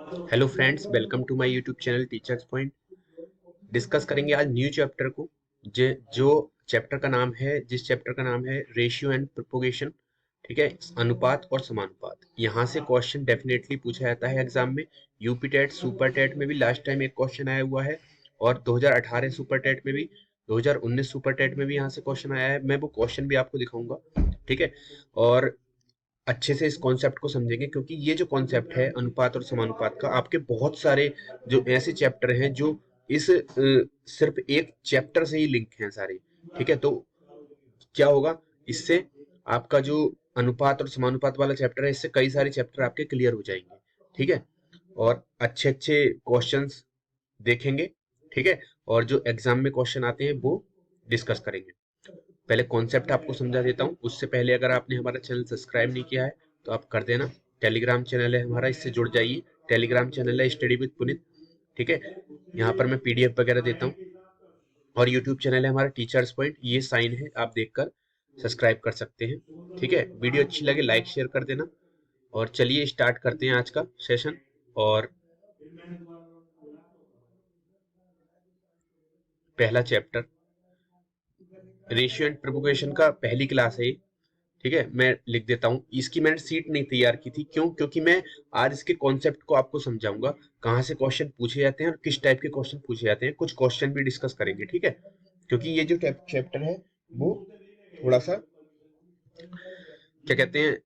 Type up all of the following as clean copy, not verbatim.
Hello friends, welcome to my YouTube channel teachers point. Discuss करेंगे आज new chapter को। जो चैप्टर का नाम है, जिस चैप्टर का नाम है रेशियो एंड प्रोपोगेशन। ठीक है, अनुपात और समानुपात। यहाँ से क्वेश्चन डेफिनेटली पूछा जाता है एग्जाम में। यूपी टेट, सुपर टेट में भी लास्ट टाइम एक क्वेश्चन आया हुआ है, और 2018 सुपर टेट में भी, 2019 सुपर टेट में भी यहाँ से क्वेश्चन आया है। मैं वो क्वेश्चन भी आपको दिखाऊंगा। ठीक है, और अच्छे से इस कॉन्सेप्ट को समझेंगे, क्योंकि ये जो कॉन्सेप्ट है अनुपात और समानुपात का, आपके बहुत सारे जो ऐसे चैप्टर हैं जो इस सिर्फ एक चैप्टर से ही लिंक हैं सारे। ठीक है, तो क्या होगा इससे, आपका जो अनुपात और समानुपात वाला चैप्टर है, इससे कई सारे चैप्टर आपके क्लियर हो जाएंगे। ठीक है, और अच्छे अच्छे क्वेश्चंस देखेंगे। ठीक है, और जो एग्जाम में क्वेश्चन आते हैं वो डिस्कस करेंगे। पहले कॉन्सेप्ट आपको समझा देता हूँ, उससे पहले अगर आपने हमारा चैनल सब्सक्राइब नहीं किया है तो आप कर देना। टेलीग्राम चैनल है हमारा, इससे जुड़ जाइए। टेलीग्राम चैनल है स्टडी विद पुनित। ठीक है, यहाँ पर मैं पीडीएफ वगैरह देता हूँ। और यूट्यूब चैनल है हमारा टीचर्स पॉइंट, ये साइन है, आप देखकर सब्सक्राइब कर सकते हैं। ठीक है, वीडियो अच्छी लगे लाइक शेयर कर देना। और चलिए स्टार्ट करते हैं आज का सेशन। और पहला चैप्टर रेशियो एंड प्रोपोगेशन का पहली क्लास है ये। ठीक है, मैं लिख देता हूँ। इसकी मैंने सीट नहीं तैयार की थी, क्यों? क्योंकि मैं आज इसके कॉन्सेप्ट को आपको समझाऊंगा, कहाँ से क्वेश्चन पूछे जाते हैं और किस टाइप के क्वेश्चन पूछे जाते हैं। कुछ क्वेश्चन भी डिस्कस करेंगे। ठीक है, क्योंकि ये जो चैप्टर है वो थोड़ा सा, क्या कहते हैं,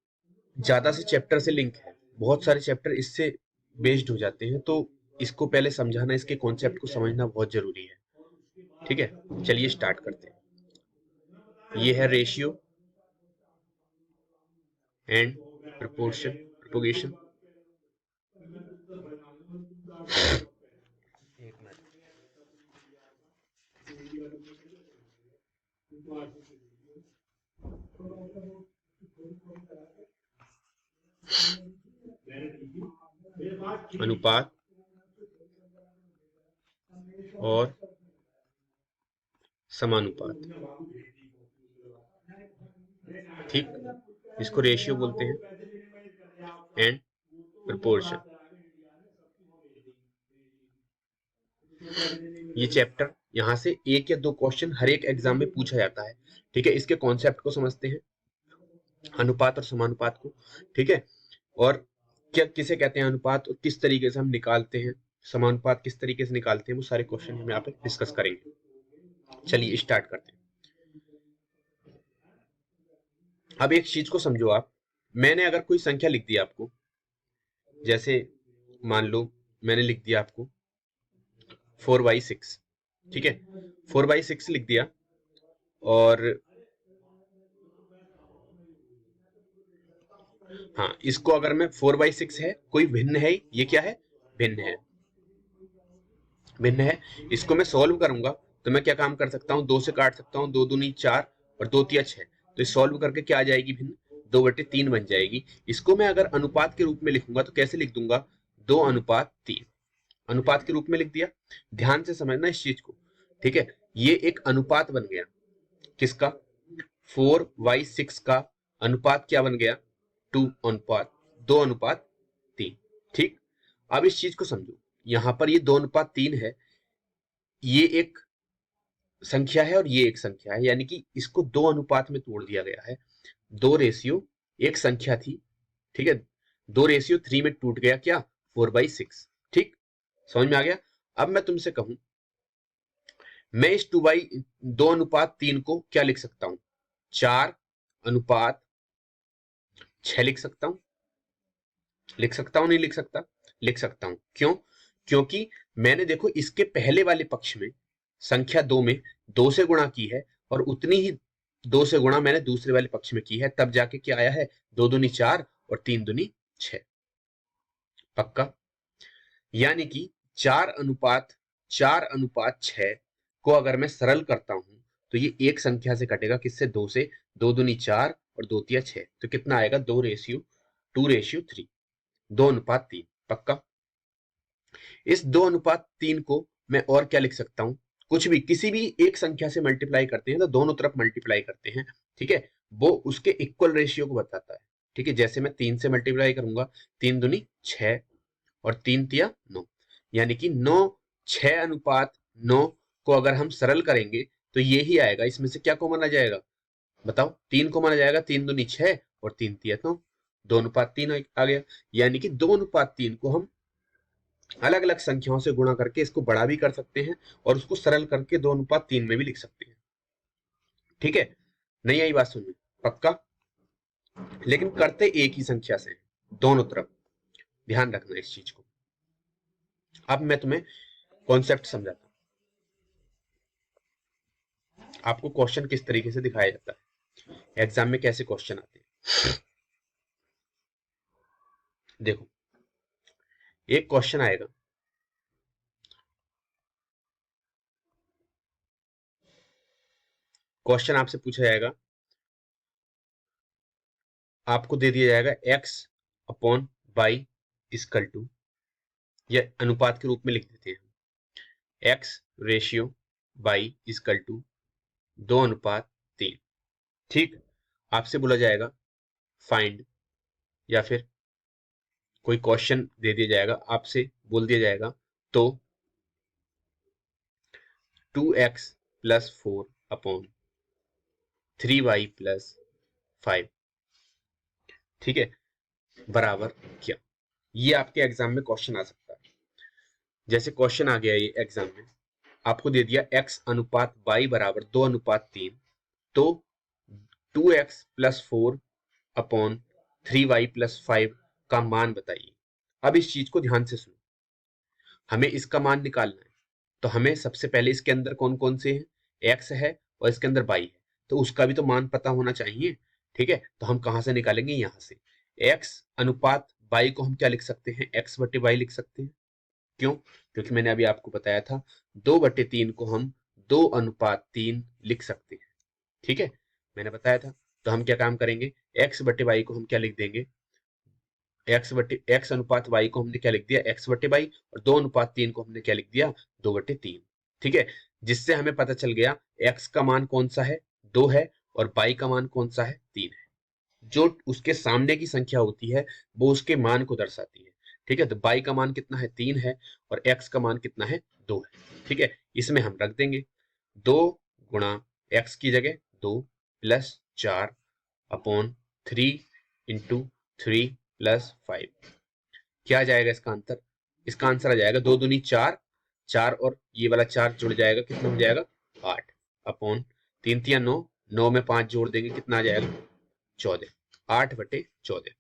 ज्यादा से चैप्टर से लिंक है। बहुत सारे चैप्टर इससे बेस्ड हो जाते हैं, तो इसको पहले समझाना, इसके कॉन्सेप्ट को समझना बहुत जरूरी है। ठीक है, चलिए स्टार्ट करते हैं। ये है रेशियो एंड प्रोपोर्शन प्रोपोगेशन। एक मिनट। अनुपात और समानुपात। ठीक, इसको रेशियो बोलते हैं एंड प्रोपोर्शन। ये चैप्टर, यहाँ से एक या दो क्वेश्चन हर एक एग्जाम में पूछा जाता है। ठीक है, इसके कॉन्सेप्ट को समझते हैं, अनुपात और समानुपात को। ठीक है, और क्या किसे कहते हैं अनुपात, और किस तरीके से हम निकालते हैं समानुपात, किस तरीके से निकालते हैं, वो सारे क्वेश्चन हम यहाँ पे डिस्कस करेंगे। चलिए स्टार्ट करते हैं। अब एक चीज को समझो आप। मैंने अगर कोई संख्या लिख दी आपको, जैसे मान लो मैंने लिख दिया आपको 4/6। ठीक है, 4/6 लिख दिया। और हाँ, इसको अगर मैं 4/6 है, कोई भिन्न है, ये क्या है, भिन्न है, भिन्न है। इसको मैं सॉल्व करूंगा तो मैं क्या काम कर सकता हूँ, 2 से काट सकता हूँ, 2 दूनी 4 और 2 तिया 6। तो सॉल्व करके क्या आ जाएगी, भिन्न, 2/3 बन जाएगी। इसको मैं अगर अनुपात के रूप में लिखूंगा तो कैसे लिख दूंगा, 2:3 अनुपात के रूप में लिख दिया। ध्यान से समझना इस चीज को। ठीक है, ये एक अनुपात बन गया, किसका, 4/6 का अनुपात क्या बन गया, 2:3। ठीक, अब इस चीज को समझो, यहां पर ये 2:3 है, ये एक संख्या है और ये एक संख्या है, यानी कि इसको दो अनुपात में तोड़ दिया गया है। 2 रेशियो, एक संख्या थी, ठीक है, 2:3 में टूट गया क्या, 4/6। ठीक, समझ में आ गया। अब मैं तुमसे कहूं, मैं इस 2/3 को क्या लिख सकता हूं, 4:6 लिख सकता हूं। लिख सकता हूं, नहीं लिख सकता, लिख सकता हूं। क्यों? क्योंकि मैंने देखो इसके पहले वाले पक्ष में, संख्या 2 में 2 से गुणा की है, और उतनी ही 2 से गुणा मैंने दूसरे वाले पक्ष में की है, तब जाके क्या आया है, 2 दूनी 4 और 3 दूनी 6। पक्का? यानी कि 4:6 को अगर मैं सरल करता हूं तो ये एक संख्या से कटेगा, किससे, 2 से। 2 दूनी 4 और 2 तिया 6, तो कितना आएगा, 2:3, 2:3। पक्का? इस 2:3 को मैं और क्या लिख सकता हूं, कुछ भी, किसी भी एक संख्या से मल्टीप्लाई करते हैं तो दोनों तरफ मल्टीप्लाई करते हैं। ठीक है, वो उसके इक्वल रेशियो को बताता है। ठीक है, जैसे मैं 3 से मल्टीप्लाई करूंगा, 3 दूनी 6 और 3 तिया 9, यानी कि 9:6:9 को अगर हम सरल करेंगे तो ये ही आएगा। इसमें से क्या कॉमन आ जाएगा बताओ? 3 कॉमन आ जाएगा, 3 दूनी 6 और 3 तिया 9, 2:3 आ गया। यानी कि 2:3 को हम अलग अलग संख्याओं से गुणा करके इसको बड़ा भी कर सकते हैं और उसको सरल करके 2:3 में भी लिख सकते हैं। ठीक है, नहीं आई बात समझ में? पक्का? लेकिन करते एक ही संख्या से दोनों तरफ, ध्यान रखना इस चीज को। अब मैं तुम्हें कॉन्सेप्ट समझाता हूं, आपको क्वेश्चन किस तरीके से दिखाया जाता है, एग्जाम में कैसे क्वेश्चन आते हैं। देखो, एक क्वेश्चन आएगा, क्वेश्चन आपसे पूछा जाएगा, आपको दे दिया जाएगा x/y इक्वल टू, या अनुपात के रूप में लिख देते हैं, x/y इक्वल टू 2:3। ठीक, आपसे बोला जाएगा फाइंड, या फिर कोई क्वेश्चन दे दिया जाएगा, आपसे बोल दिया जाएगा तो 2x + 4/3y + 5, ठीक है, बराबर क्या? ये आपके एग्जाम में क्वेश्चन आ सकता है। जैसे क्वेश्चन आ गया ये एग्जाम में, आपको दे दिया x/y बराबर 2:3, तो 2x + 4/3y + 5 का मान बताइए। अब इस चीज को ध्यान से सुनो, हमें इसका मान निकालना है, तो हमें सबसे पहले इसके अंदर कौन कौन से हैं, x है और इसके अंदर y है, तो उसका भी तो मान पता होना चाहिए। ठीक है, तो हम कहां से निकालेंगे, यहां से। x/y को हम क्या लिख सकते हैं, x/y लिख सकते हैं। क्यों? क्योंकि मैंने अभी आपको बताया था 2/3 को हम 2:3 लिख सकते हैं। ठीक है, मैंने बताया था। तो हम क्या काम करेंगे, x/y को हम क्या लिख देंगे, x/y को हमने क्या लिख दिया, x/y, और 2:3 को हमने क्या लिख दिया, 2/3। ठीक है, जिससे हमें पता चल गया x का मान कौन सा है, 2 है, और y का मान कौन सा है, 3 है। जो उसके सामने की संख्या होती है वो उसके मान को दर्शाती है। ठीक है, तो y का मान कितना है, 3 है, और x का मान कितना है, 2 है। ठीक है, इसमें हम रख देंगे 2 गुणा x की जगह 2 + 4/3 × 3 + 5। क्या आ जाएगा इसका आंसर? इसका आंसर आ जाएगा 2 दूनी 4, 4 और ये वाला 4 जुड़ जाएगा, कितना हो जाएगा, 8/3 तिया 9, 9 में 5 जोड़ देंगे, कितना आ जाएगा, 14, 8/14।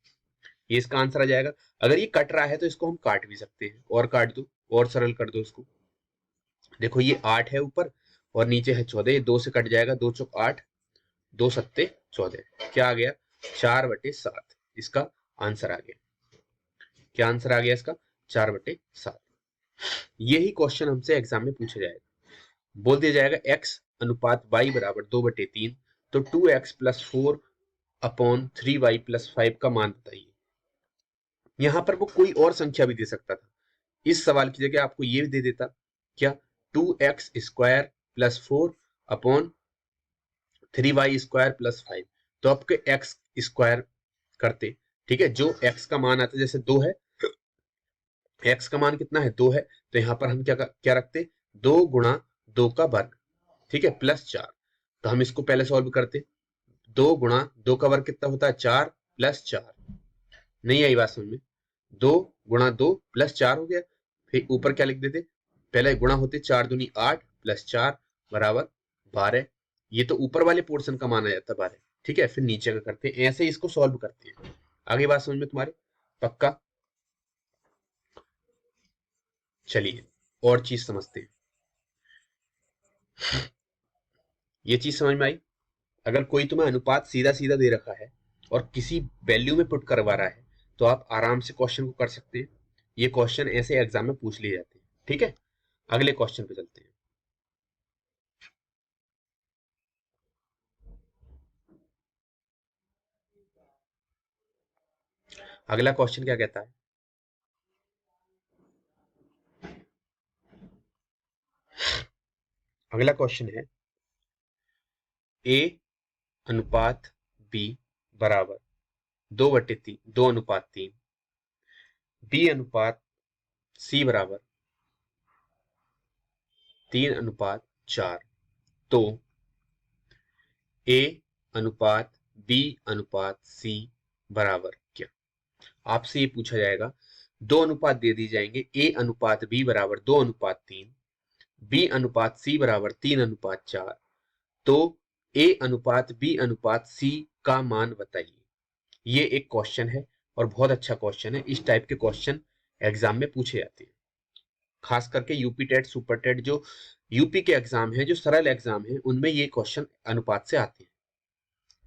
ये इसका आंसर आ जाएगा। अगर ये कट रहा है तो इसको हम काट भी सकते हैं, और काट दो और सरल कर दो इसको। देखो ये 8 है ऊपर और नीचे है 14, ये 2 से कट जाएगा, 2 चौक 8, 2 सत्ते 14, क्या आ गया, 4/7। इसका आंसर आ गया। क्या आंसर आ गया इसका, 4/7। यही क्वेश्चन हमसे एग्जाम में पूछा जाएगा। बोल दिया जाएगा x/y बराबर 2/3, तो 2x + 4/3y + 5 का मान बताइए। यहां पर वो कोई और संख्या भी दे सकता था, इस सवाल की जगह आपको ये भी दे देता, क्या, 2x² + 4/3y² + 5, तो आपके x² करते। ठीक है, जो x का मान आता है, जैसे 2 है, x का मान कितना है, 2 है, तो यहां पर हम क्या रखते, 2 गुणा 2 का वर्ग, ठीक है, +4। तो हम इसको पहले सॉल्व करते, 2 गुणा 2 का वर्ग कितना होता है, 4 + 4। नहीं आई बात समझ में? 2 गुणा 2 + 4 हो गया, फिर ऊपर क्या लिख देते, पहले गुणा होते, 4 दूनी 8 + 4 बराबर 12। ये तो ऊपर वाले पोर्शन का माना जाता है 12। ठीक है, फिर नीचे का करते हैं, ऐसे ही इसको सॉल्व करते हैं। आगे बात समझ में तुम्हारे? पक्का? चलिए और चीज समझते हैं। ये चीज समझ में आई? अगर कोई तुम्हें अनुपात सीधा सीधा दे रखा है और किसी वैल्यू में पुट करवा रहा है, तो आप आराम से क्वेश्चन को कर सकते हैं। ये क्वेश्चन ऐसे एग्जाम में पूछ लिए जाते हैं। ठीक है, अगले क्वेश्चन पे चलते हैं। अगला क्वेश्चन क्या कहता है, अगला क्वेश्चन है a अनुपात b बराबर 2/3, 2:3, b अनुपात सी बराबर 3:4, तो ए अनुपात बी अनुपात सी बराबर क्या? आपसे ये पूछा जाएगा, दो अनुपात दे दी जाएंगे, ए अनुपात बी बराबर 2:3, बी अनुपात सी बराबर 3:4, तो ए अनुपात बी अनुपात सी का मान बताइए। ये एक क्वेश्चन है और बहुत अच्छा क्वेश्चन है। इस टाइप के क्वेश्चन एग्जाम में पूछे जाते हैं, खास करके यूपी टेट, सुपर टेट, जो यूपी के एग्जाम है, जो सरल एग्जाम है, उनमें ये क्वेश्चन अनुपात से आते हैं।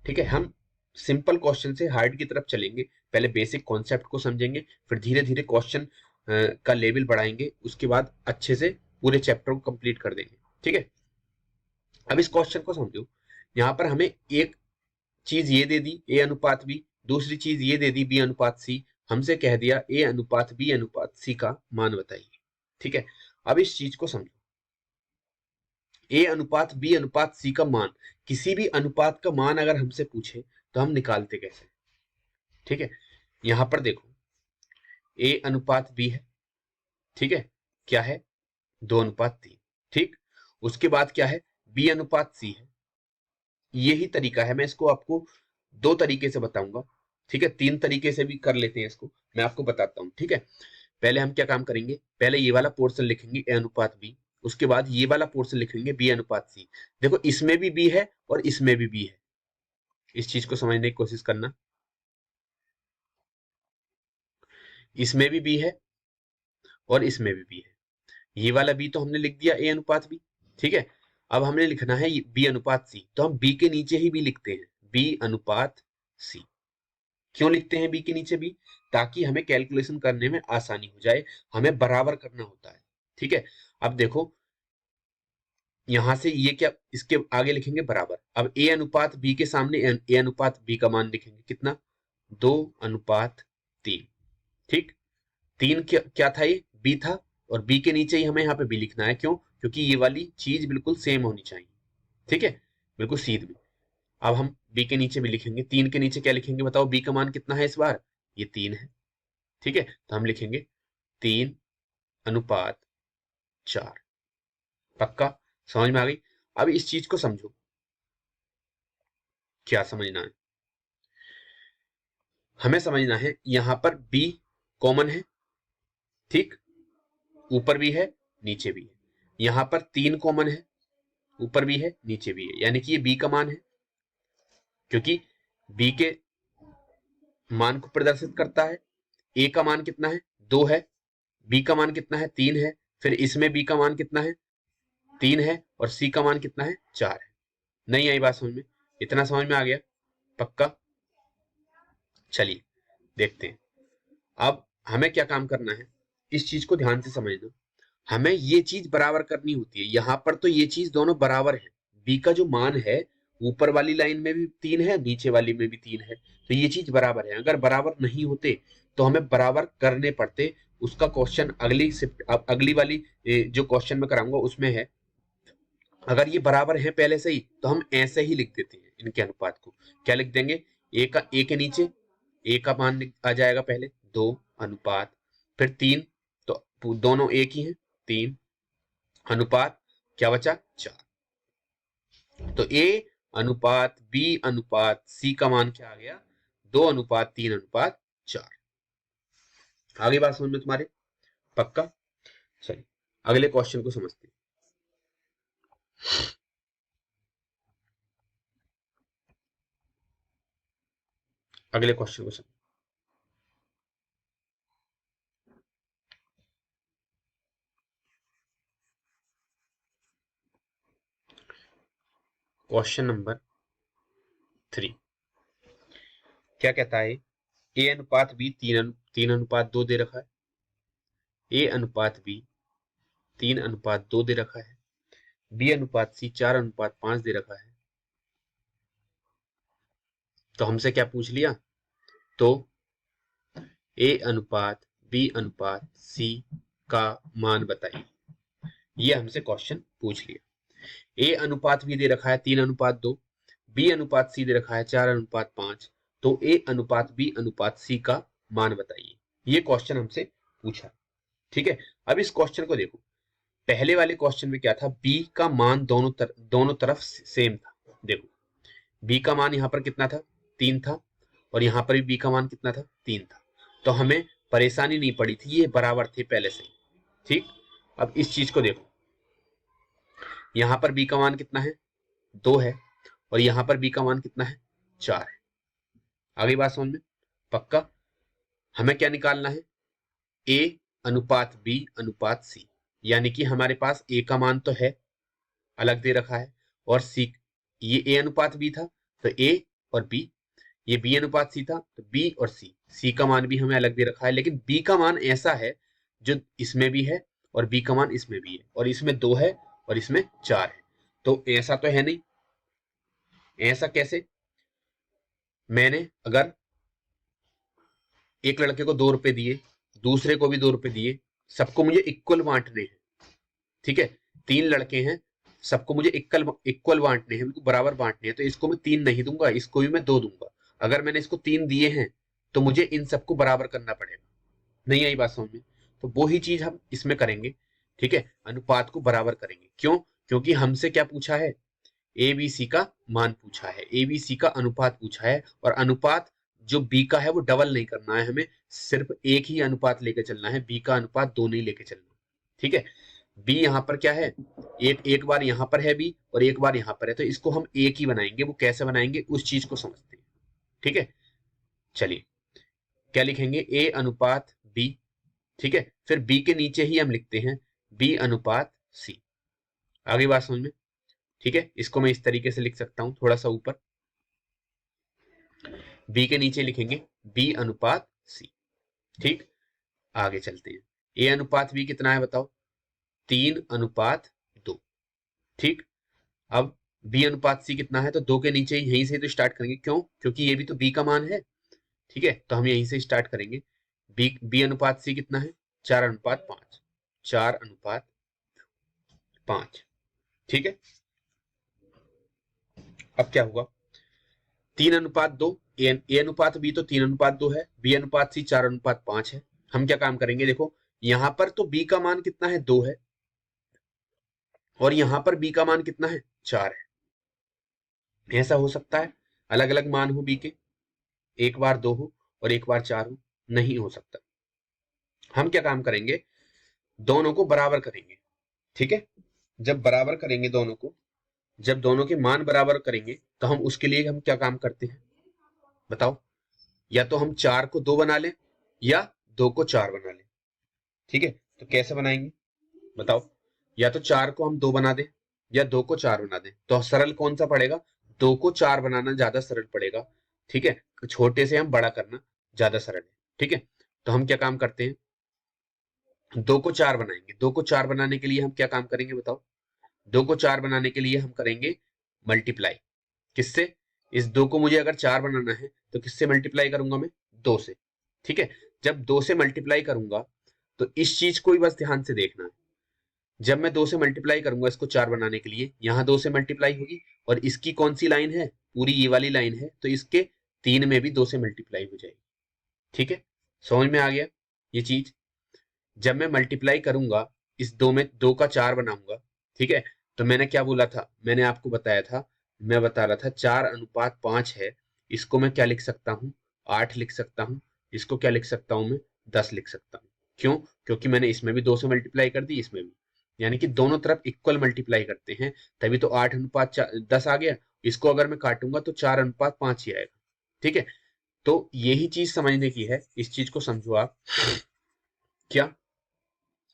ठीक है, हम सिंपल क्वेश्चन से हार्ड की तरफ चलेंगे। पहले बेसिक कॉन्सेप्ट को समझेंगे, फिर धीरे धीरे क्वेश्चन का लेवल बढ़ाएंगे, उसके बाद अच्छे से पूरे चैप्टर को कंप्लीट कर देंगे। ठीक है, अब इस क्वेश्चन को समझो। यहाँ पर हमें एक चीज ये दे दी ए अनुपात बी, दूसरी चीज ये दे दी बी अनुपात सी। हमसे कह दिया ए अनुपात बी अनुपात सी का मान बताइए। ठीक है, अब इस चीज को समझो। ए अनुपात बी अनुपात सी का मान, किसी भी अनुपात का मान अगर हमसे पूछे तो हम निकालते कैसे? ठीक है, यहां पर देखो, ए अनुपात बी है, ठीक है, क्या है? 2:3। ठीक, उसके बाद क्या है? बी अनुपात सी है। यही तरीका है, मैं इसको आपको दो तरीके से बताऊंगा। ठीक है, तीन तरीके से भी कर लेते हैं इसको, मैं आपको बताता हूं। ठीक है, पहले हम क्या काम करेंगे, पहले ये वाला पोर्शन लिखेंगे ए अनुपात बी, उसके बाद ये वाला पोर्शन लिखेंगे बी अनुपात सी। देखो, इसमें भी बी है और इसमें भी बी है। इस चीज को समझने की कोशिश करना, इसमें भी बी है और इसमें भी बी है। ये वाला बी तो हमने लिख दिया ए अनुपात बी। ठीक है, अब हमने लिखना है बी अनुपात सी, तो हम बी के नीचे ही बी लिखते हैं, बी अनुपात सी। क्यों लिखते हैं बी के नीचे बी? ताकि हमें कैलकुलेशन करने में आसानी हो जाए, हमें बराबर करना होता है। ठीक है, अब देखो, यहां से ये क्या, इसके आगे लिखेंगे बराबर। अब ए अनुपात बी के सामने ए अनुपात बी का मान लिखेंगे, कितना? 2:3। ठीक, तीन क्या था? ये बी था, और बी के नीचे ही हमें यहाँ पे बी लिखना है। क्यों? क्योंकि ये वाली चीज बिल्कुल सेम होनी चाहिए। ठीक है, बिल्कुल सीध में। अब हम बी के नीचे भी लिखेंगे, 3 के नीचे क्या लिखेंगे बताओ? बी का मान कितना है इस बार? ये 3 है। ठीक है, तो हम लिखेंगे 3:4। पक्का? समझ में आ गई? अब इस चीज को समझो, क्या समझना है? हमें समझना है यहां पर बी कॉमन है। ठीक, ऊपर भी है नीचे भी है। यहां पर 3 कॉमन है, ऊपर भी है नीचे भी है, यानी कि ये बी का मान है, क्योंकि बी के मान को प्रदर्शित करता है। ए का मान कितना है? 2 है। बी का मान कितना है? 3 है। फिर इसमें बी का मान कितना है? 3 है। और सी का मान कितना है? 4 है। नहीं आई बात समझ में? इतना समझ में आ गया? पक्का? चलिए देखते हैं। अब हमें क्या काम करना है, इस चीज को ध्यान से समझना। हमें ये चीज बराबर करनी होती है। यहां पर तो ये चीज दोनों बराबर है। बी का जो मान है, ऊपर वाली लाइन में भी 3 है, नीचे वाली में भी 3 है, तो ये चीज बराबर है। अगर बराबर नहीं होते तो हमें बराबर करने पड़ते। उसका क्वेश्चन अगली शिफ्ट, अब अगली वाली जो क्वेश्चन में कराऊंगा उसमें है। अगर ये बराबर है पहले से ही, तो हम ऐसे ही लिख देते हैं इनके अनुपात को। क्या लिख देंगे? ए के नीचे ए का मान आ जाएगा पहले, 2:, फिर 3, तो दोनों एक ही हैं, 3 अनुपात क्या बचा? 4। तो ए अनुपात बी अनुपात सी का मान क्या आ गया? 2:3:4। आगे बात समझ में तुम्हारे? पक्का? चलिए अगले क्वेश्चन को समझते हैं। अगले क्वेश्चन को समझ, क्वेश्चन नंबर 3 क्या कहता है? ए अनुपात बी 3:2 दे रखा है। ए अनुपात बी 3:2 दे रखा है। बी अनुपात सी 4:5 दे रखा है। तो हमसे क्या पूछ लिया? तो ए अनुपात बी अनुपात सी का मान बताइए। ये हमसे क्वेश्चन पूछ लिया। ए अनुपात बी दे रखा है 3:2, बी अनुपात सी दे रखा है 4:5, तो ए अनुपात बी अनुपात सी का मान बताइए। ये क्वेश्चन हमसे पूछा। ठीक है, अब इस क्वेश्चन को देखो, पहले वाले क्वेश्चन में क्या था, बी का मान दोनों तरफ सेम था। देखो बी का मान यहाँ पर कितना था, 3 था, और यहाँ पर भी बी का मान कितना था, 3 था। तो हमें परेशानी नहीं पड़ी थी, ये बराबर थे पहले से ही। ठीक, अब इस चीज को देखो, यहाँ पर बी का मान कितना है, 2 है, और यहाँ पर बी का मान कितना है, 4 है। आगे बात समझ में, पक्का। हमें क्या निकालना है, ए अनुपात बी अनुपात सी, यानी कि हमारे पास ए का मान तो है, अलग दे रखा है, और सी, ये ए अनुपात बी था तो ए और बी, ये बी अनुपात सी था तो बी और सी, सी का मान भी हमें अलग दे रखा है, लेकिन बी का मान ऐसा है जो इसमें भी है और बी का मान इसमें भी है, और इसमें 2 है और इसमें 4 है। तो ऐसा तो है नहीं, ऐसा कैसे, मैंने अगर एक लड़के को 2 रुपए दिए, दूसरे को भी 2 रुपए दिए, सबको मुझे इक्वल बांटने हैं, ठीक है, 3 लड़के हैं, सबको मुझे इक्वल इक्वल बांटने हैं, बिल्कुल बराबर बांटने हैं, तो इसको मैं 3 नहीं दूंगा, इसको भी मैं 2 दूंगा। अगर मैंने इसको 3 दिए हैं तो मुझे इन सबको बराबर करना पड़ेगा। नहीं आई बात समझ में, तो वो ही चीज हम इसमें करेंगे। ठीक है, अनुपात को बराबर करेंगे, क्यों, क्योंकि हमसे क्या पूछा है, ए बी सी का मान पूछा है, ए बी सी का अनुपात पूछा है, और अनुपात जो बी का है वो डबल नहीं करना है, हमें सिर्फ एक ही अनुपात लेके चलना है, बी का अनुपात 2 नहीं लेके चलना। ठीक है, बी यहाँ पर क्या है, एक बार यहाँ पर है बी और एक बार यहाँ पर है, तो इसको हम एक ही बनाएंगे। वो कैसे बनाएंगे उस चीज को समझते हैं। ठीक है, चलिए क्या लिखेंगे, ए अनुपात बी, ठीक है, फिर बी के नीचे ही हम लिखते हैं बी अनुपात सी। आगे बात समझ में, ठीक है, इसको मैं इस तरीके से लिख सकता हूं, थोड़ा सा ऊपर, बी के नीचे लिखेंगे बी अनुपात सी। ठीक, आगे चलते हैं, ए अनुपात बी कितना है बताओ, 3:2। ठीक, अब बी अनुपात सी कितना है, तो 2 के नीचे यहीं से तो स्टार्ट करेंगे, क्यों, क्योंकि ये भी तो बी का मान है। ठीक है, तो हम यहीं से स्टार्ट करेंगे, बी अनुपात सी कितना है, 4:5, 4:5। ठीक है, अब क्या हुआ, 3:2, ए अनुपात बी तो 3:2 है, बी अनुपात सी 4:5 है। हम क्या काम करेंगे, देखो यहां पर तो बी का मान कितना है, 2 है, और यहां पर बी का मान कितना है, 4 है। ऐसा हो सकता है अलग अलग मान हो बी के, एक बार 2 हो और एक बार 4 हो, नहीं हो सकता। हम क्या काम करेंगे, दोनों को बराबर करेंगे। ठीक है, जब बराबर करेंगे दोनों को, जब दोनों के मान बराबर करेंगे तो हम उसके लिए हम क्या काम करते हैं बताओ, या तो हम 4 को 2 बना लें या 2 को 4 बना लें। ठीक है, तो कैसे बनाएंगे बताओ, या तो 4 को हम 2 बना दें या 2 को 4 बना दें, तो सरल कौन सा पड़ेगा, 2 को 4 बनाना ज्यादा सरल पड़ेगा। ठीक है, छोटे से हम बड़ा करना ज्यादा सरल है। ठीक है, तो हम क्या काम करते हैं, 2 को 4 बनाएंगे, 2 को 4 बनाने के लिए हम क्या काम करेंगे बताओ, 2 को 4 बनाने के लिए हम करेंगे मल्टीप्लाई, किससे, इस 2 को मुझे अगर 4 बनाना है तो किससे मल्टीप्लाई करूंगा मैं, 2 से। ठीक है, जब 2 से मल्टीप्लाई करूंगा तो इस चीज को ही बस ध्यान से देखना है, जब मैं 2 से मल्टीप्लाई करूंगा इसको 4 बनाने के लिए, यहां 2 से मल्टीप्लाई होगी, और इसकी कौन सी लाइन है, पूरी ये वाली लाइन है, तो इसके 3 में भी 2 से मल्टीप्लाई हो जाएगी। ठीक है, समझ में आ गया ये चीज, जब मैं मल्टीप्लाई करूंगा इस 2 में 2 का 4 बनाऊंगा। ठीक है, तो मैंने क्या बोला था, मैंने आपको बताया था, मैं बता रहा था 4:5 है, इसको मैं क्या लिख सकता हूँ, 8 लिख सकता हूँ, इसको क्या लिख सकता हूँ मैं, 10 लिख सकता हूँ। क्यों, क्योंकि मैंने इसमें भी 2 से मल्टीप्लाई कर दी, इसमें भी, यानी कि दोनों तरफ इक्वल मल्टीप्लाई करते हैं, तभी तो 8:10 आ गया। इसको अगर मैं काटूंगा तो 4:5 ही आएगा। ठीक है, तो यही चीज समझने की है, इस चीज को समझो आप, क्या,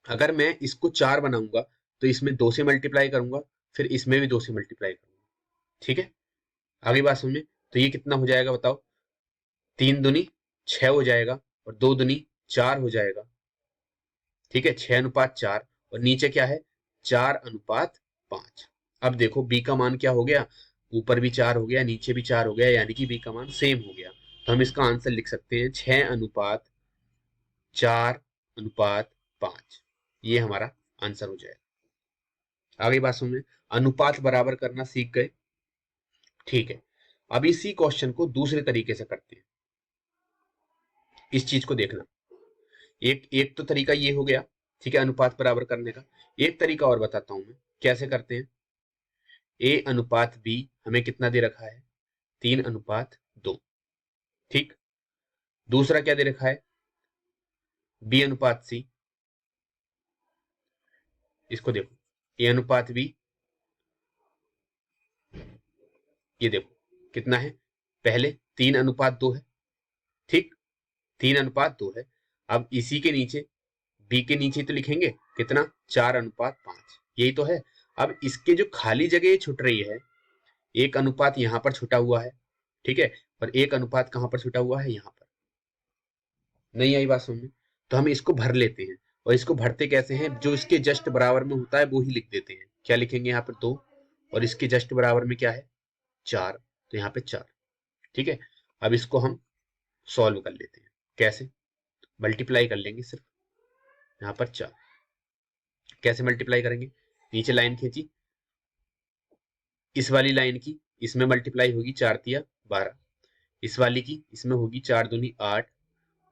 अगर मैं इसको 4 बनाऊंगा तो इसमें 2 से मल्टीप्लाई करूंगा, फिर इसमें भी 2 से मल्टीप्लाई करूंगा। ठीक है, आगे बात समझे, तो ये कितना हो जाएगा बताओ, 3 दूनी 6 हो जाएगा, और 2 दूनी 4 हो जाएगा। ठीक है, 6:4, और नीचे क्या है, 4:5। अब देखो बी का मान क्या हो गया, ऊपर भी 4 हो गया, नीचे भी 4 हो गया, यानी कि बी का मान सेम हो गया। तो हम इसका आंसर लिख सकते हैं 6:4:5, ये हमारा आंसर हो जाएगा। आगे बात समझे, अनुपात बराबर करना सीख गए। ठीक है, अब इसी क्वेश्चन को दूसरे तरीके से करते हैं, इस चीज को देखना, एक एक तो तरीका ये हो गया ठीक है, अनुपात बराबर करने का एक तरीका और बताता हूं मैं कैसे करते हैं। ए अनुपात बी हमें कितना दे रखा है, 3:2। ठीक, दूसरा क्या दे रखा है, बी अनुपात सी। इसको देखो, ए अनुपात बी, ये देखो कितना है, पहले 3:2 है। ठीक, 3:2 है। अब इसी के नीचे, बी के नीचे तो लिखेंगे कितना, 4:5, यही तो है। अब इसके जो खाली जगह छुट रही है, एक अनुपात यहां पर छुटा हुआ है, ठीक है, और एक अनुपात कहां पर छुटा हुआ है, यहां पर। नहीं आई बात समझ में? तो हम इसको भर लेते हैं, और इसको भरते कैसे हैं, जो इसके जस्ट बराबर में होता है वो ही लिख देते हैं। क्या लिखेंगे यहाँ पर, 2, और इसके जस्ट बराबर में क्या है, 4, तो यहाँ पे 4। ठीक है, अब इसको हम सॉल्व कर लेते हैं। कैसे, मल्टीप्लाई कर लेंगे सिर्फ, यहाँ पर 4। कैसे मल्टीप्लाई करेंगे, नीचे लाइन खींची, इस वाली लाइन की इसमें मल्टीप्लाई होगी, 4×3=12, इस वाली की इसमें होगी 4×2=8,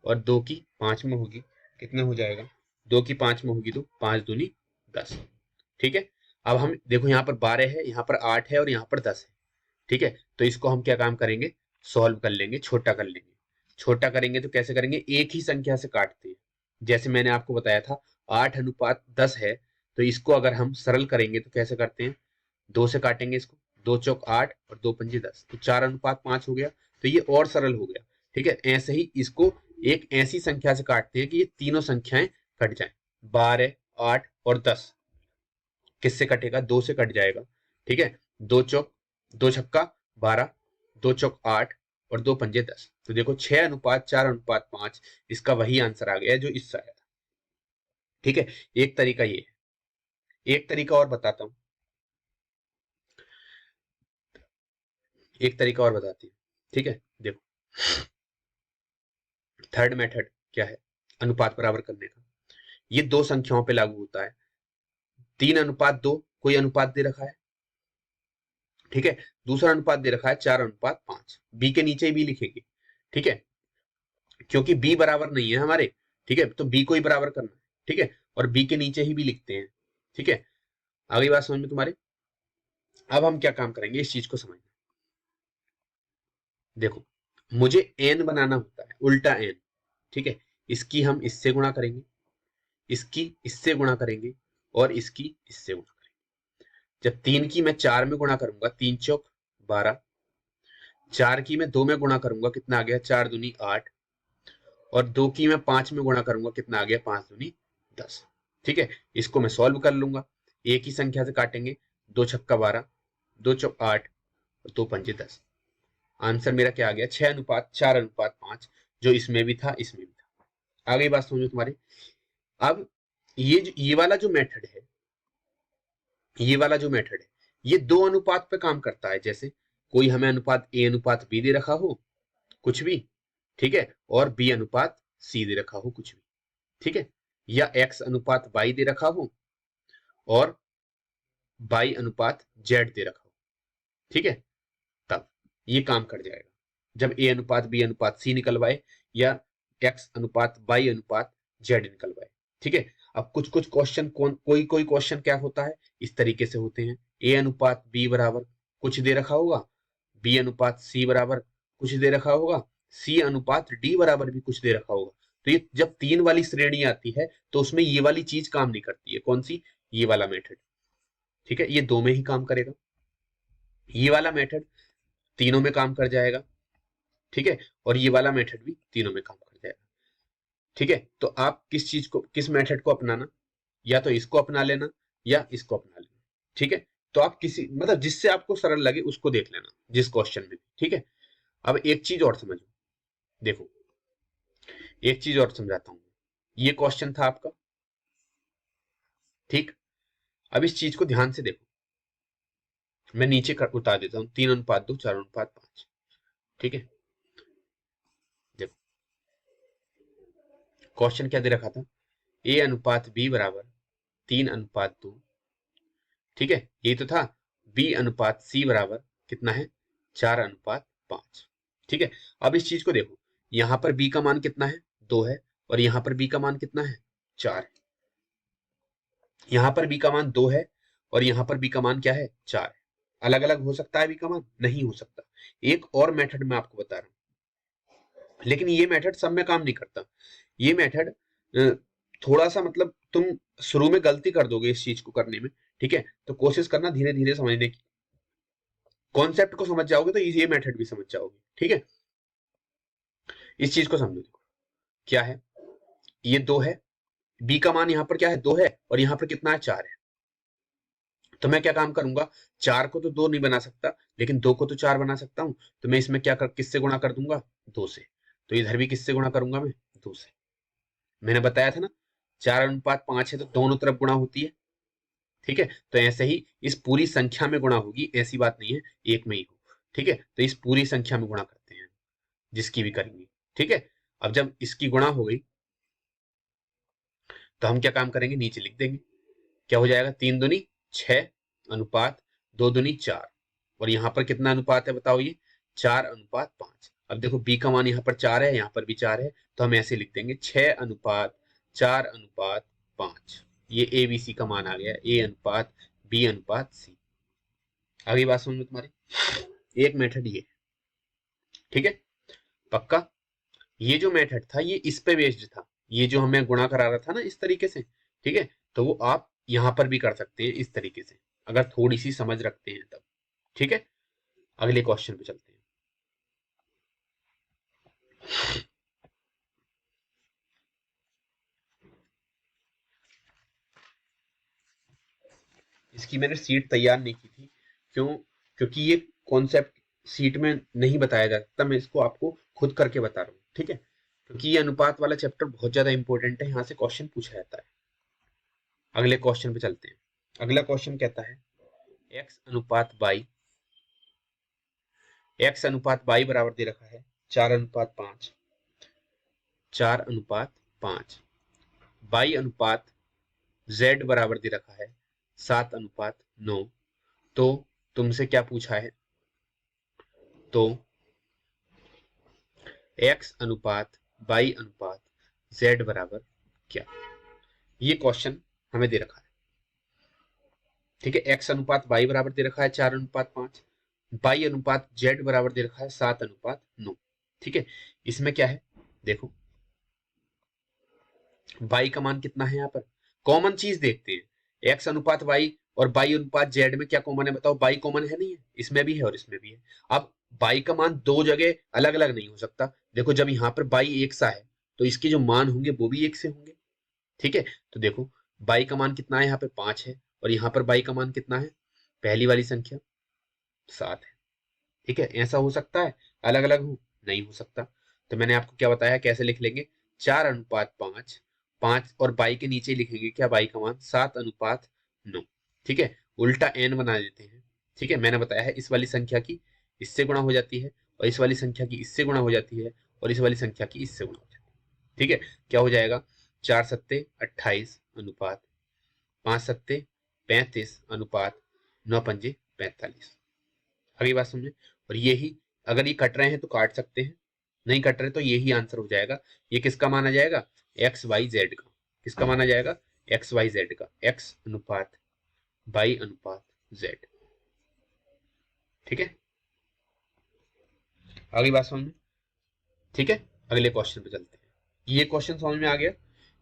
और 2 की 5 में होगी, कितने हो जाएगा, 2 की 5 में होगी तो 5×2=10। ठीक है, अब हम देखो यहाँ पर 12 है, यहाँ पर 8 है, और यहाँ पर 10 है। ठीक है, तो इसको हम क्या काम करेंगे, सॉल्व कर लेंगे, छोटा कर लेंगे। छोटा करेंगे तो कैसे करेंगे, एक ही संख्या से काटते हैं। जैसे मैंने आपको बताया था 8:10 है, तो इसको अगर हम सरल करेंगे तो कैसे करते हैं, 2 से काटेंगे इसको, 2×4=8 और 2×5=10, तो 4:5 हो गया, तो ये और सरल हो गया। ठीक है, ऐसे ही इसको एक ऐसी संख्या से काटते हैं कि ये तीनों संख्याएं कट जाएं। 12, 8 और 10 किससे कटेगा, 2 से कट जाएगा। ठीक है, 2×2=12, 2×8 और 2×5=10, तो देखो 6:4:5, इसका वही आंसर आ गया जो इससे आया था। ठीक है, एक तरीका ये है, एक तरीका और बताता हूं, एक तरीका और बताते हैं। ठीक है, देखो थर्ड मेथड क्या है, अनुपात बराबर करने का। ये दो संख्याओं पे लागू होता है। 3:2 कोई अनुपात दे रखा है, ठीक है, दूसरा अनुपात दे रखा है 4:5, बी के नीचे भी लिखेंगे। ठीक है, क्योंकि बी बराबर नहीं है हमारे, ठीक है, तो बी को ही बराबर करना है। ठीक है, और बी के नीचे ही भी लिखते हैं। ठीक है, आगे बात समझ में तुम्हारे। अब हम क्या काम करेंगे, इस चीज को समझना। देखो, मुझे एन बनाना होता है, उल्टा एन। ठीक है, इसकी हम इससे गुणा करेंगे, इसकी इससे गुणा करेंगे, और इसकी इससे गुणा करेंगे। जब 3 की मैं 4 में गुणा करूंगा, 3×4=12, 4 की मैं 2 में गुणा करूंगा, कितना आ गया, 4×2=8, और 2 की मैं 5 में गुणा करूंगा, कितना आ गया, 5×2=10। ठीक है, इसको मैं सॉल्व कर लूंगा, एक ही संख्या से काटेंगे, 2×6=12, 2×4=8 और 2×5=10। आंसर मेरा क्या आ गया, 6:4:5, जो इसमें भी था इसमें भी था। आ गई बात समझो तुम्हारी। अब ये वाला जो मेथड है, ये वाला जो मेथड है, ये दो अनुपात पे काम करता है। जैसे कोई हमें अनुपात ए अनुपात बी दे रखा हो, कुछ भी, ठीक है, और बी अनुपात सी दे रखा हो, कुछ भी, ठीक है, या एक्स अनुपात वाई दे रखा हो, और वाई अनुपात जेड दे रखा हो। ठीक है, तब ये काम कर जाएगा जब ए अनुपात बी अनुपात सी निकलवाए, या एक्स अनुपात वाई अनुपात जेड निकलवाए। ठीक है, अब कुछ कुछ क्वेश्चन, कोई कोई क्वेश्चन क्या होता है, इस तरीके से होते हैं, ए अनुपात बी बराबर कुछ दे रखा होगा, बी अनुपात सी बराबर कुछ दे रखा होगा, सी अनुपात डी बराबर भी कुछ दे रखा होगा। तो ये जब 3 वाली श्रेणी आती है तो उसमें ये वाली चीज काम नहीं करती है। कौन सी, ये वाला मेथड। ठीक है, ये दो में ही काम करेगा, ये वाला मेथड तीनों में काम कर जाएगा। ठीक है, और ये वाला मेथड भी तीनों में काम कर जाएगा। ठीक है, तो आप किस चीज को, किस मेथड को अपनाना, या तो इसको अपना लेना या इसको अपना लेना। ठीक है, तो आप किसी, मतलब जिससे आपको सरल लगे उसको देख लेना, जिस क्वेश्चन में भी। ठीक है, अब एक चीज और समझो, देखो एक चीज और समझाता हूं। ये क्वेश्चन था आपका, ठीक, अब इस चीज को ध्यान से देखो, मैं नीचे उतार देता हूं, 3:2, 4:5। ठीक है, देखो क्वेश्चन क्या दे रखा था, ए अनुपात बी बराबर 3:2। ठीक है, ये तो था, बी अनुपात सी बराबर कितना है, 4:5। ठीक है, अब इस चीज को देखो, यहां पर बी का मान कितना है, 2 है, और यहां पर बी का मान कितना है, 4 है। यहाँ पर b का मान 2 है और यहाँ पर b का मान क्या है, 4 है। अलग अलग हो सकता है b का मान? नहीं हो सकता। एक और मेथड मैं आपको बता रहा हूँ, लेकिन ये मेथड सब में काम नहीं करता। ये मेथड थोड़ा सा मतलब तुम शुरू में गलती कर दोगे इस चीज को करने में, ठीक है, तो कोशिश करना धीरे धीरे समझने की। कॉन्सेप्ट को समझ जाओगे तो ये मेथड भी समझ जाओगे, ठीक है। इस चीज को समझो, देखो क्या है, ये 2 है, b का मान यहाँ पर क्या है, 2 है, और यहाँ पर कितना है, 4 है। तो मैं क्या काम करूंगा, 4 को तो 2 नहीं बना सकता, लेकिन 2 को तो 4 बना सकता हूं। तो मैं इसमें किससे गुणा कर दूंगा, 2 से। तो इधर भी किससे गुणा करूंगा मैं, 2 से। मैंने बताया था ना, 4:5 है तो दोनों तरफ गुणा होती है, ठीक है। तो ऐसे ही इस पूरी संख्या में गुणा होगी, ऐसी बात नहीं है एक में ही हो, ठीक है। तो इस पूरी संख्या में गुणा करते हैं, जिसकी भी करेंगे, ठीक है। अब जब इसकी गुणा हो गई तो हम क्या काम करेंगे, नीचे लिख देंगे। क्या हो जाएगा, 3 दूनी 6 अनुपात 2 दूनी 4, और यहाँ पर कितना अनुपात है बताओ, ये 4:5। अब देखो b का मान यहाँ पर 4 है, यहाँ पर भी 4 है, तो हम ऐसे लिख देंगे 6:4:5। ये ए बी सी का मान आ गया, a:b:c। आगे बात समझ में तुम्हारी। एक मेथड ये, ठीक है, पक्का। ये जो मेथड था ये इस पे बेस्ड था, ये जो हमें गुणा करा रहा था ना इस तरीके से, ठीक है। तो वो आप यहां पर भी कर सकते हैं इस तरीके से, अगर थोड़ी सी समझ रखते हैं तब, ठीक है। अगले क्वेश्चन पे चलते हैं। इसकी मैंने सीट तैयार नहीं की थी, क्यों, क्योंकि ये कॉन्सेप्ट सीट में नहीं बताया जा सकता, मैं इसको आपको खुद करके बता रहा हूँ, ठीक है। क्योंकि ये अनुपात वाला चैप्टर बहुत ज्यादा इंपॉर्टेंट है, यहाँ से क्वेश्चन पूछा जाता है। अगले क्वेश्चन पे चलते हैं। अगला क्वेश्चन कहता है x अनुपात y बराबर दे रखा है 4:5, 4:5। y अनुपात z बराबर दे रखा है 7:9। तो तुमसे क्या पूछा है, तो x अनुपात y अनुपात z बराबर क्या, ये क्वेश्चन हमें दे रखा है, ठीक है। x अनुपात y बराबर दे रखा है 4:5, y अनुपात z बराबर दे रखा है 7:9, ठीक है। इसमें क्या है, देखो y का मान कितना है, यहाँ पर कॉमन चीज देखते हैं, x अनुपात y और y अनुपात z में क्या कॉमन है बताओ, y कॉमन है नहीं है, इसमें भी है और इसमें भी है। अब y का मान दो जगह अलग अलग नहीं हो सकता, देखो जब यहाँ पर y एक सा है तो इसके जो मान होंगे वो भी एक से होंगे, ठीक है। तो देखो y का मान कितना है, यहाँ पे 5 है, और यहाँ पर y का मान कितना है, पहली वाली संख्या 7 है, ठीक है। ऐसा हो सकता है अलग अलग हो, नहीं हो सकता। तो मैंने आपको क्या बताया, कैसे लिख लेंगे, 4:5, 5 और बाई के नीचे लिखेंगे क्या, बाई का मान 7:9, ठीक है। उल्टा n बना देते हैं, ठीक है। मैंने बताया है इस वाली संख्या की इससे गुणा हो जाती है, और इस वाली संख्या की इससे गुणा हो जाती है, और इस वाली संख्या की इससे गुणा हो जाती है, ठीक है। क्या हो जाएगा, 4 सत्ते 28 अनुपात 5 सत्ते 35 अनुपात 9 पंजे 45। अगली बात समझे। और यही, अगर ये कट रहे हैं तो काट सकते हैं, नहीं कट रहे तो यही आंसर हो जाएगा। ये किसका माना जाएगा, एक्स वाई जेड का। किसका माना जाएगा, एक्स वाई जेड का, एक्स अनुपात वाई अनुपात जेड, ठीक है। अगली बात समझ में, ठीक है। अगले क्वेश्चन पे चलते हैं। ये क्वेश्चन समझ में आ गया,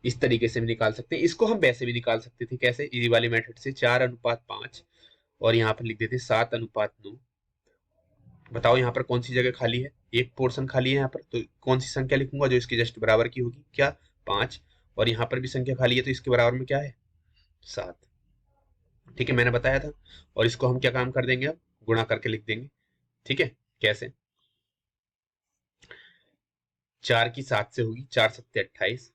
इस तरीके से भी निकाल सकते हैं इसको, हम वैसे भी निकाल सकते थे, कैसे, इजी वाली मेथड से, 4:5 और यहाँ पर लिख देते 7:9। बताओ यहाँ पर कौन सी जगह खाली है, एक पोर्शन खाली है यहाँ पर, तो कौन सी संख्या लिखूंगा जो इसके जस्ट बराबर की होगी, क्या, 5। और यहाँ पर भी संख्या खाली है तो इसके बराबर में क्या है, 7, ठीक है। मैंने बताया था। और इसको हम क्या काम कर देंगे, अब गुणा करके लिख देंगे, ठीक है। कैसे, 4 की 7 से होगी 4 सत्ते 28,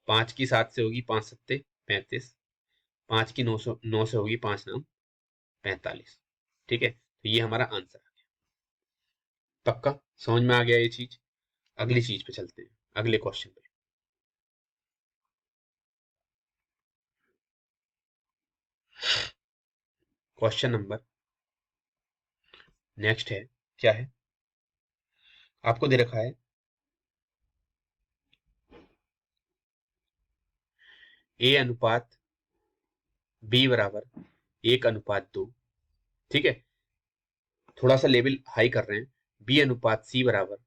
5 की 7 से होगी 5 सत्ते 35, 5 की 9 से होगी 5 9 45, ठीक है। तो ये हमारा आंसर आ गया। पक्का समझ में आ गया ये चीज। अगली चीज पे चलते हैं, अगले क्वेश्चन पे। क्वेश्चन नंबर नेक्स्ट है, क्या है, आपको दे रखा है a अनुपात बी बराबर 1:2, ठीक है, थोड़ा सा लेवल हाई कर रहे हैं, बी अनुपात सी बराबर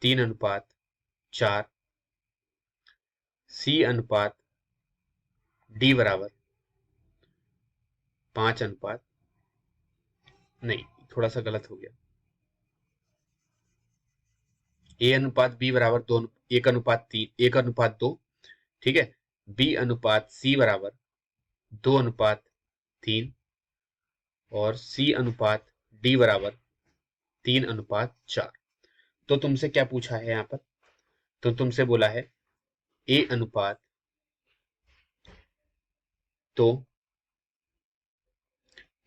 3:4, सी अनुपात डी बराबर 5 अनुपात, नहीं थोड़ा सा गलत हो गया, ए अनुपात बी बराबर 1:3, 1:2, ठीक है, बी अनुपात सी बराबर 2:3 और सी अनुपात डी बराबर 3:4। तो तुमसे क्या पूछा है यहाँ पर, तो तुमसे बोला है ए अनुपात तो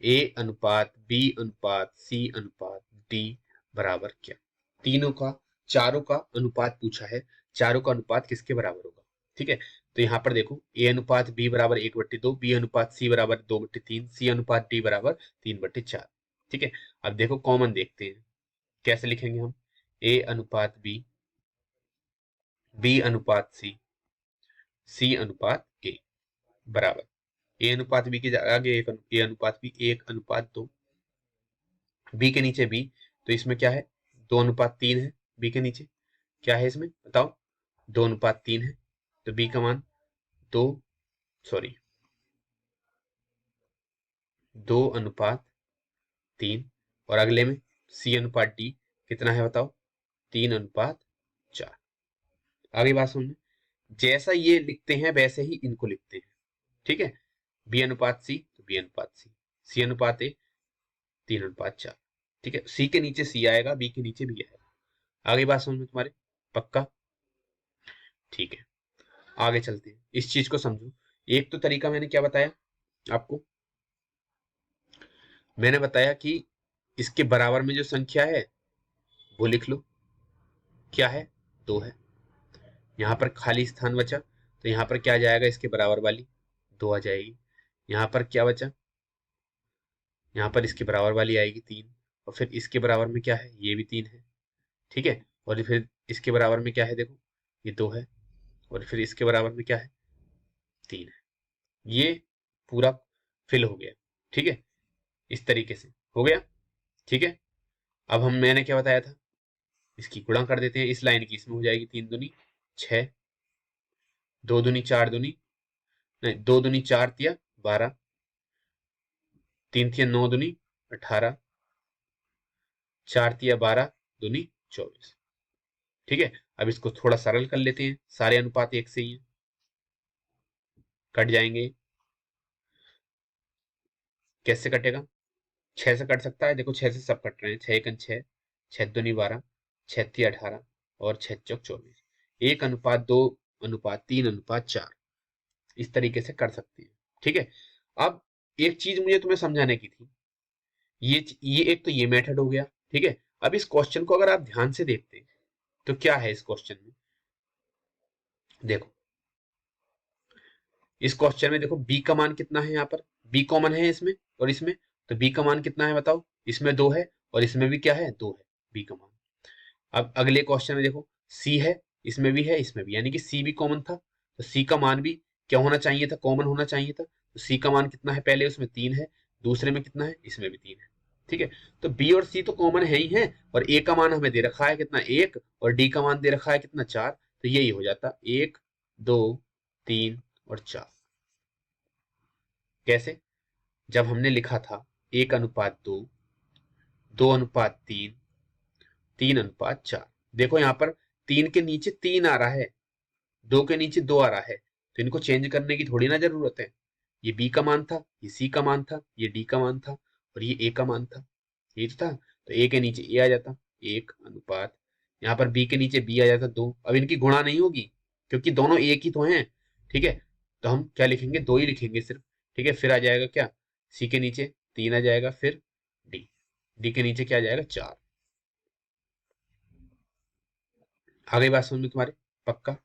ए अनुपात बी अनुपात सी अनुपात डी बराबर क्या, तीनों का चारों का अनुपात पूछा है, चारों का अनुपात किसके बराबर होगा, ठीक है। तो यहाँ पर देखो ए अनुपात बी बराबर 1/2, बी अनुपात सी बराबर 2/3, सी अनुपात डी बराबर 3/4, ठीक है। अब देखो कॉमन देखते हैं कैसे लिखेंगे हम, ए अनुपात बी, बी अनुपात सी, सी अनुपात ए बराबर ए अनुपात बी के आगे ए अनुपात बी 1:2, बी के नीचे बी, तो इसमें क्या है 2:3 है, बी के नीचे क्या है इसमें बताओ 2:3 है, तो बी का मान 2 सॉरी 2:3, और अगले में सी अनुपात डी कितना है बताओ 3:4। आगे बात सुनना, जैसा ये लिखते हैं वैसे ही इनको लिखते हैं, ठीक है, बी अनुपात सी तो बी अनुपात सी, सी अनुपात ए 3:4, ठीक है, सी के नीचे सी आएगा, बी के नीचे बी आएगा। आगे बात समझ में तुम्हारे पक्का, ठीक है। आगे चलते हैं, इस चीज को समझो। एक तो तरीका मैंने क्या बताया आपको, मैंने बताया कि इसके बराबर में जो संख्या है वो लिख लो, क्या है 2 है, यहाँ पर खाली स्थान बचा तो यहाँ पर क्या आ जाएगा इसके बराबर वाली 2 आ जाएगी, यहाँ पर क्या बचा, यहाँ पर इसके बराबर वाली आएगी 3, और फिर इसके बराबर में क्या है ये भी 3 है, ठीक है, और फिर इसके बराबर में क्या है देखो ये 2 है, और फिर इसके बराबर में क्या है 3 है, ये पूरा फिल हो गया, ठीक है, इस तरीके से हो गया, ठीक है। अब हम मैंने क्या बताया था, इसकी गुणा कर देते हैं, इस लाइन की इसमें हो जाएगी 3 दूनी 6, 2 दूनी 4 दूनी नहीं 2 दूनी 4 तिया 12, 3 तिया 9 दूनी 18, 4 तिया 12 दूनी 24, ठीक है। अब इसको थोड़ा सरल कर लेते हैं, सारे अनुपात एक से ही हैं, कट जाएंगे, कैसे कटेगा 6 से कट सकता है, देखो 6 से सब कट रहे हैं, 6 एकन 6, 6 दूनी 12, 6 तिया 18 और 6 चौक 24, 1:2:3:4, इस तरीके से कर सकते हैं, ठीक है। अब एक चीज मुझे तुम्हें समझाने की थी, ये एक तो ये मेथड हो गया, ठीक है। अब इस क्वेश्चन को अगर आप ध्यान से देखते हैं तो क्या है इस क्वेश्चन में, देखो इस क्वेश्चन में देखो बी का मान कितना है, यहाँ पर बी कॉमन है इसमें और इसमें, तो बी का मान कितना है बताओ, इसमें 2 है और इसमें भी क्या है 2 है बी का मान। अब अगले क्वेश्चन में देखो सी है, इसमें भी है इसमें भी, यानी कि सी भी कॉमन था, तो सी का मान भी क्या होना चाहिए था, कॉमन होना चाहिए था, तो सी का मान कितना है पहले उसमें 3 है, दूसरे में कितना है इसमें भी 3 है, ठीक है। तो बी और सी तो कॉमन है ही है, और ए का मान हमें दे रखा है कितना 1, और डी का मान दे रखा है कितना 4, तो यही हो जाता 1 2 3 और 4। कैसे, जब हमने लिखा था 1:2, 2:3, 3:4, देखो यहाँ पर 3 के नीचे 3 आ रहा है, 2 के नीचे 2 आ रहा है, तो इनको चेंज करने की थोड़ी ना जरूरत है, ये बी का मान था, ये सी का मान था, ये डी का मान था और ये ए का मान था, ये तो था, तो ए के नीचे ए आ जाता 1:, यहाँ पर बी के नीचे बी आ जाता 2, अब इनकी गुणा नहीं होगी क्योंकि दोनों एक ही तो हैं, ठीक है, तो हम क्या लिखेंगे 2 ही लिखेंगे सिर्फ, ठीक है। फिर आ जाएगा क्या, सी के नीचे 3 आ जाएगा, फिर डी, डी के नीचे क्या आ जाएगा 4। आगे बात समझ में तुम्हारे पक्का,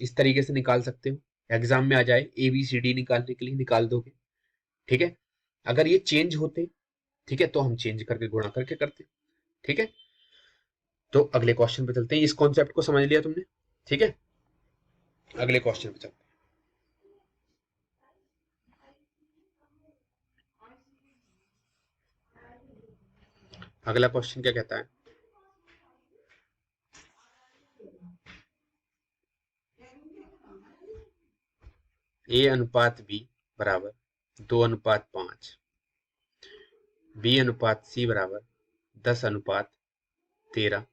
इस तरीके से निकाल सकते हो, एग्जाम में आ जाए ए बी सी डी निकालने के लिए निकाल दोगे, ठीक है। अगर ये चेंज होते, ठीक है, तो हम चेंज करके गुणा करके करते, ठीक है। तो अगले क्वेश्चन पे चलते हैं, इस कॉन्सेप्ट को समझ लिया तुमने, ठीक है, अगले क्वेश्चन पे चलते हैं। अगला क्वेश्चन क्या कहता है, ए अनुपात बी बराबर 2:5, बी अनुपात सी बराबर 10:13,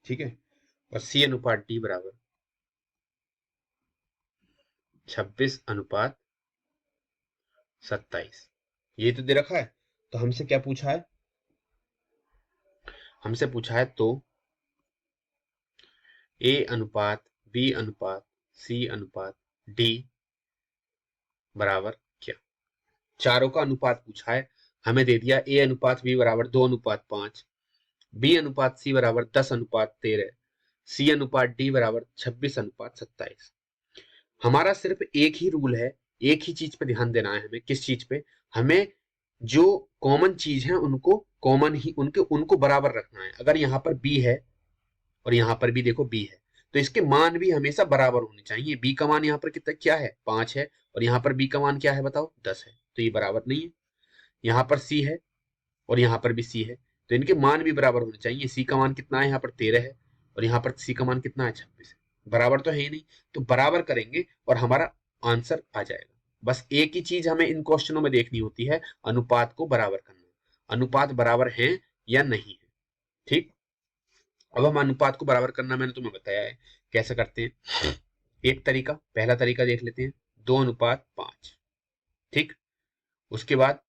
ठीक है, और सी अनुपात डी बराबर 26:27। ये तो दे रखा है। तो हमसे क्या पूछा है, हमसे पूछा है तो ए अनुपात बी अनुपात सी अनुपात डी बराबर क्या। चारों का अनुपात पूछा है, हमें दे दिया ए अनुपात बी बराबर 2:5, बी अनुपात सी बराबर 10:13, सी अनुपात डी बराबर 26:27। हमारा सिर्फ एक ही रूल है, एक ही चीज पे ध्यान देना है हमें। किस चीज पे, हमें जो कॉमन चीज है उनको कॉमन ही उनको बराबर रखना है। अगर यहाँ पर बी है और यहाँ पर भी देखो बी है, तो इसके मान भी हमेशा बराबर होने चाहिए। बी का मान यहाँ पर कितना क्या है, 5 है, और यहाँ पर बी का मान क्या है बताओ, 10 है, तो ये बराबर नहीं है। यहाँ पर सी है और यहाँ पर भी सी है, तो इनके मान भी बराबर होने चाहिए। सी का मान कितना है, यहाँ पर 13 है, और यहाँ पर सी का मान कितना है, 26 है। बराबर तो है ही नहीं, तो बराबर करेंगे और हमारा आंसर आ जाएगा। बस एक ही चीज हमें इन क्वेश्चनों में देखनी होती है, अनुपात को बराबर करना, अनुपात बराबर है या नहीं है। ठीक, अब हम अनुपात को बराबर करना मैंने तुम्हें बताया है कैसे करते हैं। एक तरीका, पहला तरीका देख लेते हैं, 2:5। ठीक, उसके बाद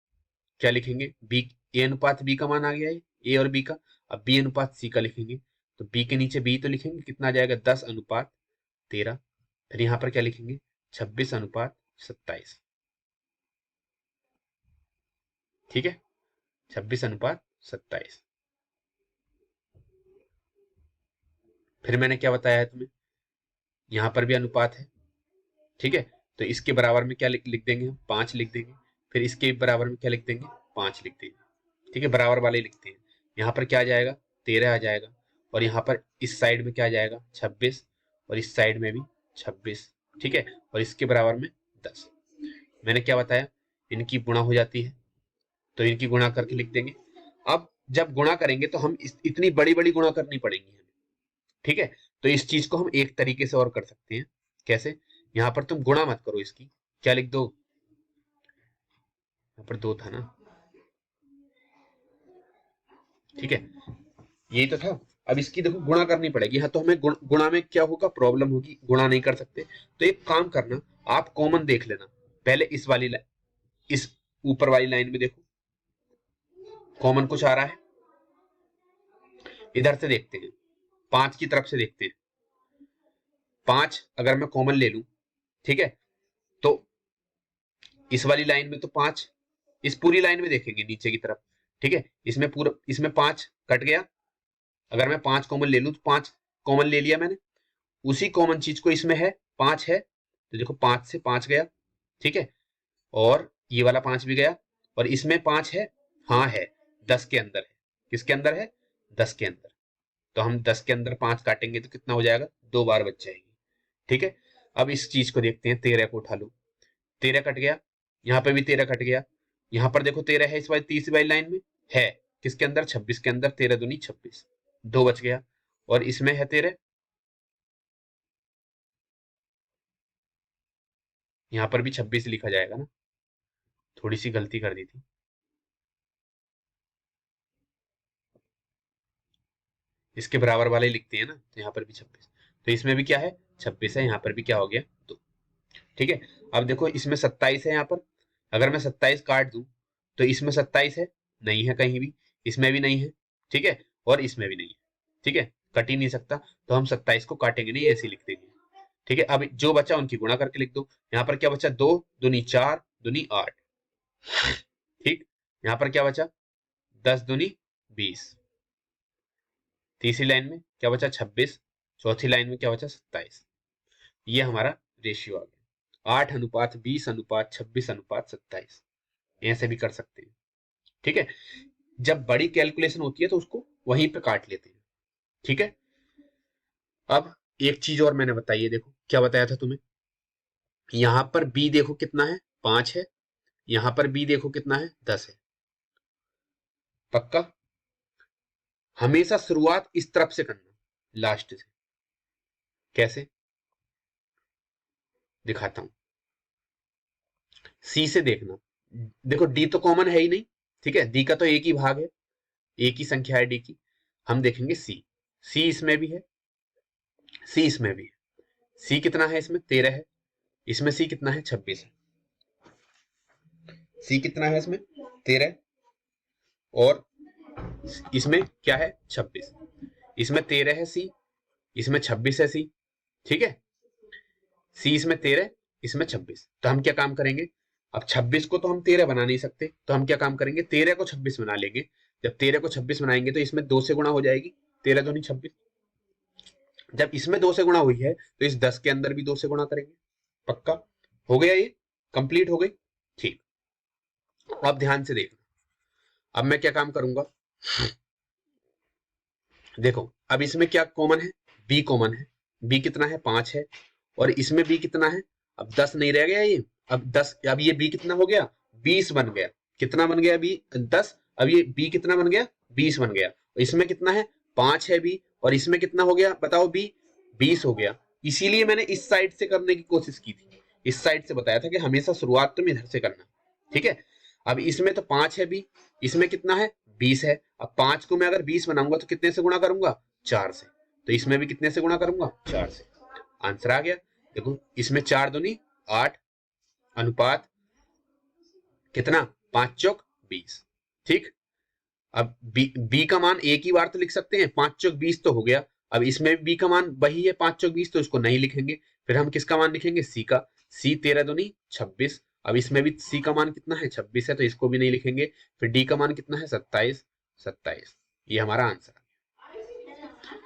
क्या लिखेंगे, बी, ए अनुपात बी का मान आ गया है, ए और बी का। अब बी अनुपात सी का लिखेंगे, तो बी के नीचे बी तो लिखेंगे, कितना आ जाएगा, 10:13। फिर यहाँ पर क्या लिखेंगे, 26:27। ठीक है, 26:27। फिर मैंने क्या बताया है तुम्हें, यहाँ पर भी अनुपात है, ठीक है, तो इसके बराबर में क्या लिख देंगे हम, 5 लिख देंगे। फिर इसके बराबर में क्या लिख देंगे, 5 लिख देंगे। ठीक है, बराबर वाले लिखते हैं। यहाँ पर क्या आ जाएगा, 13 आ जाएगा, और यहाँ पर इस साइड में क्या आ जाएगा, 26, और इस साइड में भी 26। ठीक है, और इसके बराबर में 10। मैंने क्या बताया, इनकी गुणा हो जाती है, तो इनकी गुणा करके लिख देंगे। अब जब गुणा करेंगे तो हम इतनी बड़ी बड़ी गुणा करनी पड़ेंगी हमें। ठीक है, तो इस चीज को हम एक तरीके से और कर सकते हैं। कैसे, यहाँ पर तुम गुणा मत करो इसकी, क्या लिख दो, यहाँ पर 2 था ना, ठीक है, यही तो था। अब इसकी देखो गुणा करनी पड़ेगी, हाँ, तो हमें गुणा में क्या होगा, प्रॉब्लम होगी, गुणा नहीं कर सकते। तो एक काम करना, आप कॉमन देख लेना पहले, इस वाली इस ऊपर वाली लाइन में देखो कॉमन कुछ आ रहा है, इधर से देखते हैं, 5 की तरफ से देखते हैं। 5 अगर मैं कॉमन ले लूं, ठीक है, तो इस वाली लाइन में तो 5, इस पूरी लाइन में देखेंगे नीचे की तरफ, ठीक है, इसमें पूरा, इसमें 5 कट गया। अगर मैं 5 कॉमन ले लूं, तो 5 कॉमन ले लिया मैंने, उसी कॉमन चीज को इसमें है, 5 है, तो देखो 5 से 5 गया, ठीक है, और ये वाला 5 भी गया, और इसमें 5 है, हाँ है, 10 के अंदर है। किसके अंदर है, 10 के अंदर। तो हम 10 के अंदर 5 काटेंगे तो कितना हो जाएगा, 2 बार बच जाएगी। ठीक है, अब इस चीज को देखते हैं, 13 को उठा लो, 13 कट गया, यहाँ पे भी 13 कट गया, यहाँ पर देखो 13 है इस वाली तीसरी वाली लाइन में, है किसके अंदर, 26 के अंदर, 13 दूनी 26, 2 बच गया, और इसमें है 13, यहाँ पर भी 26 लिखा जाएगा ना, थोड़ी सी गलती कर दी थी, इसके बराबर वाले लिखते हैं ना, तो यहाँ पर भी 26, तो इसमें भी क्या है, 26 है, यहाँ पर भी क्या हो गया, 2। ठीक है, अब देखो इसमें 27 है, यहाँ पर अगर मैं 27 काट दूं, तो इसमें 27 है, नहीं है कहीं भी, इसमें भी नहीं है, ठीक है, और इसमें भी नहीं है, ठीक है, कट ही नहीं सकता, तो हम 27 को काटेंगे नहीं, ऐसे लिख देंगे। ठीक है, अब जो बचा उनकी गुणा करके लिख दो, यहाँ पर क्या बचा, 2 दूनी 4 दूनी 8, ठीक, यहाँ पर क्या बचा, 10 दूनी 20, तीसरी लाइन में क्या बचा, 26, चौथी लाइन में क्या बचा, 27। ये हमारा रेशियो आ गया, 8:20:26:27, ऐसे भी कर सकते हैं। ठीक है, जब बड़ी कैलकुलेशन होती है तो उसको वहीं पे काट लेते हैं। ठीक है, अब एक चीज और मैंने बताई है, देखो क्या बताया था तुम्हें, यहां पर बी देखो कितना है, 5 है, यहां पर बी देखो कितना है, 10 है, पक्का। हमेशा शुरुआत इस तरफ से करना, लास्ट से। कैसे दिखाता हूं, सी से देखना। देखो डी तो कॉमन है ही नहीं, ठीक है, डी का तो एक ही भाग है, एक ही संख्या है डी की। हम देखेंगे सी, सी इसमें भी है, सी इसमें भी है। सी कितना है इसमें, 13 है। इसमें सी कितना है, 26 है। सी कितना है इसमें, 13, और इसमें क्या है, 26। इसमें 13 है सी, इसमें 26 है सी, ठीक है। सी इसमें 13, इसमें 26। तो हम क्या काम करेंगे, अब 26 को तो हम 13 बना नहीं सकते, तो हम क्या काम करेंगे, 13 को 26 बना लेंगे। जब 13 को 26 बनाएंगे तो इसमें 2 से गुणा हो जाएगी, 13 तो नहीं 26। जब इसमें 2 से गुणा हुई है तो इस 10 के अंदर भी 2 से गुणा करेंगे। पक्का हो गया, ये कंप्लीट हो गई। ठीक, अब ध्यान से देखना, अब मैं क्या काम करूंगा, देखो अब इसमें क्या कॉमन है, बी कॉमन है। बी कितना है, 5 है, और इसमें बी कितना है, अब 10 नहीं रह गया ये, अब 10, अब ये बी कितना हो गया, 20 बन गया। कितना बन गया बी, 10। अब ये बी कितना बन गया, 20 बन गया। इसमें कितना है, 5 है बी, और इसमें कितना हो गया बताओ, बी 20 हो गया। इसीलिए मैंने इस साइड से करने की कोशिश की थी, इस साइड से बताया था कि हमेशा शुरुआत तुम इधर से करना, ठीक है। अब इसमें तो 5 है बी, इसमें कितना है, 20 है। अब 5 को मैं अगर 20 बनाऊंगा तो कितने से गुणा करूंगा, 4 से। तो इसमें भी कितने से गुणा करूंगा, 4 से। आंसर आ गया। देखो इसमें 4 दूनी 8, अनुपात कितना, 5 चौक 20, ठीक। अब बी का मान एक ही बार तो लिख सकते हैं, 5 चौक 20 तो हो गया। अब इसमें बी का मान वही है, 5 चौक 20, तो इसको नहीं लिखेंगे। फिर हम किसका मान लिखेंगे, सी का। सी 13 दूनी 26। अब इसमें भी सी का मान कितना है, 26 है, तो इसको भी नहीं लिखेंगे। फिर डी का मान कितना है, 27, 27। ये हमारा आंसर है।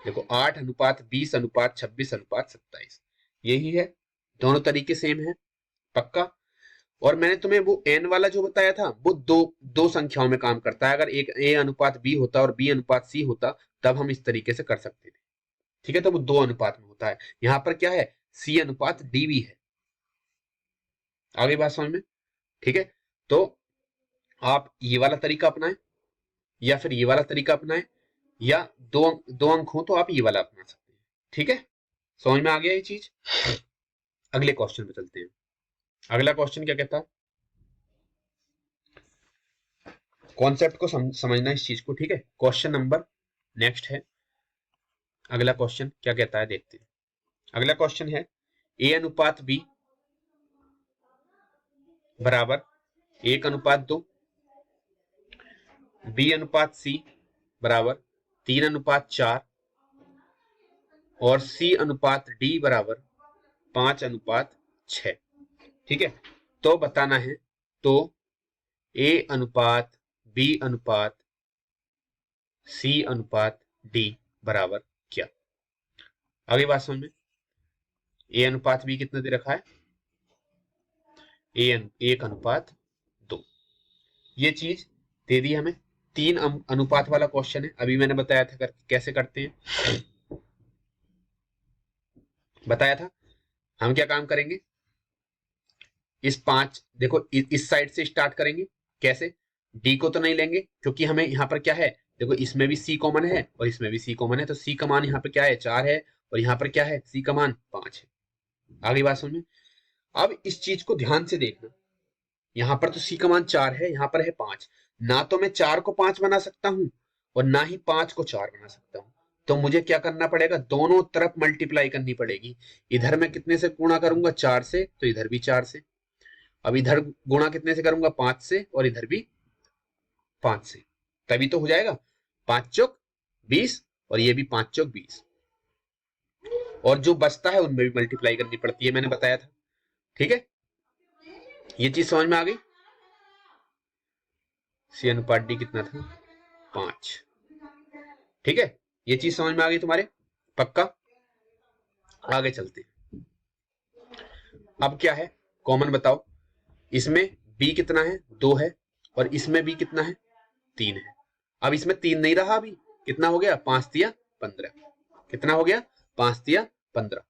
देखो 8 अनुपात 20 अनुपात 26 अनुपात 27, यही है। दोनों तरीके सेम है, पक्का। और मैंने तुम्हें वो एन वाला जो बताया था, वो दो दो संख्याओं में काम करता है। अगर एक ए अनुपात बी होता और बी अनुपात सी होता, तब हम इस तरीके से कर सकते थे, ठीक है। तो वो 2 अनुपात में होता है। यहां पर क्या है, सी अनुपात डी भी है। आगे बात समझ में, ठीक है। तो आप ये वाला तरीका अपनाएं, या फिर ये वाला तरीका अपनाएं, या दो अंक हो तो आप ये वाला अपना सकते हैं, ठीक है। समझ में आ गया ये चीज। अगले क्वेश्चन पे चलते हैं। अगला क्वेश्चन क्या कहता है, कॉन्सेप्ट को समझना इस चीज को, ठीक है। क्वेश्चन नंबर नेक्स्ट है, अगला क्वेश्चन क्या कहता है देखते हैं। अगला क्वेश्चन है, ए अनुपात बी बराबर 1 अनुपात 2, बी अनुपात सी बराबर 3 अनुपात 4, और सी अनुपात डी बराबर 5 अनुपात 6, ठीक है। तो बताना है, तो ए अनुपात बी अनुपात सी अनुपात डी बराबर क्या। आगे बात समझ में, ए अनुपात बी कितना दे रखा है, ए 1 अनुपात 2, ये चीज दे दी हमें। 3 अनुपात वाला क्वेश्चन है, अभी मैंने बताया था कैसे करते हैं, बताया था। हम क्या काम करेंगे, इस 5, देखो इस साइड से स्टार्ट करेंगे। कैसे, डी को तो नहीं लेंगे, क्योंकि हमें यहाँ पर क्या है, देखो इसमें भी सी कॉमन है और इसमें भी सी कॉमन है, तो सी का मान यहाँ पर क्या है, 4 है, और यहाँ पर क्या है, सी का मान 5 है। आगे बात समझ में। अब इस चीज को ध्यान से देखना, यहाँ पर तो सी का मान 4 है, यहाँ पर है 5। ना तो मैं 4 को 5 बना सकता हूं, और ना ही 5 को 4 बना सकता हूं। तो मुझे क्या करना पड़ेगा, दोनों तरफ मल्टीप्लाई करनी पड़ेगी। इधर मैं कितने से गुणा करूंगा, 4 से, तो इधर भी 4 से। अब इधर गुणा कितने से करूंगा, 5 से, और इधर भी 5 से। तभी तो हो जाएगा 5 चौक 20, और ये भी 5 चौक 20। और जो बचता है उनमें भी मल्टीप्लाई करनी पड़ती है, मैंने बताया था, ठीक है। ये चीज समझ में आ गई। सी अनुपात डी कितना था, 5, ठीक है। ये चीज समझ में आ गई तुम्हारे, पक्का। आगे चलते हैं। अब क्या है, कॉमन बताओ। इसमें b कितना है, 2 है, और इसमें b कितना है, 3 है। अब इसमें 3 नहीं रहा, अभी कितना हो गया, 5 तिया 15। कितना हो गया, 5 तिया 15।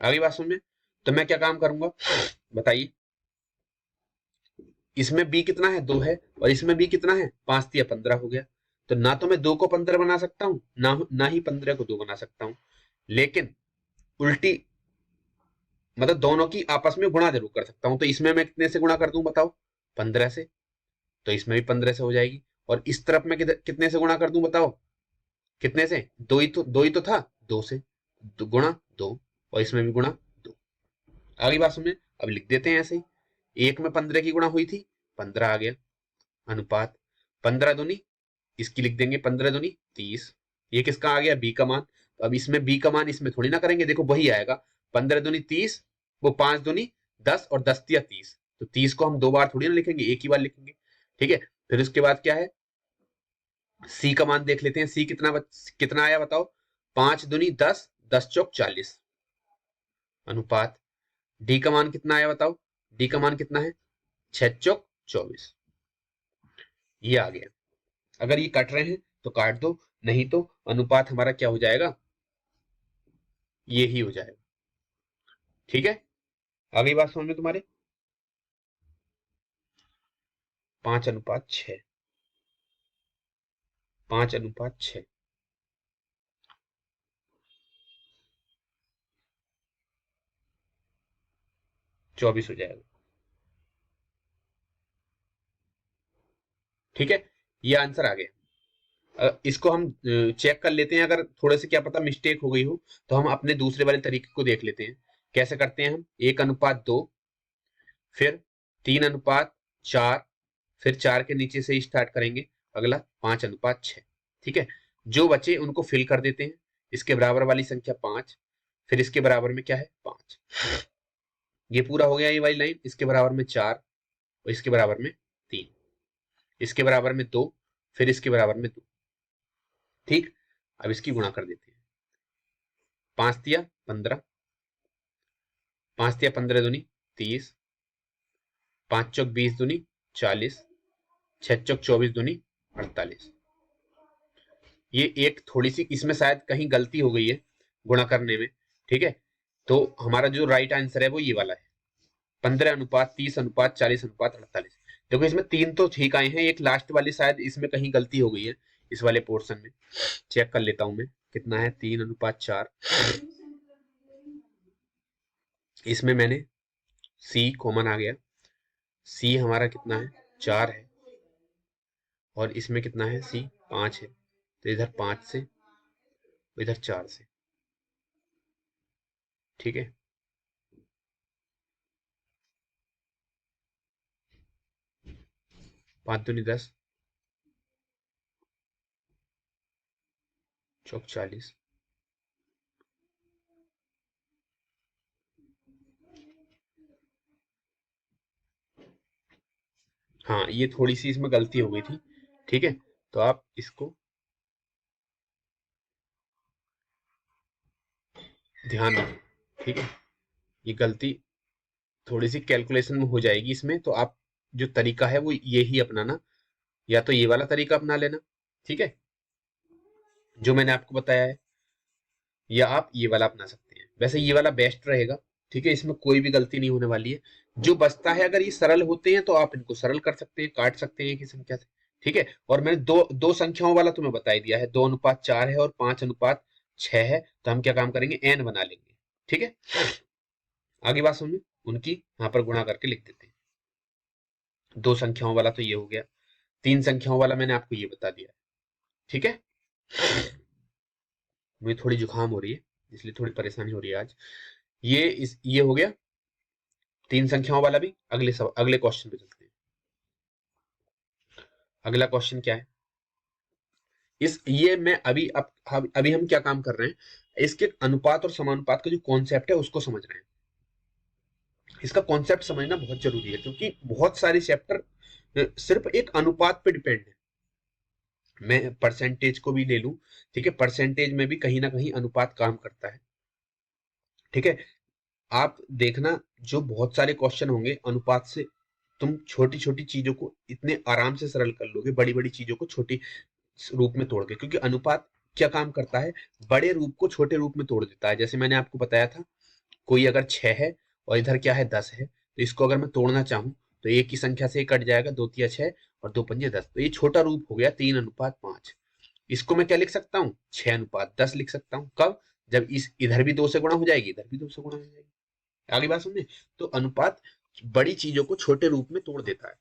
अगली बात समझ में। तो मैं क्या काम करूंगा बताइए, इसमें b कितना है, 2 है, और इसमें b कितना है, 5 तिया 15 हो गया। तो ना तो मैं 2 को 15 बना सकता हूं, ना ही 15 को 2 बना सकता हूं, लेकिन उल्टी मतलब दोनों की आपस में गुणा जरूर कर सकता हूं। तो इसमें मैं कितने से गुणा कर दूं बताओ? 15 से। तो इसमें भी 15 से हो जाएगी। और इस तरफ मैं कितने से गुणा कर दूं बताओ? कितने से? दो ही तो था, 2 से। गुणा 2। और इसमें भी गुणा 2। अगली बात सुनिए, अब लिख देते हैं ऐसे ही। एक में 15 की गुणा हुई थी, 15 आ गया। अनुपात 15 दूनी, इसकी लिख देंगे 15 दूनी 30। ये किसका आ गया? बी का मान। तो अब इसमें बी का मान इसमें थोड़ी ना करेंगे, देखो वही आएगा। 15 दूनी 30, वो 5 दूनी 10 और 10 तिया 30। तो 30 को हम 2 बार थोड़ी ना लिखेंगे, एक ही बार लिखेंगे। ठीक है, फिर उसके बाद क्या है? सी का मान देख लेते हैं। सी कितना आया बताओ? 5 दूनी 10, 10 चौक 40। अनुपात डी का मान कितना आया बताओ? डी का मान कितना है? 6 चौक 24। ये आ गया। अगर ये कट रहे हैं तो काट दो, नहीं तो अनुपात हमारा क्या हो जाएगा? ये ही हो जाएगा। ठीक है, अगली बात समझ में तुम्हारे? 5:6। 5:6। 24 हो जाएगा। ठीक है, ये आंसर आ गया। इसको हम चेक कर लेते हैं, अगर थोड़े से क्या पता मिस्टेक हो गई हो तो हम अपने दूसरे वाले तरीके को देख लेते हैं। कैसे करते हैं हम? 1:2, फिर 3:4, फिर 4 के नीचे से स्टार्ट करेंगे। अगला 5:6। ठीक है, जो बचे उनको फिल कर देते हैं। इसके बराबर वाली संख्या 5, फिर इसके बराबर में क्या है? 5। ये पूरा हो गया ये वाली लाइन। इसके बराबर में 4 और इसके बराबर में 3, इसके बराबर में 2, फिर इसके बराबर में 2। ठीक, अब इसकी गुणा कर देते हैं। 5 तिया 15, 5 तिया 15 दूनी 30, 5 चौक 20 दूनी 40, 6 चौक 24 दूनी 48। ये एक थोड़ी सी इसमें शायद कहीं गलती हो गई है गुणा करने में। ठीक है, तो हमारा जो राइट आंसर है वो ये वाला है, 15:30:40:48। देखो इसमें 3 तो ठीक आए हैं, एक लास्ट वाली शायद इसमें कहीं गलती हो गई है इस वाले पोर्शन में। चेक कर लेता हूं मैं कितना है। 3:4। इसमें मैंने सी कॉमन आ गया। सी हमारा कितना है? 4 है। और इसमें कितना है? सी 5 है। तो इधर 5 से, इधर 4 से। ठीक है, 5 दूनी 10 चौक 40। हाँ, ये थोड़ी सी इसमें गलती हो गई थी। ठीक है, तो आप इसको ध्यान रखें। ठीक है, ये गलती थोड़ी सी कैलकुलेशन में हो जाएगी इसमें, तो आप जो तरीका है वो ये ही अपनाना, या तो ये वाला तरीका अपना लेना। ठीक है, जो मैंने आपको बताया है, या आप ये वाला अपना सकते हैं। वैसे ये वाला बेस्ट रहेगा। ठीक है, इसमें कोई भी गलती नहीं होने वाली है। जो बचता है अगर ये सरल होते हैं तो आप इनको सरल कर सकते हैं, काट सकते हैं एक ही संख्या से। ठीक है, और मैंने दो दो संख्याओं वाला तुम्हें बता ही दिया है। 2:4 है और 5:6 है, तो हम क्या काम करेंगे? एन बना लेंगे। ठीक है, आगे बात सुनिए, उनकी यहाँ पर गुणा करके लिख देते हैं। दो संख्याओं वाला तो ये हो गया, 3 संख्याओं वाला मैंने आपको ये बता दिया। ठीक है, मुझे थोड़ी जुकाम हो रही है इसलिए थोड़ी परेशानी हो रही है आज। ये हो गया 3 संख्याओं वाला भी। अगले क्वेश्चन पे चलते हैं। अगला क्वेश्चन क्या है? इस ये मैं अभी हम क्या काम कर रहे हैं? इसके अनुपात और समानुपात का जो कॉन्सेप्ट है उसको समझ रहे हैं। इसका कॉन्सेप्ट समझना बहुत जरूरी है, क्योंकि बहुत सारे चैप्टर सिर्फ एक अनुपात पे डिपेंड है। मैं परसेंटेज को भी ले लूं, ठीक है, परसेंटेज में भी कहीं ना कहीं अनुपात काम करता है। ठीक है, आप देखना जो बहुत सारे क्वेश्चन होंगे अनुपात से, तुम छोटी छोटी चीजों को इतने आराम से सरल कर लोगे, बड़ी बड़ी चीजों को छोटी रूप में तोड़ के। क्योंकि अनुपात क्या काम करता है? बड़े रूप को छोटे रूप में तोड़ देता है। जैसे मैंने आपको बताया था, कोई अगर 6 है और इधर क्या है? 10 है, तो इसको अगर मैं तोड़ना चाहूं तो एक की संख्या से कट जाएगा, 2 तिया 6 और 2 पंजे 10। तो ये छोटा रूप हो गया 3:5। इसको मैं क्या लिख सकता हूँ, 6:10 लिख सकता हूँ। कब, जब इस इधर भी 2 से गुणा हो जाएगी, इधर भी 2 से गुणा हो जाएगी। आगे बात समझे। तो अनुपात बड़ी चीजों को छोटे रूप में तोड़ देता है।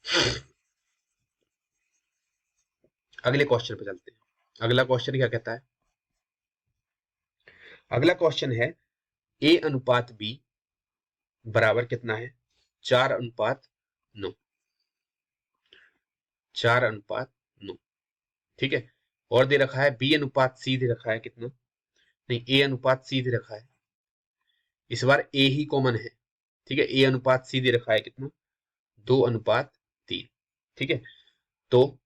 अगले क्वेश्चन पे चलते हैं। अगला क्वेश्चन क्या कहता है, अगला क्वेश्चन है A/B बराबर कितना है, 4:9। 4:9, ठीक है। और दे रखा है B/C दे रखा है कितना, नहीं A/C दे रखा है। इस बार A ही कॉमन है, ठीक है। A/C दे रखा है कितना, 2:3, ठीक है। तो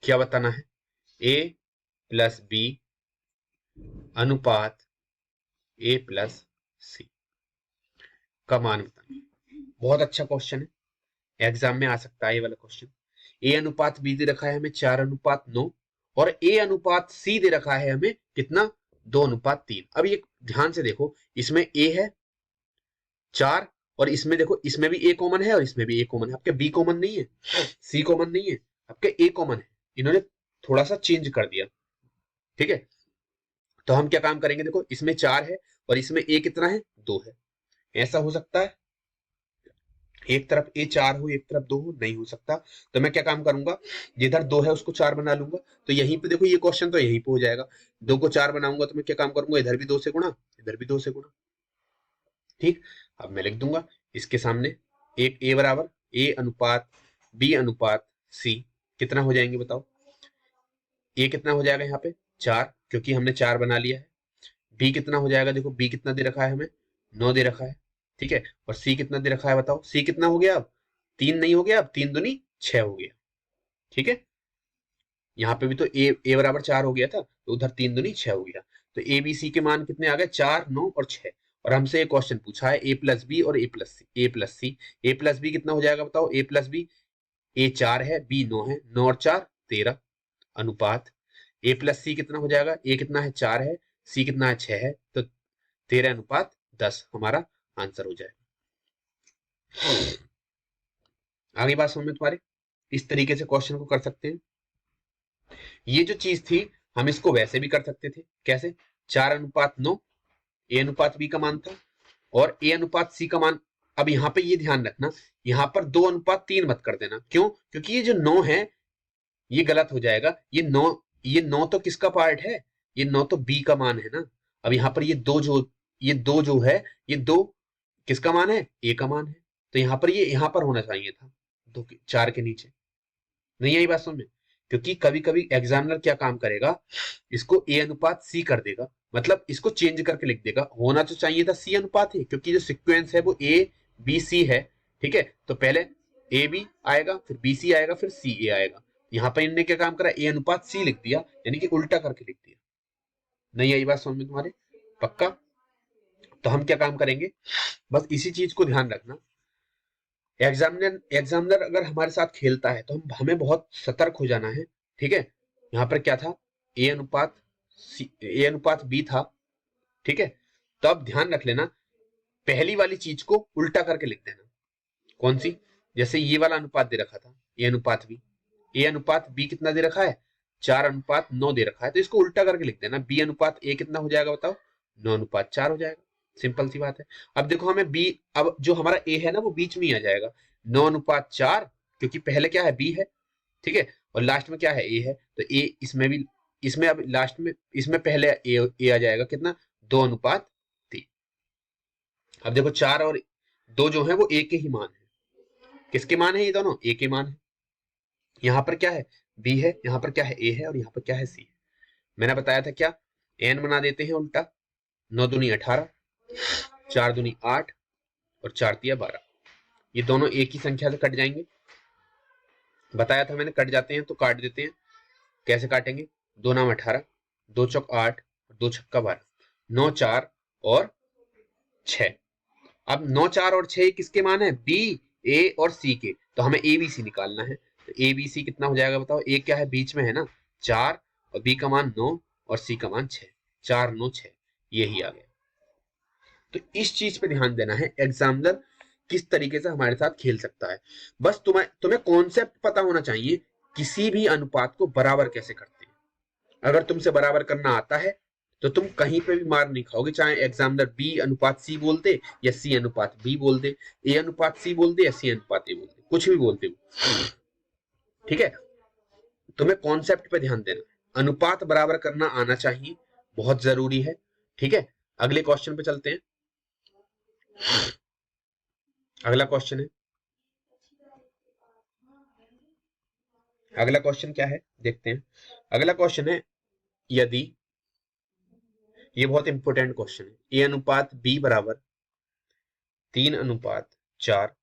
क्या बताना है, A+B अनुपात A+C का मान बताना। बहुत अच्छा क्वेश्चन है, एग्जाम में आ सकता है ये वाला क्वेश्चन। A/B दे रखा है हमें 4:9 और A/C दे रखा है हमें कितना, 2:3। अब ये ध्यान से देखो, इसमें A है 4 और इसमें देखो, इसमें भी A कॉमन है और इसमें भी A कॉमन है। आपके B कॉमन नहीं है, C कॉमन नहीं है, आपके A कॉमन है। इन्होंने थोड़ा सा चेंज कर दिया, ठीक है। तो हम क्या काम करेंगे, देखो इसमें 4 है और इसमें A कितना है, 2 है। ऐसा हो सकता है एक तरफ A 4 हो, एक तरफ 2 हो, नहीं हो सकता। तो मैं क्या काम करूंगा, जिधर 2 है उसको 4 बना लूंगा। तो यहीं पे देखो, ये क्वेश्चन तो यहीं पे हो जाएगा। 2 को 4 बनाऊंगा तो मैं क्या काम करूंगा, इधर भी 2 से गुणा, इधर भी 2 से गुणा, ठीक। अब मैं लिख दूंगा इसके सामने एक A बराबर A/B/C कितना हो जाएंगे बताओ। A कितना हो जाएगा यहाँ पे 4, क्योंकि हमने 4 बना लिया है। B कितना हो जाएगा, देखो B कितना दे रखा है हमें, 9 दे रखा है, ठीक है। और C कितना दे रखा है बताओ, C कितना हो गया, अब 3 नहीं हो गया, अब 3 दूनी 6 हो गया, ठीक है। यहाँ पे भी तो A बराबर 4 हो गया था, तो उधर 3 दूनी 6 हो गया। तो ABC के मान कितने आ गए, 4, 9 और 6। और हमसे एक क्वेश्चन पूछा है A+B और A+C। A+B कितना हो जाएगा बताओ, A+B, A 4 है, B 9 है, 9 और 4 13 अनुपात A+C कितना हो जाएगा, A कितना है 4 है, C कितना है 6 है, तो 13:10 हमारा आंसर हो जाएगा। आगे बात समझ में तुम्हारे, इस तरीके से क्वेश्चन को कर सकते हैं। ये जो चीज थी, हम इसको वैसे भी कर सकते थे, कैसे, 4:9 A/B का मान था और A/C का मान। अब यहाँ पे ये ध्यान रखना, यहाँ पर 2:3 मत कर देना। क्यों, क्योंकि ये जो 9 है ये गलत हो जाएगा। ये 9 तो किसका पार्ट है, ये 9 तो B का मान है ना। अब यहाँ पर ये दो जो है, ये 2 किसका मान है, A का मान है। तो यहाँ पर ये यहाँ पर होना चाहिए था, 4 के नीचे। नहीं आई बात समझ में। क्योंकि कभी कभी एग्जामिनर क्या काम करेगा, इसको A/C कर देगा, मतलब इसको चेंज करके लिख देगा। होना तो चाहिए था C/A, क्योंकि जो सिक्वेंस है वो A B C है, ठीक है। तो पहले AB आएगा, फिर BC आएगा, फिर CA आएगा। यहाँ पर इनने क्या काम करा, A/C लिख दिया, यानी कि उल्टा करके लिख दिया। नहीं आई बात समझ में तुम्हारे, पक्का। तो हम क्या काम करेंगे, बस इसी चीज को ध्यान रखना। एग्जामिनर अगर हमारे साथ खेलता है तो हमें बहुत सतर्क हो जाना है, ठीक है। यहाँ पर क्या था, A/B था, ठीक है। तो अब ध्यान रख लेना, पहली वाली चीज को उल्टा करके लिख देना। कौन सी, जैसे ये वाला अनुपात दे रखा था A/B कितना दे रखा है, 4:9 दे रखा है, तो इसको उल्टा करके लिख देना। B/A कितना हो जाएगा बताओ, 9:4 हो जाएगा। सिंपल सी बात है। अब देखो हमें B, अब जो हमारा A है ना वो बीच में ही आ जाएगा, 9:4, क्योंकि पहले क्या है, B है, ठीक है, और लास्ट में क्या है, A है। तो A इसमें भी, इसमें अब लास्ट में, इसमें पहले A आ जाएगा कितना, 2:3। अब देखो 4 और 2 जो है वो A के ही मान है। किसके मान है, ये दोनों A के मान है। यहाँ पर क्या है, B है, यहाँ पर क्या है, A है, और यहाँ पर क्या है, C है। मैंने बताया था क्या, n बना देते हैं उल्टा, 9 दूनी 18, 4 दूनी 8 और 4 तिया 12। ये दोनों एक ही संख्या से कट जाएंगे, बताया था मैंने, कट जाते हैं तो काट देते हैं। कैसे काटेंगे, 2 नाम 18, 2 चौक 8 और 2 छक्का 12, 9 4 और 6। अब 9 4 और 6 किसके मान है, B A और C के। तो हमें ABC निकालना है। तो ABC कितना हो जाएगा बताओ, A क्या है, बीच में है ना, 4, और B का मान 9 और C का मान 6, 4 9 6, यही आ गया। तो इस चीज पे ध्यान देना है। एग्जामिनर किस तरीके से हमारे साथ खेल सकता है। बस तुम्हें कॉन्सेप्ट पता होना चाहिए, किसी भी अनुपात को बराबर कैसे करते हैं। अगर तुमसे बराबर करना आता है तो तुम कहीं पे भी मार नहीं खाओगे, चाहे एग्जामिनर बी अनुपात सी बोल दे या सी अनुपात बी बोल दे, ए अनुपात सी बोल दे या सी अनुपात ए बोल दे, कुछ भी बोलते हो। ठीक है, तुम्हें कॉन्सेप्ट पे ध्यान देना, अनुपात बराबर करना आना चाहिए, बहुत जरूरी है। ठीक है, अगले क्वेश्चन पे चलते हैं। अगला क्वेश्चन है, अगला क्वेश्चन क्या है देखते हैं। अगला क्वेश्चन है, यदि, ये बहुत इंपॉर्टेंट क्वेश्चन है, ए अनुपात बी बराबर 3:4,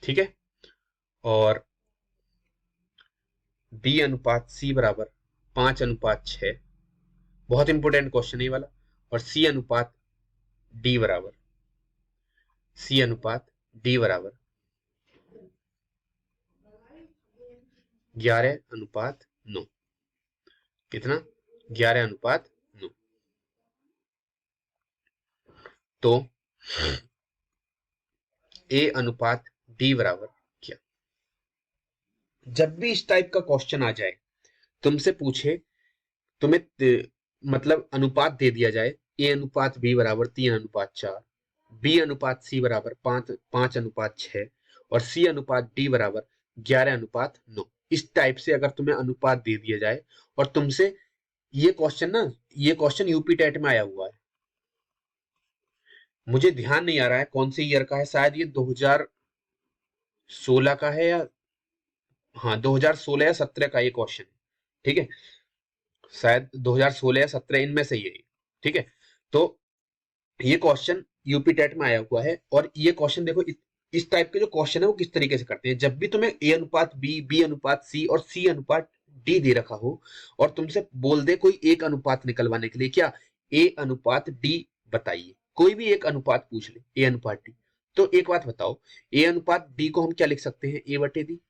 ठीक है, और बी अनुपात सी बराबर 5:6, बहुत इंपॉर्टेंट क्वेश्चन है ये वाला, और सी अनुपात डी बराबर 11:9, कितना, 11:9। तो ए अनुपात डी बराबर क्या। जब भी इस टाइप का क्वेश्चन आ जाए, तुमसे पूछे, मतलब अनुपात दे दिया जाए, ए अनुपात बी बराबर 3:4, बी अनुपात सी बराबर 5:6 और सी अनुपात डी बराबर 11:9, इस टाइप से अगर तुम्हें अनुपात दे दिया जाए और तुमसे ये क्वेश्चन यूपी टेट में आया हुआ है, मुझे ध्यान नहीं आ रहा है कौन से ईयर का है, शायद ये 2016 का है, या हाँ 2016 या 17 का ये क्वेश्चन है। ठीक है, शायद 2016 या 17 इनमें से ही है। ठीक है, तो ये क्वेश्चन यूपी टेट में आया हुआ है, और ये क्वेश्चन देखो, इस टाइप के जो क्वेश्चन है वो किस तरीके से करते हैं। जब भी तुम्हें ए अनुपात बी, बी अनुपात सी और सी अनुपात डी दे रखा हो और तुमसे बोल दे कोई एक अनुपात निकलवाने के लिए, क्या ए अनुपात डी बताइए, कोई भी एक अनुपात पूछ ले, ए अनुपात डी, तो एक बात बताओ, ए अनुपात डी को हम क्या लिख सकते हैं, ए बटे डी,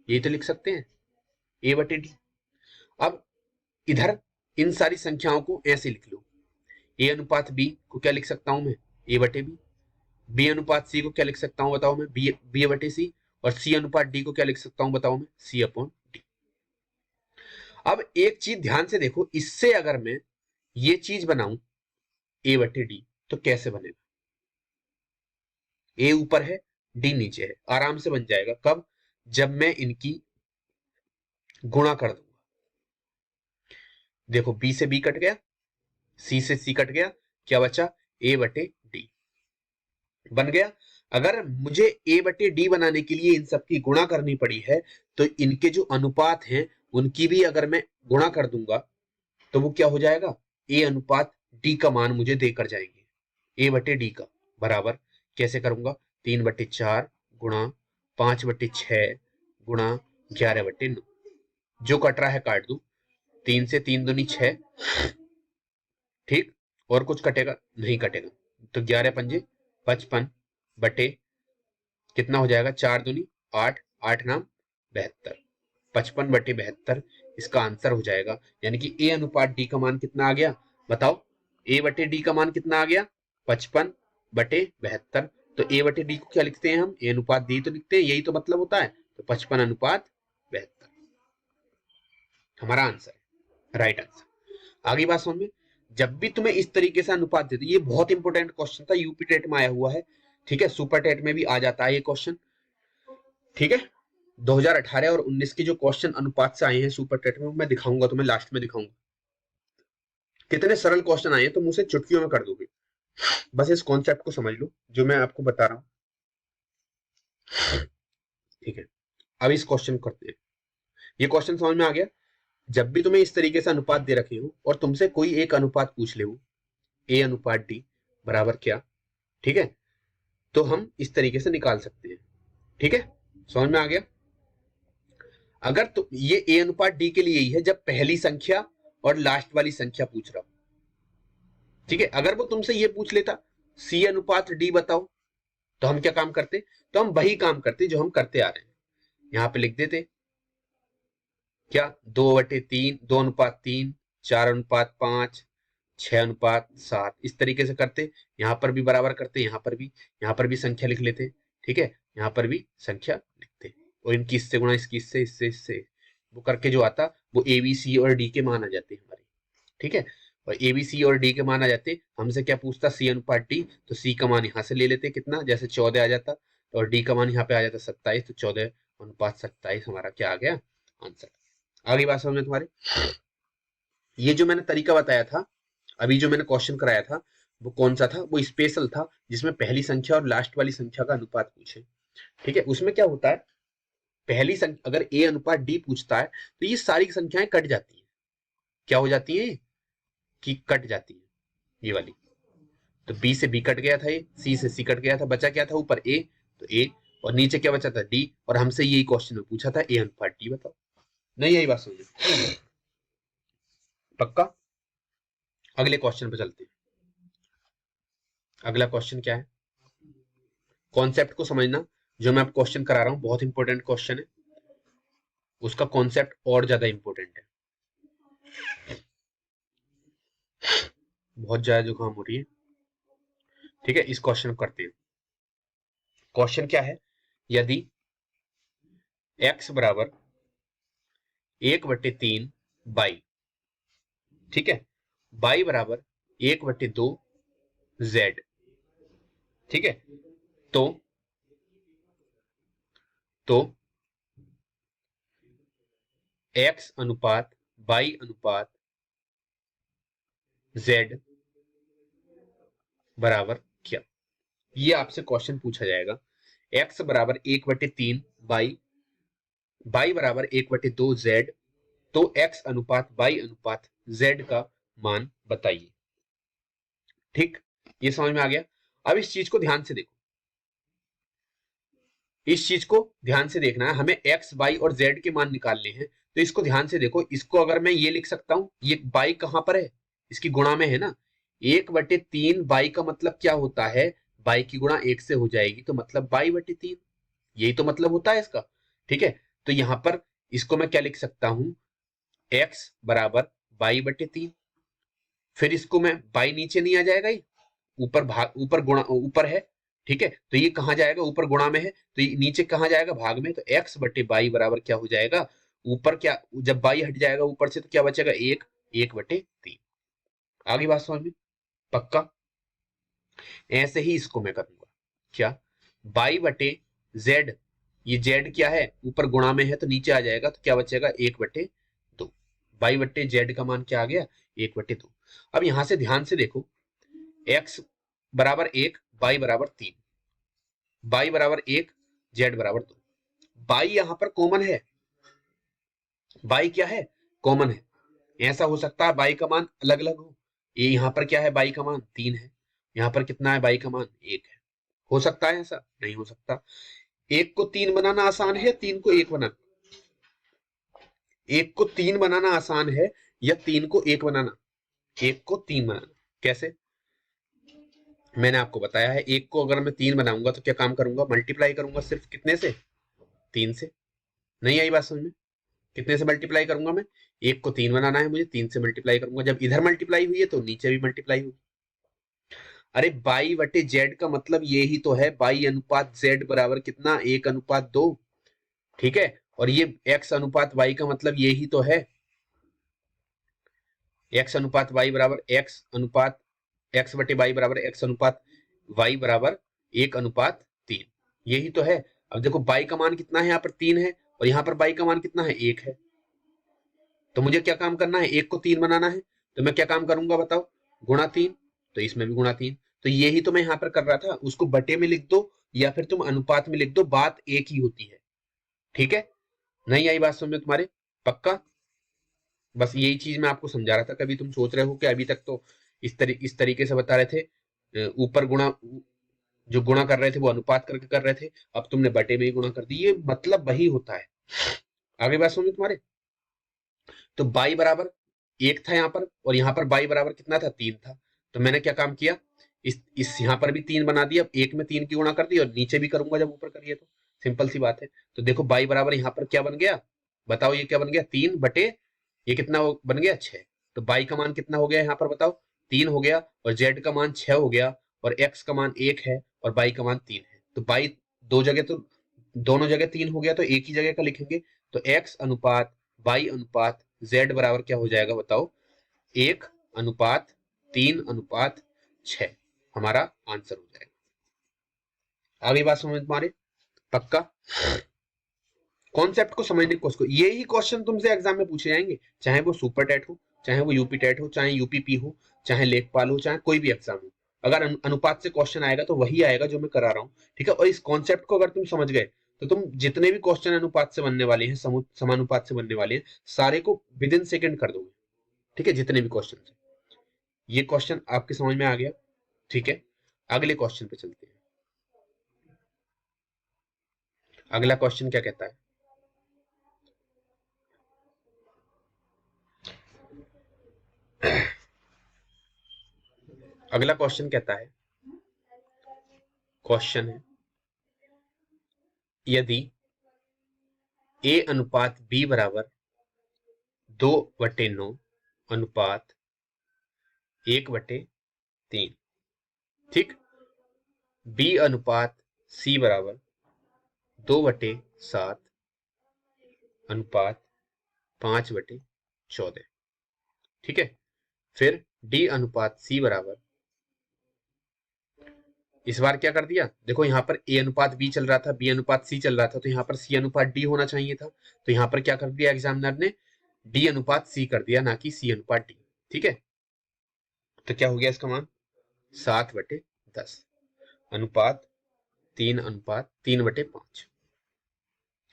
ये तो लिख सकते हैं, ए बटे डी। अब इधर इन सारी संख्याओं को ऐसे लिख लो, ए अनुपात बी को क्या लिख सकता हूं मैं, ए बटे बी, बी अनुपात सी को क्या लिख सकता हूं बताओ मैं, बी बटे सी, और सी अनुपात डी को क्या लिख सकता हूं बताओ मैं, सी अपॉन डी। अब एक चीज ध्यान से देखो, इससे अगर मैं ये चीज बनाऊं ए बटे डी, तो कैसे बनेगा, ए ऊपर है डी नीचे है, आराम से बन जाएगा। कब, जब मैं इनकी गुणा कर दूंगा। देखो बी से बी कट गया, सी से सी कट गया, क्या बचा, ए बटे डी बन गया। अगर मुझे ए बटे डी बनाने के लिए इन सबकी गुणा करनी पड़ी है, तो इनके जो अनुपात हैं उनकी भी अगर मैं गुणा कर दूंगा तो वो क्या हो जाएगा, ए अनुपात डी का मान मुझे देकर जाएंगे, ए बटे डी का बराबर कैसे करूंगा, 3/4 गुणा 5/6 गुणा 11/9, जो कट रहा है काट दू, 3 से 3 दूनी 6, ठीक, और कुछ कटेगा नहीं कटेगा, तो 11×5 55 बटे कितना हो जाएगा, 4 दूनी 8, 8 नाम 72, 55 बटे 72 इसका आंसर हो जाएगा। यानी कि ए अनुपात डी का मान कितना आ गया बताओ, ए बटे डी का मान कितना आ गया, 55 बटे 72। तो ए बटे डी को क्या लिखते हैं हम, ए अनुपात डी तो लिखते हैं, यही तो मतलब होता है, तो 55 अनुपात 72 हमारा आंसर है, राइट आंसर। आगे बात समझ में, जब भी तुम्हें इस तरीके से अनुपात देते, ये बहुत इंपॉर्टेंट क्वेश्चन था, यूपी टेट में आया हुआ है। ठीक है, सुपर टेट में भी आ जाता है ये क्वेश्चन। ठीक है, 2018 और 19 के जो क्वेश्चन अनुपात से आए हैं सुपर टेट में, मैं दिखाऊंगा तुम्हें, लास्ट में दिखाऊंगा कितने सरल क्वेश्चन आए हैं, तुम उसे चुटकियों में कर दोगे। बस इस कॉन्सेप्ट को समझ लो जो मैं आपको बता रहा हूं। ठीक है, अब इस क्वेश्चन करते हैं। ये क्वेश्चन समझ में आ गया, जब भी तुम्हें इस तरीके से अनुपात दे रखे हो और तुमसे कोई एक अनुपात पूछ ले, वो ए अनुपात डी बराबर क्या, ठीक है, तो हम इस तरीके से निकाल सकते हैं। ठीक है, समझ में आ गया। अगर तो ये ए अनुपात डी के लिए ही है, जब पहली संख्या और लास्ट वाली संख्या पूछ रहा हूं। ठीक है, अगर वो तुमसे ये पूछ लेता सी अनुपात डी बताओ, तो हम क्या काम करते, तो हम वही काम करते जो हम करते आ रहे हैं, यहां पे लिख देते क्या, 2/3, 2:3, 4:5, 6:7 इस तरीके से करते, यहाँ पर भी बराबर करते, यहाँ पर भी संख्या लिख लेते, ठीक है, यहाँ पर भी संख्या लिखते, और इनकी इससे गुणा, इसकी इससे, इससे इससे, वो करके जो आता वो ए बी सी और डी के मान आ जाते हमारे, ठीक है। और ए बी सी और डी के मान आ जाते, हमसे क्या पूछता, सी अनुपात डी, तो सी का मान यहाँ से ले लेते कितना, जैसे 14 आ जाता, और डी का मान यहाँ पे आ जाता 27, तो 14:27 हमारा क्या आ गया, आंसर। आगे बात समझ में तुम्हारे। ये जो मैंने तरीका बताया था, अभी जो मैंने क्वेश्चन कराया था, वो कौन सा था, वो स्पेशल था, जिसमें पहली संख्या और लास्ट वाली संख्या का अनुपात पूछे, ठीक है। उसमें क्या होता है, पहली संख्या अगर ए अनुपात डी पूछता है तो ये सारी संख्याएं कट जाती है, क्या हो जाती है कि कट जाती है, ये वाली, तो बी से बी कट गया था, ये सी से सी कट गया था, बचा क्या था ऊपर ए, तो ए, और नीचे क्या बचा था डी, और हमसे यही क्वेश्चन में पूछा था ए अनुपात डी बताओ, नहीं यही बात समझो, पक्का। अगले क्वेश्चन पे चलते हैं। अगला क्वेश्चन क्या है, कॉन्सेप्ट को समझना, जो मैं अब क्वेश्चन करा रहा हूं बहुत इंपॉर्टेंट क्वेश्चन है, उसका कॉन्सेप्ट और ज्यादा इंपॉर्टेंट है, बहुत ज्यादा जुकाम हो रही है, ठीक है। इस क्वेश्चन को करते हैं। क्वेश्चन क्या है, यदि x बराबर 1/3 बाई, ठीक है, y बराबर 1/2 z, ठीक है, तो x अनुपात y अनुपात z बराबर क्या, ये आपसे क्वेश्चन पूछा जाएगा। x बराबर 1/3 बाई, y बराबर 1/2 z, तो x अनुपात y अनुपात z का मान बताइए, ठीक, ये समझ में आ गया। अब इस चीज को ध्यान से देखो, इस चीज को ध्यान से देखना है, हमें x y और z के मान निकालने हैं, तो इसको ध्यान से देखो। इसको अगर मैं ये लिख सकता हूं, ये y कहां पर है, इसकी गुणा में है ना, 1/3 y का मतलब क्या होता है, y की गुणा 1 से हो जाएगी, तो मतलब y/3, यही तो मतलब होता है इसका, ठीक है। तो यहां पर इसको मैं क्या लिख सकता हूं, x बराबर y/3, फिर इसको मैं y नीचे नहीं आ जाएगा, ये ऊपर भाग, ऊपर गुणा, ऊपर है, ठीक है, तो ये कहां जाएगा, ऊपर गुणा में है, तो ये नीचे कहां जाएगा, भाग में, तो x/y बराबर क्या हो जाएगा, ऊपर क्या, जब y हट जाएगा ऊपर से तो क्या बचेगा, 1/3। आगे बात समझ में, पक्का। ऐसे ही इसको मैं करूंगा, क्या, y/z, ये z क्या है, ऊपर गुणा में है तो नीचे आ जाएगा, तो क्या बचेगा 1/2, y/z का मान क्या आ गया, 1/2। अब यहां से ध्यान से देखो, x बराबर 1, y बराबर 3, y बराबर 1, z बराबर 2, y यहां पर कॉमन है, y क्या है, कॉमन है, ऐसा हो सकता है y का मान अलग अलग हो, ये यहां पर क्या है, y का मान 3 है, यहां पर कितना है, y का मान 1 है, हो सकता है ऐसा, नहीं हो सकता। 1 को 3 बनाना आसान है, 3 को 1 बनाना, 1 को 3 बनाना आसान है, या 3 को 1 बनाना, 1 को 3 बनाना, कैसे, मैंने आपको बताया है, 1 को अगर मैं 3 बनाऊंगा तो क्या काम करूंगा, मल्टीप्लाई करूंगा, सिर्फ कितने से, 3 से, नहीं आई बात समझ में, कितने से मल्टीप्लाई करूंगा मैं, 1 को 3 बनाना है मुझे, 3 से मल्टीप्लाई करूंगा, जब इधर मल्टीप्लाई हुई है तो नीचे भी मल्टीप्लाई होगी। अरे y/z का मतलब ये ही तो है, y अनुपात z बराबर कितना, 1:2, ठीक है, और ये x अनुपात y का मतलब ये ही तो है, x अनुपात y बराबर x अनुपात x/y बराबर x अनुपात y बराबर 1:3, यही तो है। अब देखो y का मान कितना है, यहाँ पर 3 है, और यहाँ पर y का मान कितना है, 1 है, तो मुझे क्या काम करना है, 1 को 3 बनाना है, तो मैं क्या काम करूंगा बताओ, गुणा 3, तो इसमें भी गुणा 3, तो यही तो मैं यहाँ पर कर रहा था, उसको बटे में लिख दो या फिर तुम अनुपात में लिख दो, बात एक ही होती है, ठीक है। नहीं आई बात समझ में तुम्हारे, पक्का। बस यही चीज मैं आपको समझा रहा था, कभी तुम सोच रहे हो कि अभी तक तो इस तरीके से बता रहे थे, ऊपर गुणा, जो गुणा कर रहे थे वो अनुपात करके कर रहे थे, अब तुमने बटे में ही गुणा कर दी, ये मतलब वही होता है। आगे बात समझ में तुम्हारे, तो y बराबर 1 था यहाँ पर, और यहाँ पर y बराबर कितना था, 3 था, तो मैंने क्या काम किया, इस यहाँ पर भी 3 बना दिया, 1 में 3 की गुणा कर दी, और नीचे भी करूंगा जब ऊपर करिए, तो सिंपल सी बात है। तो देखो y बराबर यहाँ पर क्या बन गया, बताओ ये क्या बन गया, 3 बटे, ये कितना बन गया, 6, तो y का मान कितना हो गया यहाँ पर बताओ, 3 हो गया और z का मान 6 हो गया और x का मान 1 है और y का मान 3 है, तो y दो जगह तो दोनों जगह 3 हो गया तो एक ही जगह का लिखेंगे, तो x अनुपात y अनुपात z बराबर क्या हो जाएगा बताओ, 1 अनुपात 3 अनुपात 6 हमारा आंसर हो जाएगा। आगे बात समझ तुम्हारे पक्का? कॉन्सेप्ट को समझने की कोशिश करो, यही क्वेश्चन तुमसे एग्जाम में पूछे जाएंगे, चाहे वो सुपर टेट हो, चाहे वो यूपी टेट हो, चाहे यूपीपी हो, चाहे लेखपाल हो, चाहे कोई भी एग्जाम हो। अगर अनुपात से क्वेश्चन आएगा तो वही आएगा जो मैं करा रहा हूँ, ठीक है। और इस कॉन्सेप्ट को अगर तुम समझ गए तो तुम जितने भी क्वेश्चन अनुपात से बनने वाले हैं, समानुपात से बनने वाले हैं, सारे को विद इन सेकेंड कर दोगे, ठीक है, जितने भी क्वेश्चन है। ये क्वेश्चन आपके समझ में आ गया, ठीक है। अगले क्वेश्चन पे चलते हैं। अगला क्वेश्चन क्या कहता है, अगला क्वेश्चन कहता है, क्वेश्चन है यदि a अनुपात b बराबर 2/9 अनुपात 1/3, ठीक, b अनुपात c बराबर 2/7 अनुपात 5/14, ठीक है। फिर d अनुपात c बराबर, इस बार क्या कर दिया, देखो यहाँ पर a अनुपात b चल रहा था, b अनुपात c चल रहा था, तो यहाँ पर c अनुपात d होना चाहिए था, तो यहाँ पर क्या कर दिया एग्जामिनर ने, d अनुपात c कर दिया, ना कि c अनुपात d, ठीक है। तो क्या हो गया इसका मान 7/10 अनुपात 3/3/5।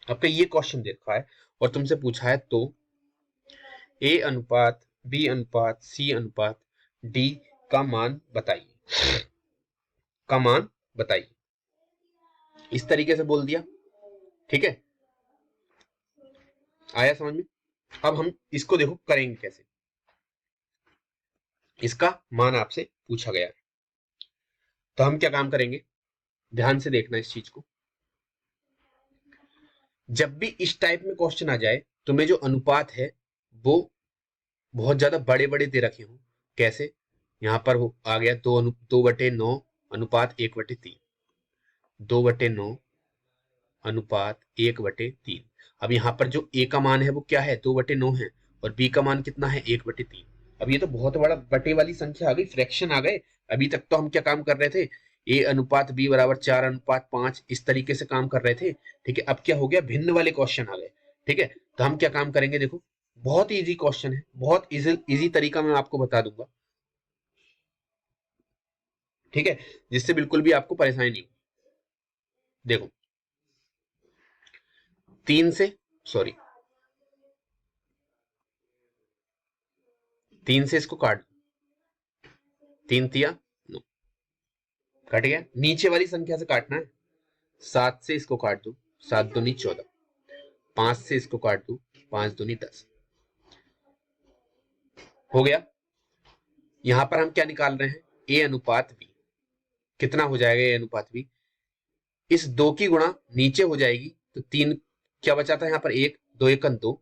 आपका ये क्वेश्चन देखा है और तुमसे पूछा है तो a अनुपात b अनुपात c अनुपात d का मान बताइए, का मान बताइए, इस तरीके से बोल दिया, ठीक है। आया समझ में? अब हम इसको देखो करेंगे कैसे, इसका मान आपसे पूछा गया है, तो हम क्या काम करेंगे, ध्यान से देखना इस चीज को। जब भी इस टाइप में क्वेश्चन आ जाए, तुम्हें जो अनुपात है वो बहुत ज्यादा बड़े बड़े दे रखे हो, कैसे, यहां पर वो आ गया 2/9 अनुपात 1/3, 2/9 अनुपात 1/3। अब यहाँ पर जो a का मान है वो क्या है, 2/9 है, और b का मान कितना है, 1/3। अब ये तो बहुत बड़ा बटे वाली संख्या आ गई, फ्रैक्शन आ गए। अभी तक तो हम क्या काम कर रहे थे, a अनुपात b बराबर 4/5, इस तरीके से काम कर रहे थे, ठीक है। अब क्या हो गया, भिन्न वाले क्वेश्चन आ गए, ठीक है। तो हम क्या काम करेंगे, देखो बहुत इजी क्वेश्चन है, बहुत इजी तरीका मैं आपको बता दूंगा, ठीक है, जिससे बिल्कुल भी आपको परेशानी नहीं हो। देखो 3 से, सॉरी 3 से इसको काट, 3 तिया 9, कट गया। नीचे वाली संख्या से काटना है, 7 से इसको काट दो, 7 दूनी 14, 5 से इसको काट दो, 5 दूनी 10, हो गया। यहां पर हम क्या निकाल रहे हैं, a अनुपात b, कितना हो जाएगा a अनुपात b, इस 2 की गुणा नीचे हो जाएगी, तो 3 क्या बचा था यहाँ पर, 1 2 एकन 2,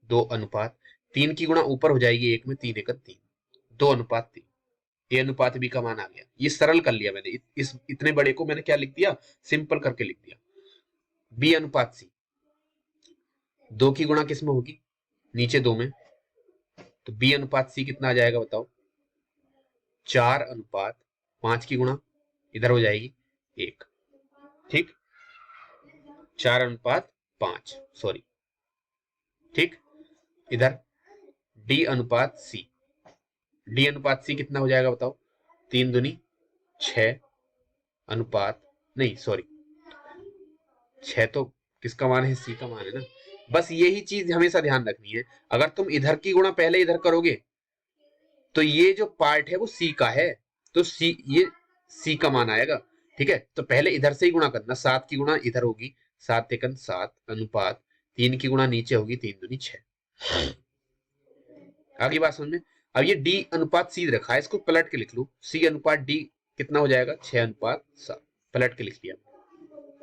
2 अनुपात 3 की गुणा ऊपर हो जाएगी 1 में, 3 एकन 3, 2 अनुपात 3, a अनुपात b का मान आ गया। ये सरल कर लिया मैंने, इस इतने बड़े को मैंने क्या लिख दिया, सिंपल करके लिख दिया। b अनुपात c, 2 की गुणा किस में होगी, नीचे 2 में, तो b अनुपात c कितना आ जाएगा बताओ, 4 अनुपात 5 की गुणा इधर हो जाएगी 1, ठीक, 4 अनुपात 5, सॉरी, ठीक। इधर d अनुपात c, d अनुपात c कितना हो जाएगा बताओ, 3 दूनी 6 अनुपात, नहीं सॉरी 6 तो किसका मान है, c का मान है ना। बस यही चीज हमेशा ध्यान रखनी है, अगर तुम इधर की गुणा पहले इधर करोगे तो ये जो पार्ट है वो c का है, तो c, ये c का मान आएगा, ठीक है। तो पहले इधर से ही गुणा करना, 7 की गुणा इधर होगी, 7 एकन 7 अनुपात 3 की गुणा नीचे होगी, 3 दूनी 6। आगे बात समझ में। अब ये d अनुपात c रखा है, इसको पलट के लिख लो, c अनुपात d कितना हो जाएगा, 6 अनुपात 7, पलट के लिख लिया,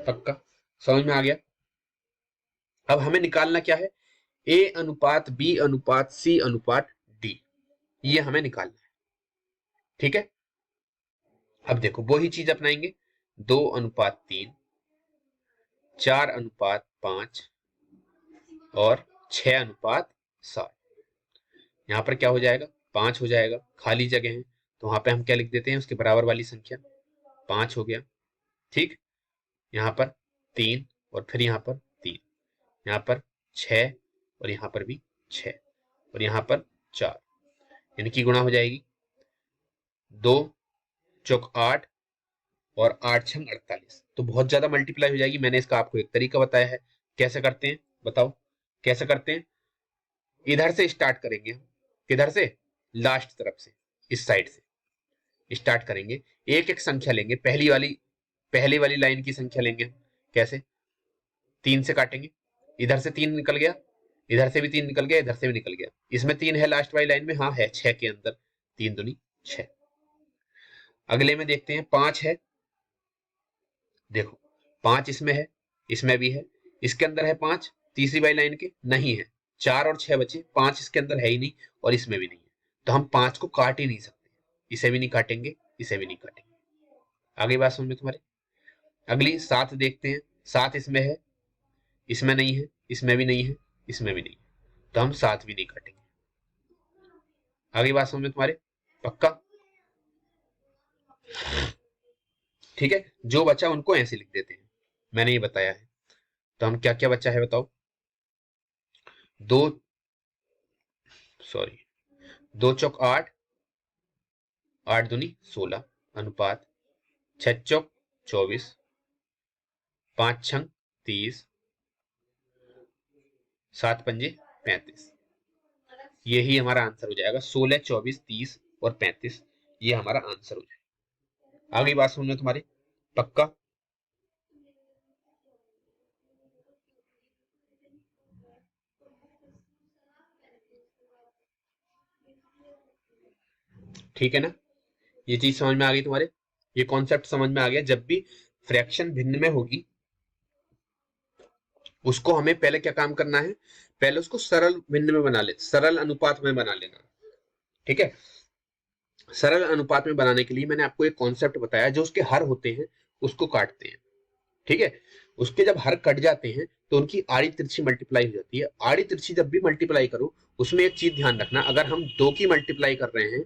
पक्का समझ में आ गया। अब हमें निकालना क्या है, a अनुपात b अनुपात c अनुपात d, ये हमें निकालना है, ठीक है, अब देखो वही चीज अपनाएंगे, 2:3, 4:5 और 6:7। यहाँ पर क्या हो जाएगा, 5 हो जाएगा, खाली जगह है तो वहां पे हम क्या लिख देते हैं, उसके बराबर वाली संख्या, 5 हो गया। ठीक, यहाँ पर 3 और फिर यहाँ पर 3, यहाँ पर 6 और यहाँ पर भी 6 और यहाँ पर 4, इनकी गुणा हो जाएगी, 2 चौक 8 और 8 छंग 48, तो बहुत ज्यादा मल्टीप्लाई हो जाएगी। मैंने इसका आपको एक तरीका बताया है, कैसे करते हैं बताओ, कैसे करते हैं। इधर से स्टार्ट करेंगे हम, किधर से, लास्ट तरफ से, इस साइड से स्टार्ट करेंगे, एक एक संख्या लेंगे, पहली वाली लाइन की संख्या लेंगे हम, कैसे, 3 से काटेंगे, इधर से 3 निकल गया, इधर से भी 3 निकल गया, इधर से भी निकल गया, इसमें 3 है लास्ट वाली लाइन में, हाँ है, 6 के अंदर, 3 दूनी 6। अगले में देखते हैं, 5 है, देखो 5 इसमें है, इसमें भी है, इसके अंदर है 5, तीसरी वाली लाइन के नहीं है, 4 और 6 बचे, 5 इसके अंदर है ही नहीं और इसमें भी नहीं है, तो हम 5 को काट ही नहीं सकते, इसे भी नहीं काटेंगे, इसे भी नहीं काटेंगे। आगे बात समझ में तुम्हारे। अगली 7 देखते हैं, 7 इसमें है, इसमें नहीं है, इसमें भी नहीं है, इसमें भी नहीं है, तो हम 7 भी नहीं काटेंगे। आगे बात समझ में तुम्हारे, पक्का। ठीक है, जो बचा उनको ऐसे लिख देते हैं, मैंने ये बताया है। तो हम क्या क्या बचा है बताओ, दो, सॉरी, 2 चौक 8, 8 दूनी 16, अनुपात 6 चौक 24, 5 छंग 30, 7 पंजे 35, यही हमारा आंसर हो जाएगा, 16, 24, 30 और 35, ये हमारा आंसर हो जाएगा। आगे बात सुनना तुम्हारी, पक्का। ठीक है ना, ये चीज समझ में आ गई तुम्हारे, ये कॉन्सेप्ट समझ में आ गया। जब भी फ्रैक्शन भिन्न में होगी, उसको हमें पहले क्या काम करना है, पहले उसको सरल भिन्न में बना ले, सरल अनुपात में बना लेना। ठीक है, सरल अनुपात में बनाने के लिए मैंने आपको एक कॉन्सेप्ट बताया, जो उसके हर होते हैं उसको काटते हैं। ठीक है, उसके जब हर कट जाते हैं तो उनकी आड़ी तिरछी मल्टीप्लाई हो जाती है। आड़ी तिरछी जब भी मल्टीप्लाई करो, उसमें एक चीज ध्यान रखना, अगर हम 2 की मल्टीप्लाई कर रहे हैं,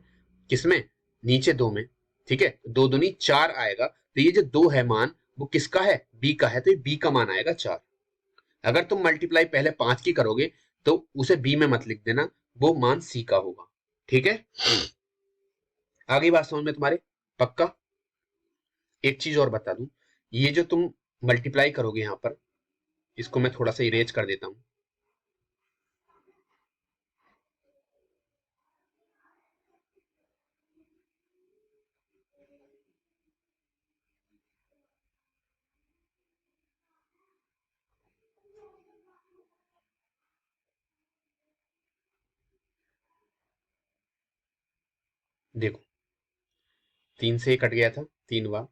किसमें, नीचे 2 में, ठीक है, 2 दूनी 4 आएगा, तो ये जो 2 है मान, वो किसका है, बी का है, तो ये बी का मान आएगा 4। अगर तुम मल्टीप्लाई पहले 5 की करोगे तो उसे बी में मत लिख देना, वो मान सी का होगा। ठीक है, आगे बात समझ में तुम्हारे, पक्का। एक चीज और बता दूं, ये जो तुम मल्टीप्लाई करोगे यहां पर, इसको मैं थोड़ा सा इरेज कर देता हूं। देखो 3 से कट गया था 3 बार,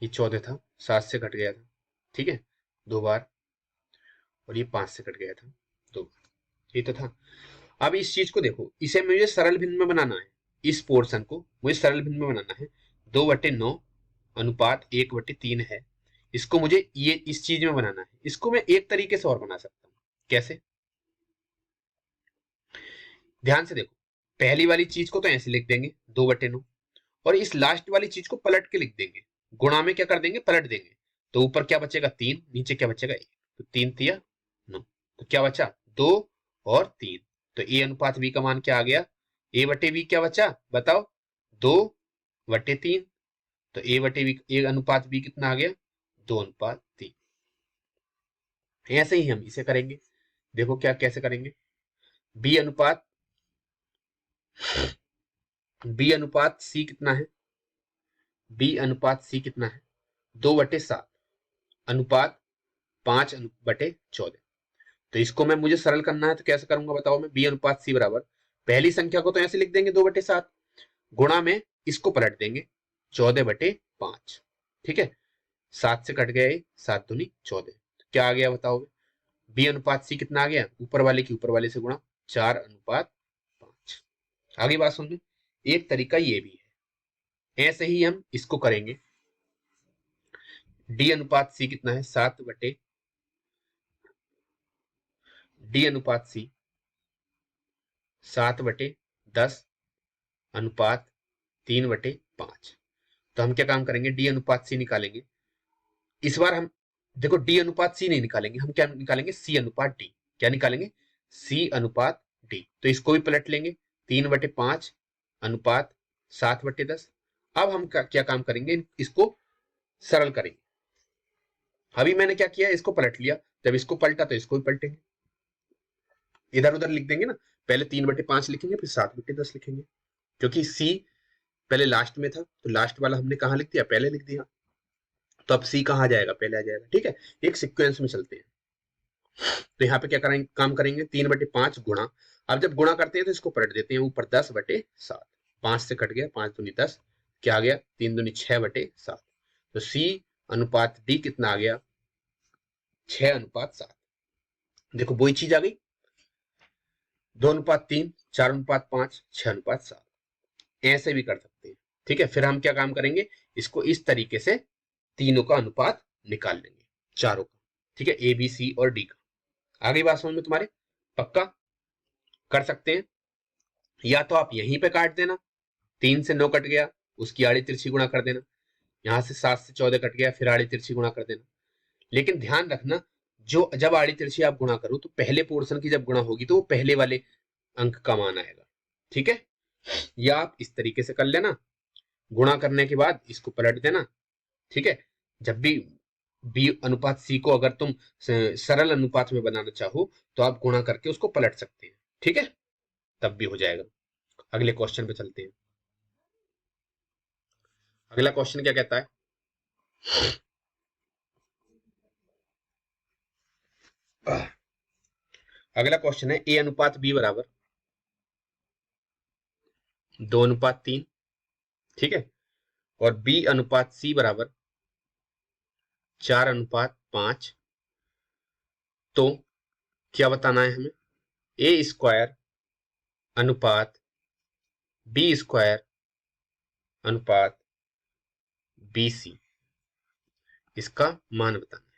ये 14 था, 7 से कट गया था, ठीक है 2 बार, और ये 5 से कट गया था 2 बार, ये तो था। अब इस चीज को देखो, इसे मुझे सरल भिन्न में बनाना है, इस पोर्शन को मुझे सरल भिन्न में बनाना है, 2/9 अनुपात 1/3 है, इसको मुझे ये इस चीज में बनाना है। इसको मैं एक तरीके से और बना सकता हूं, कैसे, ध्यान से देखो, पहली वाली चीज को तो ऐसे लिख देंगे 2/9, और इस लास्ट वाली चीज को पलट के लिख देंगे, गुणा में क्या कर देंगे, पलट देंगे, तो ऊपर क्या बचेगा 3, नीचे क्या बचेगा 1, तो 3 तिया 9, तो क्या बचा 2 और 3, तो ए अनुपात बी का मान क्या आ गया, ए बटे बी क्या बचा बताओ, 2/3, तो ए बटे बी, ए अनुपात बी कितना आ गया, 2:3। ऐसे ही हम इसे करेंगे, देखो क्या कैसे करेंगे, बी अनुपात, बी अनुपात सी कितना है, बी अनुपात सी कितना है, 2/7 अनुपात 5/14, तो इसको मैं, मुझे सरल करना है तो कैसे करूंगा बताओ, मैं बी अनुपात सी बराबर, पहली संख्या को तो ऐसे लिख देंगे 2/7, गुणा में इसको पलट देंगे 14/5, ठीक है, 7 से कट गया ये, 7 दूनी 14, तो क्या आ गया बताओ, बी अनुपात सी कितना आ गया, ऊपर वाले की ऊपर वाले से गुणा, 4/5। आगे बात सुन लो, एक तरीका ये भी है। ऐसे ही हम इसको करेंगे। डी अनुपात सी कितना है, 7/, डी अनुपात सी 7/10 अनुपात 3/5। तो हम क्या काम करेंगे, डी अनुपात सी निकालेंगे। इस बार हम देखो डी अनुपात सी नहीं निकालेंगे, हम क्या निकालेंगे, सी अनुपात डी। क्या निकालेंगे, सी अनुपात डी। तो इसको भी पलट लेंगे, 3/5 अनुपात 7/10। अब हम क्या काम करेंगे, इसको सरल करेंगे। अभी मैंने क्या किया, इसको पलट लिया, जब इसको पलटा तो इसको भी पलटेंगे, इधर उधर लिख देंगे ना। पहले 3/5 लिखेंगे, फिर 7/10 लिखेंगे, क्योंकि सी पहले लास्ट में था, तो लास्ट वाला हमने कहाँ लिख दिया, पहले लिख दिया। तो अब सी कहाँ जाएगा, पहले आ जाएगा। ठीक है, एक सीक्वेंस में चलते हैं। तो यहाँ पे क्या करेंगे, काम करेंगे, 3/5 गुणा। अब जब गुणा करते हैं तो इसको पलट देते हैं ऊपर, 10/7। 5 से कट गया, 5 दूनी 10, क्या आ गया, 3 दूनी 6/7। तो सी अनुपात डी कितना आ गया, 6/7। देखो वही चीज आ गई, 2/3, 4/5, 6/7। ऐसे भी कर सकते हैं। ठीक है, फिर हम क्या काम करेंगे, इसको इस तरीके से तीनों का अनुपात निकाल लेंगे, चारों का। ठीक है, ए बी सी और डी का। आगे बात समझ में तुम्हारे, पक्का कर सकते हैं। या तो आप यहीं पे काट देना, 3 से 9 कट गया, उसकी आड़ी तिरछी गुणा कर देना। यहां से 7 से 14 कट गया, फिर आड़ी तिरछी गुणा कर देना। लेकिन ध्यान रखना, जो जब आड़ी तिरछी आप गुणा करो तो पहले पोर्शन की जब गुणा होगी तो वो पहले वाले अंक का मान आएगा। ठीक है, या आप इस तरीके से कर लेना, गुणा करने के बाद इसको पलट देना। ठीक है, जब भी बी अनुपात सी को अगर तुम सरल अनुपात में बनाना चाहो तो आप गुणा करके उसको पलट सकते हैं। ठीक है, तब भी हो जाएगा। अगले क्वेश्चन पे चलते हैं। अगला क्वेश्चन क्या कहता है, अगला क्वेश्चन है ए अनुपात बी बराबर 2/3। ठीक है, और बी अनुपात सी बराबर 4/5। तो क्या बताना है हमें, ए स्क्वायर अनुपात बी स्क्वायर अनुपात बी सी, इसका मान बताना है।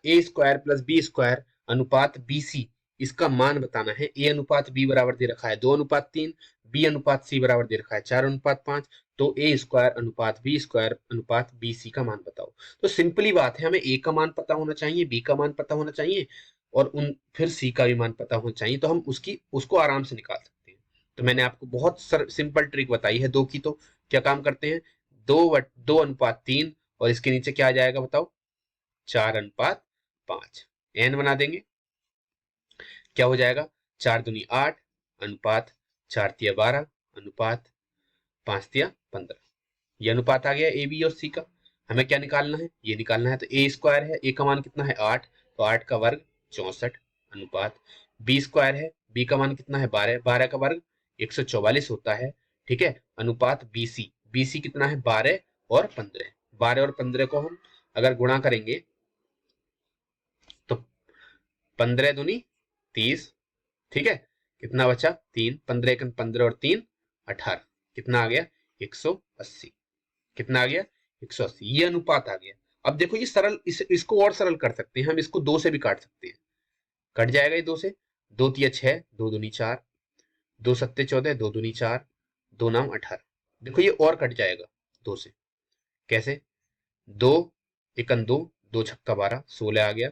ए स्क्वायर प्लस बी स्क्वायर अनुपात बी सी, इसका मान बताना है। ए अनुपात बी बराबर दे रखा है 2/3, बी अनुपात सी बराबर दे रखा है 4/5। तो ए स्क्वायर अनुपात बी स्क्वायर अनुपात बी सी का मान बताओ। तो सिंपली बात है, हमें ए का मान पता होना चाहिए, बी का मान पता होना चाहिए, और उन फिर सी का भी मान पता होना चाहिए। तो हम उसको आराम से निकाल सकते हैं। तो मैंने आपको बहुत सिंपल ट्रिक बताई है दो की। तो क्या काम करते हैं, 2/3, और इसके नीचे क्या आ जाएगा बताओ, 4/5। एन बना देंगे, क्या हो जाएगा, 4 दूनी 8 अनुपात 4 तिया 12 अनुपात 5 तिया 15। ये अनुपात आ गया ए बी और सी का। हमें क्या निकालना है, ये निकालना है। तो ए स्क्वायर है, ए का मान कितना है 8, तो 8 का वर्ग 64 अनुपात बी स्क्वायर है, बी का मान कितना है 12, 12 का वर्ग 144 होता है। ठीक है, अनुपात बी सी, बी सी कितना है 12 और 15। 12 और 15 को हम अगर गुणा करेंगे तो 15 दूनी 30। ठीक है, कितना बचा 3, 15 एकन 15 और 3 18, कितना आ गया 180। कितना आ गया 180, ये अनुपात आ गया। अब देखो ये सरल, इसको और सरल कर सकते हैं हम, इसको 2 से भी काट सकते हैं। कट जाएगा ये 2 से, 2 तिया 6, 2 दूनी 4, 2 सत्ते 14, 2 दूनी 4, 2 नाम 18। देखो ये और कट जाएगा 2 से। कैसे, 2 एकन 2, 2 छक्का 12, 16 आ गया।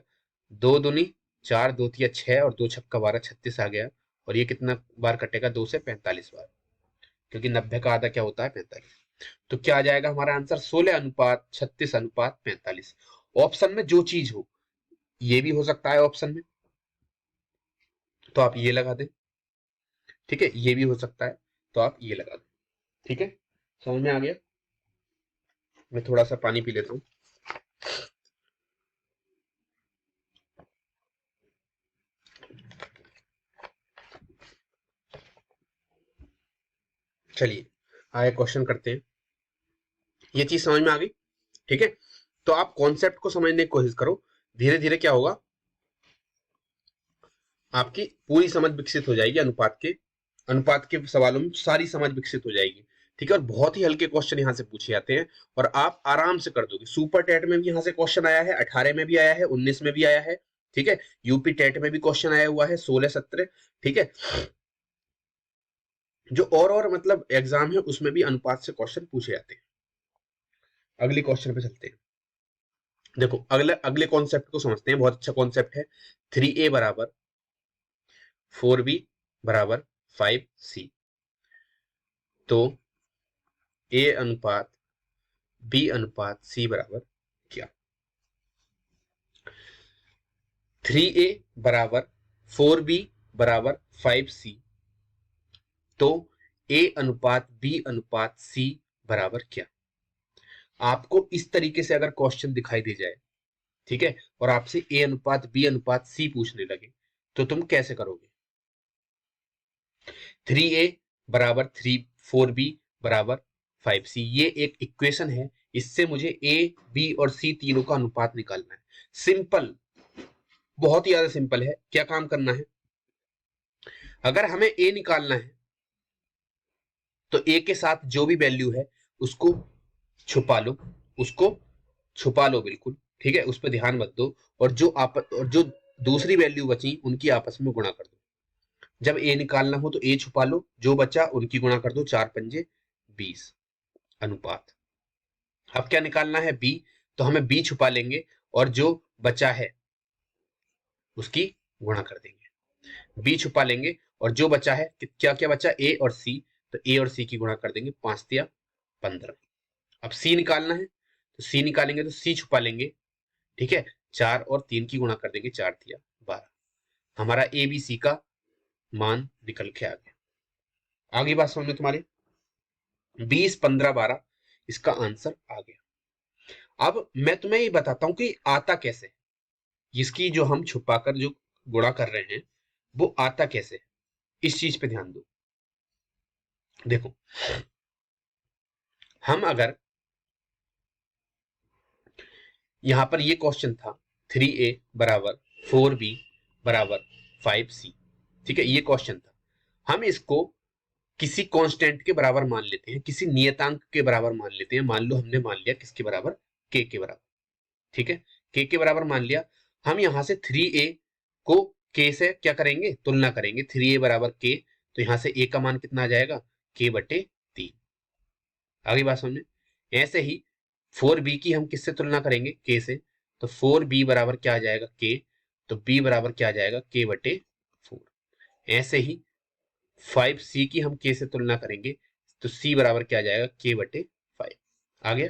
2 दूनी 4, 2 तिया 6 और 2 छक्का 12, 36 आ गया। और ये कितना बार कटेगा, 2 से 45 बार, क्योंकि 90 का आधा क्या होता है 45। तो क्या आ जाएगा हमारा आंसर, 16/36/45। ऑप्शन में जो चीज हो, ये भी हो सकता है ऑप्शन में, तो आप ये लगा दें। ठीक है, ये भी हो सकता है, तो आप ये लगा दें। ठीक है, समझ में आ गया। मैं थोड़ा सा पानी पी लेता हूं। चलिए आगे क्वेश्चन करते हैं। ये चीज समझ में आ गई। ठीक है, तो आप कॉन्सेप्ट को समझने की कोशिश करो, धीरे धीरे क्या होगा, आपकी पूरी समझ विकसित हो जाएगी अनुपात के अनुपात के सवालों में सारी समझ विकसित हो जाएगी। ठीक है, और बहुत ही हल्के क्वेश्चन यहाँ से पूछे जाते हैं और आप आराम से कर दोगे। सुपर टेट में भी यहाँ से क्वेश्चन आया है, 18 में भी आया है, 19 में भी आया है। ठीक है, यूपी टेट में भी क्वेश्चन आया हुआ है 16-17। ठीक है, जो और मतलब एग्जाम है उसमें भी अनुपात से क्वेश्चन पूछे जाते हैं। अगले क्वेश्चन पे चलते हैं। देखो अगले अगले कॉन्सेप्ट को समझते हैं, बहुत अच्छा कॉन्सेप्ट है। 3a बराबर 4b बराबर 5c। तो a अनुपात b अनुपात c बराबर क्या? 3a बराबर 4b बराबर 5c। तो a अनुपात b अनुपात c बराबर क्या? आपको इस तरीके से अगर क्वेश्चन दिखाई दे जाए, ठीक है, और आपसे a अनुपात b अनुपात c पूछने लगे, तो तुम कैसे करोगे? 3a बराबर 4b बराबर 5c, ये एक इक्वेशन है। इससे मुझे a b और c तीनों का अनुपात निकालना है। सिंपल, बहुत ही ज्यादा सिंपल है। क्या काम करना है? अगर हमें a निकालना है तो a के साथ जो भी वैल्यू है उसको छुपा लो, उसको छुपा लो बिल्कुल। ठीक है, उस पर ध्यान मत दो। और जो दूसरी वैल्यू बची उनकी आपस में गुणा कर दो। जब a निकालना हो तो a छुपा लो, जो बचा उनकी गुणा कर दो, 4 पंजे 20 अनुपात। अब क्या निकालना है? b, तो हमें b छुपा लेंगे और जो बचा है उसकी गुणा कर देंगे। b छुपा लेंगे और जो बचा है, क्या क्या बचा? a और c, तो a और c की गुणा कर देंगे, 5 तिया 15। अब c निकालना है तो c निकालेंगे तो c छुपा लेंगे। ठीक है, 4 और 3 की गुणा कर देंगे, 4 तिया 12। हमारा ए बी सी का मान निकल के आ गया। आगे बात समझ में तुम्हारे? 20 15 12 इसका आंसर आ गया। अब मैं तुम्हें ये बताता हूं कि आता कैसे है। इसकी जो हम छुपाकर जो गुणा कर रहे हैं वो आता कैसे है, इस चीज पे ध्यान दो। देखो, हम अगर यहां पर ये क्वेश्चन था 3a बराबर 4b बराबर 5c। ठीक है, ये क्वेश्चन था। हम इसको किसी कांस्टेंट के बराबर मान लेते हैं, किसी नियतांक के बराबर मान लेते हैं। मान लो हमने मान लिया किसके बराबर? k के बराबर। ठीक है, k के बराबर मान लिया। हम यहां से 3a को k से क्या करेंगे? तुलना करेंगे। 3a बराबर k, तो यहां से a का मान कितना आ जाएगा? k बटे 3। आगे बात समझे? ऐसे ही 4b की हम किससे तुलना करेंगे? k से, तो 4b बराबर क्या आ जाएगा? k, तो b बराबर क्या आ जाएगा? k बटे 4। ऐसे ही 5c की हम k से तुलना करेंगे तो c बराबर क्या आ जाएगा? k बटे 5। आ गया?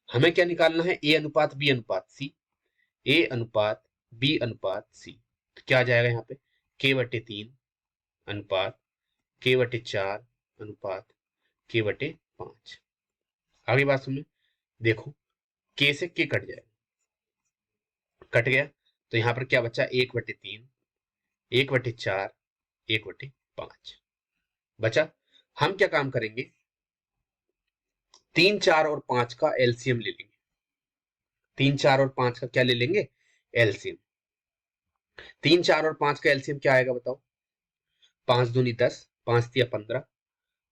हमें क्या निकालना है? a अनुपात b अनुपात c। a अनुपात b अनुपात c, तो क्या आ जाएगा यहाँ पे? k बटे 3 अनुपात k बटे 4 अनुपात k बटे 5। आगे बात सुनिए। देखो, k से k कट जाएगा, कट गया, तो यहाँ पर क्या बचा? 1 बटे 3, 1 बटे 4, 1 बटे 5 बचा। हम क्या काम करेंगे? 3 4 और 5 का एलसीएम ले लेंगे। 3 4 और 5 का क्या ले लेंगे? एलसीएम। 3 4 और 5 का एलसीएम क्या आएगा बताओ? 5 दूनी 10, 5 तिया 15,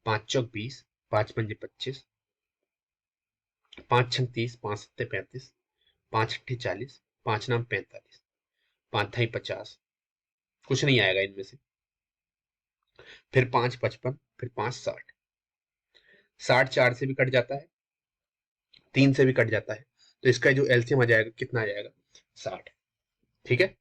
5 चौक 20, 5 पंजे 25, 5 छंग 30, 5 सत्ते 35, 5 अट्ठे 40, 5 नाम 45, 5 थाई 50। कुछ नहीं आएगा इनमें से। फिर 5 55, फिर 5 60। 60 4 से भी कट जाता है, 3 से भी कट जाता है, तो इसका जो एलसीएम आ जाएगा कितना आ जाएगा? 60। ठीक है,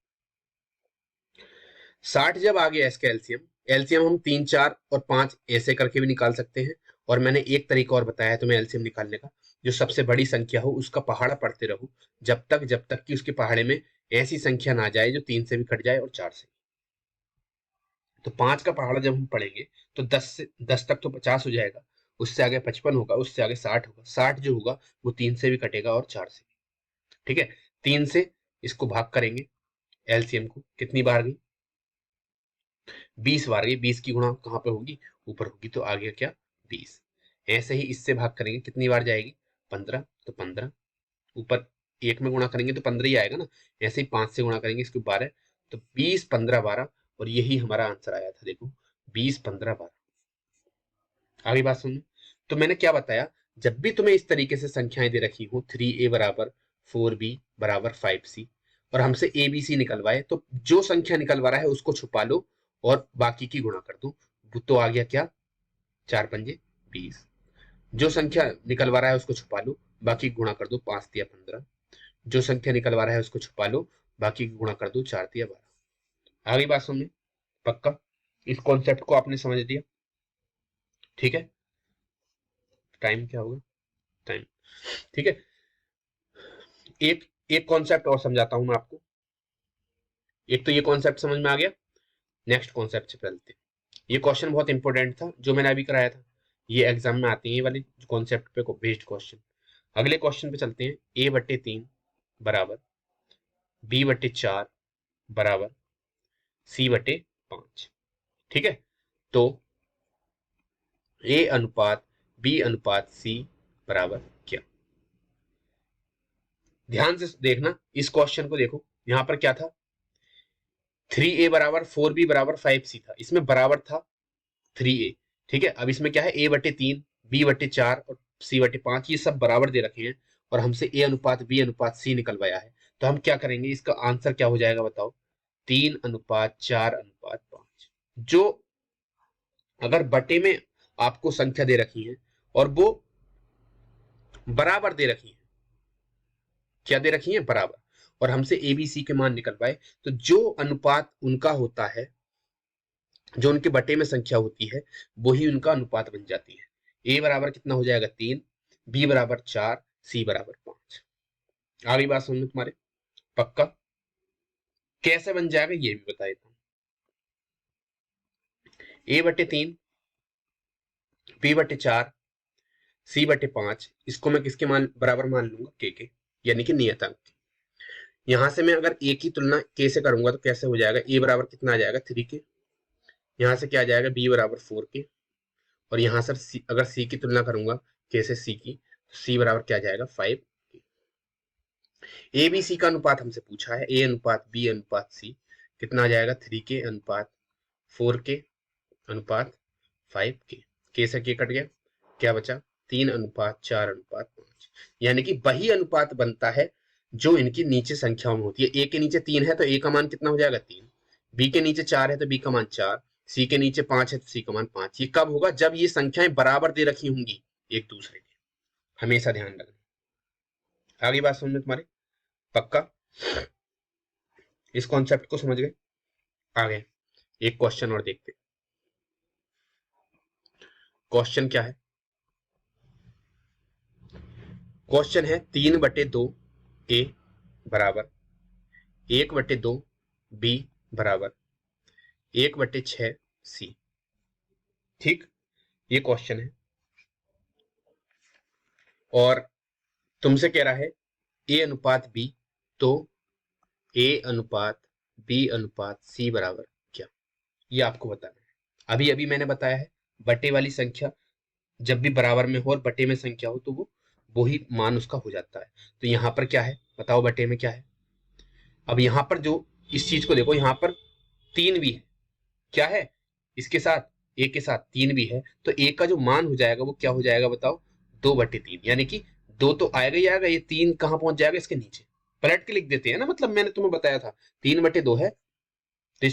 60 जब आ गया इसका एलसीएम, एलसीएम हम 3 4 और 5 ऐसे करके भी निकाल सकते हैं। और मैंने एक तरीका और बताया है तुम्हें एलसीएम निकालने का। जो सबसे बड़ी संख्या हो उसका पहाड़ा पढ़ते रहो जब तक कि उसके पहाड़े में ऐसी संख्या ना आ जाए जो 3 से भी कट जाए और 4 से। तो 5 का पहाड़ा जब हम पढ़ेंगे तो 10 तक तो 50 हो जाएगा, उससे आगे 55 होगा, उससे आगे 60 होगा। 60 जो होगा वो 3 से भी कटेगा और 4 से भी। ठीक है, 3 से इसको भाग करेंगे, एलसीएम को कितनी बार गई? 20 बार गई। 20 की गुणा कहाँ पे होगी? ऊपर होगी, तो आ गया क्या? 20। ऐसे ही इससे भाग करेंगे, कितनी बार जाएगी? 15, तो 15 ऊपर 1 में गुणा करेंगे तो 15 ही आएगा ना। ऐसे ही 5 से गुणा करेंगे इसको 12, तो 20 15 12, और यही हमारा आंसर आया था। देखो 20, 15, 12। आगे बात सुनिए। तो मैंने क्या बताया, जब भी तुम्हें इस तरीके से संख्याएं दे रखी हो 3a बराबर 4b बराबर 5c और हमसे abc निकलवाए, तो जो संख्या निकलवा रहा है उसको छुपा लो और बाकी की गुणा कर दो। तो आ गया क्या, 4 पंजे 20। जो संख्या निकलवा रहा है उसको छुपा लो, बाकी गुणा कर दो, 5 तिया 15। जो संख्या निकलवा रहा है उसको छुपा लो, बाकी गुणा कर दो, 4 तिया 12। आगे बात सुनिए, पक्का इस कॉन्सेप्ट को आपने समझ लिया? ठीक है, टाइम क्या होगा, टाइम, ठीक है। एक एक कॉन्सेप्ट और समझाता हूं मैं आपको। एक तो ये कॉन्सेप्ट समझ में आ गया, नेक्स्ट कॉन्सेप्ट से चलते हैं। ये क्वेश्चन बहुत इंपॉर्टेंट था जो मैंने अभी कराया था, ये एग्जाम में आती है ये वाली कॉन्सेप्ट पे बेस्ड क्वेश्चन। अगले क्वेश्चन पे चलते हैं। a/3 बराबर b/4 बराबर c/5। ठीक है, तो a अनुपात b अनुपात c बराबर क्या। ध्यान से देखना इस क्वेश्चन को, देखो यहां पर क्या था, 3a बराबर 4b बराबर 5c था, इसमें बराबर था 3a। ठीक है, अब इसमें क्या है, a/3 b/4 और c/5 ये सब बराबर दे रखे हैं और हमसे a अनुपात b अनुपात c निकलवाया है। तो हम क्या करेंगे, इसका आंसर क्या हो जाएगा बताओ, 3:4:5। जो अगर बटे में आपको संख्या दे रखी है और वो बराबर दे रखी है, क्या दे रखी है, बराबर, और हमसे ए बी सी के मान निकलवाए, तो जो अनुपात उनका होता है, जो उनके बटे में संख्या होती है, वही उनका अनुपात बन जाती है। ए बराबर कितना हो जाएगा 3, बी बराबर 4, सी बराबर 5। आगे बात समझ में तुम्हारे, पक्का? कैसे बन जाएगा ये भी बता देता हूं। a/3 b/4 c/5, इसको मैं किसके मान बराबर मान लूंगा, के, यानी कि नियतांक। यहां से मैं अगर ए की तुलना के से करूंगा तो कैसे हो जाएगा, ए बराबर कितना आ जाएगा 3 के, यहां से क्या आ जाएगा बी बराबर 4 के, और यहां से अगर सी की तुलना करूंगा के से सी की, तो सी बराबर क्या आ जाएगा 5 के। ए बी सी का अनुपात हमसे पूछा है, ए अनुपात बी अनुपात सी कितना आ जाएगा 3 के अनुपात 4 के अनुपात 5 के से के कट गया, क्या बचा 3:4:5, यानी कि वही अनुपात बनता है जो इनकी नीचे संख्याओं में होती है। ए के नीचे 3 है तो ए का मान कितना हो जाएगा 3, बी के नीचे 4 है तो बी का मान 4, सी के नीचे 5 है तो सी का मान 5। ये कब होगा, जब ये संख्याएं बराबर दे रखी होंगी एक दूसरे के, हमेशा ध्यान रखना। आगे बात समझ में तुम्हारे, पक्का इस कॉन्सेप्ट को समझ गए? आगे एक क्वेश्चन और देखते। क्वेश्चन क्या है, क्वेश्चन है 3/2 ए बराबर 1/2 बी बराबर 1/6 सी। ठीक, ये क्वेश्चन है और तुमसे कह रहा है ए अनुपात बी, तो ए अनुपात बी अनुपात सी बराबर क्या, ये आपको बताना है। अभी अभी मैंने बताया है, बटे वाली संख्या जब भी बराबर में हो और बटे में संख्या हो तो वो ही मान उसका हो जाता है। तो यहाँ पर क्या है बताओ, बटे में क्या है। अब यहाँ पर जो इस चीज को देखो, यहाँ पर 3 भी है, क्या है, इसके साथ ए के साथ 3 भी है, तो ए का जो मान हो जाएगा वो क्या हो जाएगा बताओ, 2/3, यानी कि 2 तो आएगा ही आएगा, ये 3 कहाँ पहुंच जाएगा इसके नीचे, पलट के लिख देते हैं ना, मतलब मैंने तुम्हें बताया था 3/2 है तो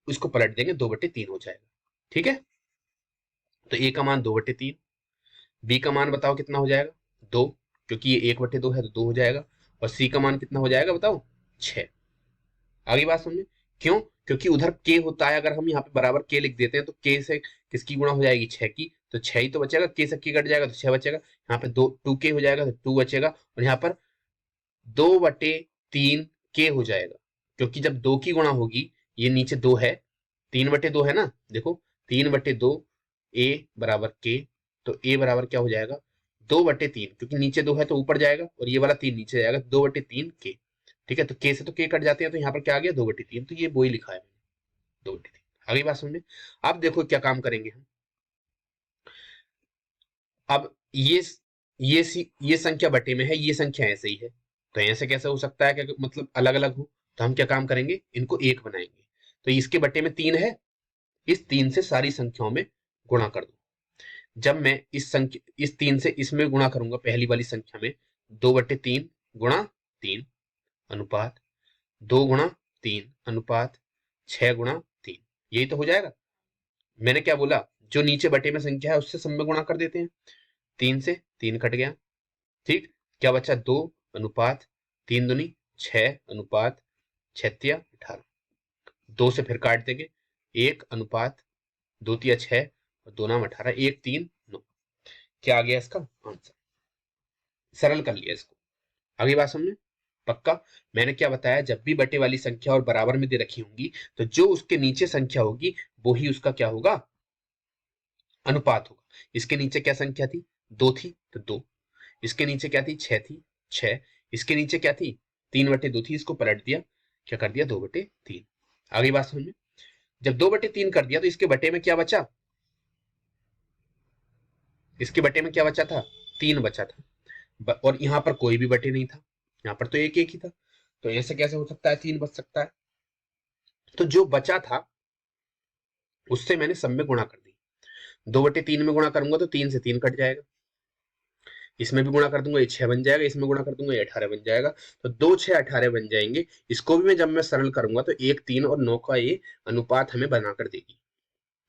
इसको पलट देंगे 2/3 हो जाएगा। ठीक है, तो ए का मान 2/3, बी का मान बताओ कितना हो जाएगा 2, क्योंकि ये 1/2 है तो 2 हो जाएगा, और सी का मान कितना हो जाएगा बताओ 6। आगे बात समझे, क्यों, क्योंकि उधर के होता है, अगर हम यहाँ पे बराबर के लिख देते हैं तो के से किसकी गुणा हो जाएगी 6 की, तो 6 ही तो बचेगा, के से के कट जाएगा तो 6 बचेगा, यहाँ पे 2 के हो जाएगा तो 2 बचेगा, और यहाँ पर 2/3 के हो जाएगा, क्योंकि जब 2 की गुणा होगी, ये नीचे 2 है, 3/2 है ना, देखो 3/2 ए बराबर के, तो ए बराबर क्या हो जाएगा 2/3, क्योंकि नीचे 2 है तो ऊपर जाएगा और ये वाला 3 नीचे जाएगा, 2/3 के। ठीक है, तो के से तो के कट जाते हैं, तो यहाँ पर क्या आ गया 2/3, तो ये वो ही लिखा है 2/3। अगली बात समझे, अब देखो क्या काम करेंगे हम। अब ये संख्या बटे में है, ये संख्या ऐसे ही है, तो ऐसे कैसे हो सकता है कि मतलब अलग अलग हो, तो हम क्या काम करेंगे, इनको एक बनाएंगे। तो इसके बटे में 3 है, इस 3 से सारी संख्याओं में गुणा कर दो। जब मैं इस 3 से इसमें गुणा करूंगा, पहली वाली संख्या में 2/3 गुणा 3 अनुपात 2 गुणा 3 अनुपात 6 गुणा 3, यही तो हो जाएगा। मैंने क्या बोला, जो नीचे बटे में संख्या है उससे सब में गुणा कर देते हैं। 3 से 3 कट गया, ठीक, क्या बचा 2 अनुपात 3 दूनी 6 अनुपात 6 तिया 18, 2 से फिर काट देंगे 1 अनुपात 2 तिया 6 और 2 नाम 18, 1 3 9, क्या आ गया इसका आंसर। सरल कर लिया इसको, आगे बात समझे पक्का। मैंने क्या बताया, जब भी बटे वाली संख्या और बराबर में दे रखी होंगी तो जो उसके नीचे संख्या होगी वो ही उसका क्या होगा, अनुपात होगा। इसके नीचे क्या संख्या थी, 2 थी तो 2, इसके नीचे क्या थी 6 थी 6, इसके नीचे क्या थी 3/2 थी, इसको पलट दिया, क्या कर दिया 2/3। आगे बात समझ में, जब 2/3 कर दिया तो इसके बटे में क्या बचा, इसके बटे में क्या बचा था 3 बचा था, और यहां पर कोई भी बटे नहीं था, यहाँ पर तो एक एक ही था, तो ऐसे कैसे हो सकता है 3 बच सकता है। तो जो बचा था उससे मैंने सब में गुणा कर दी, 2/3 में गुणा करूंगा तो 3 से 3 कट जाएगा, इसमें भी गुणा कर दूंगा ये 6 बन जाएगा, इसमें गुणा कर दूंगा ये 18 बन जाएगा, तो 2 6 18 बन जाएंगे। इसको भी मैं जब मैं सरल करूंगा तो 1 3 और 9 का ये अनुपात हमें बनाकर देगी।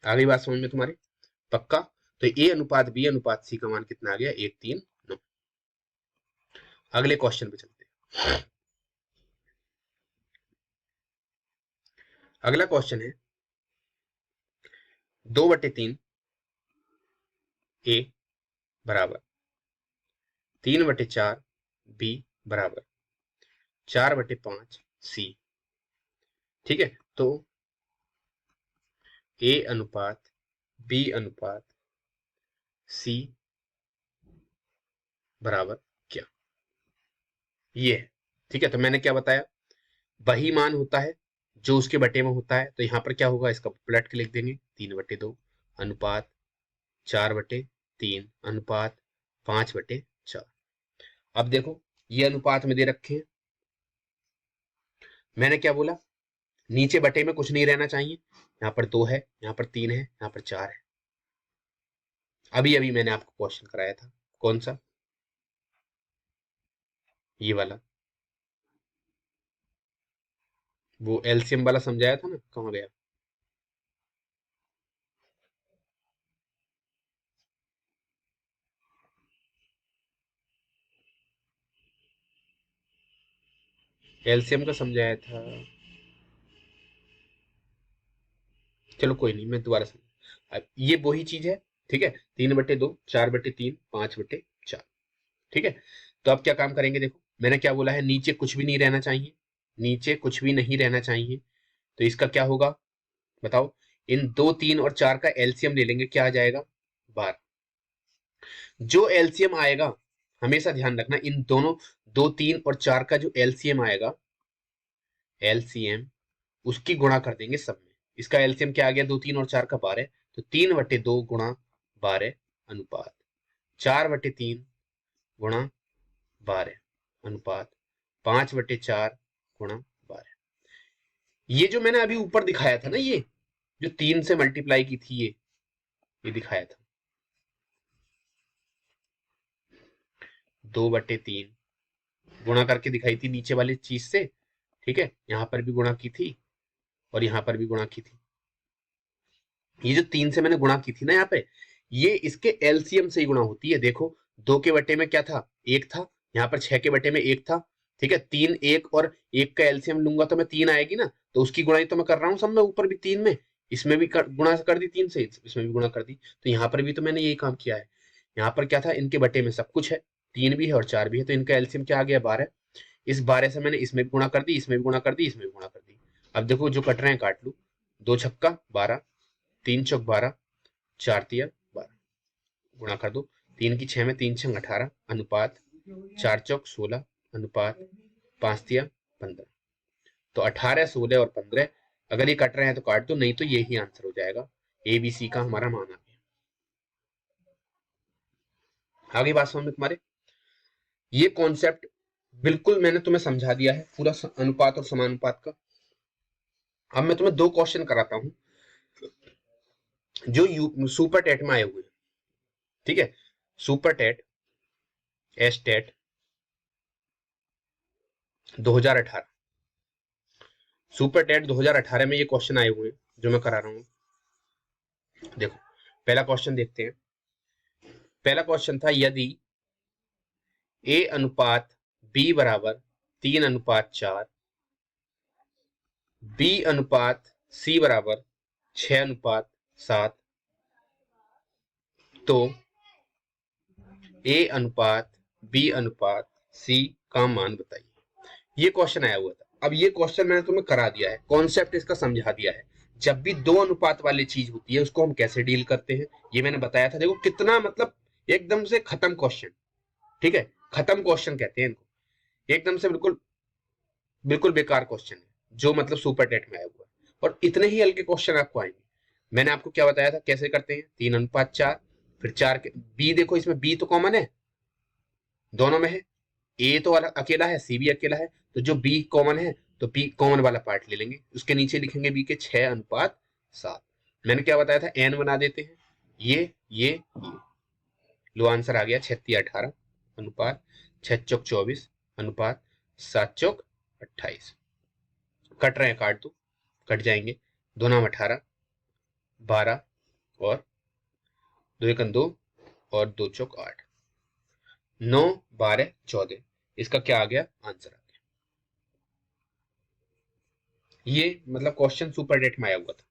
आगे बात समझ में तुम्हारे पक्का। तो ए अनुपात बी अनुपात सी का मान कितना आ गया 1 3 9। अगले क्वेश्चन पे चलते हैं। अगला क्वेश्चन है 2/3 ए बराबर 3/4 बी बराबर 4/5 सी, ठीक है। तो ए अनुपात बी अनुपात सी बराबर क्या, ये है, ठीक है। तो मैंने क्या बताया, वही मान होता है जो उसके बटे में होता है, तो यहां पर क्या होगा, इसका पलट के लिख देंगे 3/2 अनुपात 4/3 अनुपात 5/4। अब देखो ये अनुपात में दे रखे हैं, मैंने क्या बोला, नीचे बटे में कुछ नहीं रहना चाहिए, यहाँ पर 2 है, यहाँ पर 3 है, यहाँ पर 4 है। अभी अभी मैंने आपको क्वेश्चन कराया था, कौन सा, ये वाला, वो एलसीएम वाला समझाया था ना, कहाँ गया। एलसीएम का समझाया था, चलो कोई नहीं, मैं दोबारा समझ। अब ये वही चीज है, ठीक है, 3/2 4/3 5/4, ठीक है। तो अब क्या काम करेंगे, देखो मैंने क्या बोला है, नीचे कुछ भी नहीं रहना चाहिए, नीचे कुछ भी नहीं रहना चाहिए, तो इसका क्या होगा बताओ, इन 2 3 और 4 का एलसीएम ले लेंगे, क्या आ जाएगा 12। जो एलसीएम आएगा, हमेशा ध्यान रखना, इन दोनों 2 3 और 4 का जो एलसीएम आएगा, एलसीएम उसकी गुणा कर देंगे सब में। इसका एलसीएम क्या आ गया, 2 3 और 4 का 12, तो 3/2 गुणा 12 अनुपात 4/3 गुणा 12 अनुपात 5/4 गुणा 12। ये जो मैंने अभी ऊपर दिखाया था ना, ये जो 3 से मल्टीप्लाई की थी, ये दिखाया था 2/3 गुणा करके दिखाई थी नीचे वाली चीज से, ठीक है, यहां पर भी गुणा की थी और यहां पर भी गुणा की थी। ये जो 3 से मैंने गुणा की थी ना यहाँ पे, ये इसके एलसीएम से ही गुणा होती है। देखो 2 के बटे में क्या था, 1 था, यहाँ पर 6 के बटे में 1 था, ठीक है, 3 1 और 1 का एलसीएम लूंगा तो मैं 3 आएगी ना, तो उसकी गुणाई तो मैं कर रहा हूँ सब में, ऊपर भी 3 में, इसमें भी गुणा कर दी 3 से, इसमें भी गुणा कर दी, तो यहाँ पर भी तो मैंने यही काम किया है। यहाँ पर क्या था, इनके बटे में सब कुछ है, 3 भी है और 4 भी है, तो इनका एलसीएम क्या आ गया 12। इस 12 से मैंने इसमें भी गुणा कर दी, इसमें भी गुणा कर दी, इसमें भी गुणा कर दी। अब देखो जो कट रहे हैं काट लू, 2 छक्का 12, 3 चौक 12, 4 तिया 12, गुणा कर दो, 3 की 6 में 3 छंग 18 अनुपात 4 चौक 16 अनुपात 5 तिया 15। तो 18 16 और 15, अगर ये कट रहे हैं तो काट दो, नहीं तो यही आंसर हो जाएगा, ए बी सी का हमारा मान आ गया। आगे बात समझ में तुम्हारे, ये कॉन्सेप्ट बिल्कुल मैंने तुम्हें समझा दिया है पूरा अनुपात और समानुपात का। अब मैं तुम्हें 2 क्वेश्चन कराता हूं, जो सुपर टेट में आए हुए हैं, ठीक है, super TET, S TET 2018, super TET 2018 में ये क्वेश्चन आए हुए हैं जो मैं करा रहा हूं। देखो पहला क्वेश्चन देखते हैं। पहला क्वेश्चन था यदि A अनुपात B बराबर 3:4, B अनुपात C बराबर 6:7, तो A अनुपात B अनुपात C का मान बताइए। ये क्वेश्चन आया हुआ था। अब ये क्वेश्चन मैंने तुम्हें करा दिया है, कॉन्सेप्ट इसका समझा दिया है। जब भी दो अनुपात वाली चीज होती है उसको हम कैसे डील करते हैं ये मैंने बताया था। देखो कितना मतलब एकदम से खत्म क्वेश्चन, ठीक है, खत्म क्वेश्चन कहते हैं इनको, एकदम से बिल्कुल बिल्कुल बेकार क्वेश्चन है जो मतलब सुपर टेट में आया हुआ है। और इतने ही हल्के क्वेश्चन आपको आएंगे। मैंने आपको क्या बताया था कैसे करते हैं, 3:4, फिर 4 के बी, देखो इसमें बी तो कॉमन है, दोनों में है, ए तो अकेला है, सी भी अकेला है, तो जो बी कॉमन है तो बी कॉमन वाला पार्ट ले लेंगे, उसके नीचे लिखेंगे बी के 6:7। मैंने क्या बताया था, एन बना देते हैं, ये लो आंसर आ गया 36:18 अनुपात 6 चौक 24 अनुपात 7 चौक 28। कट रहे हैं, काट दो, कट जाएंगे, 2×18 12 और 2×1 2 और 2 चौक 8, 9 12 14, इसका क्या आ गया आंसर आ गया। ये मतलब क्वेश्चन सुपर टेट में आया हुआ था।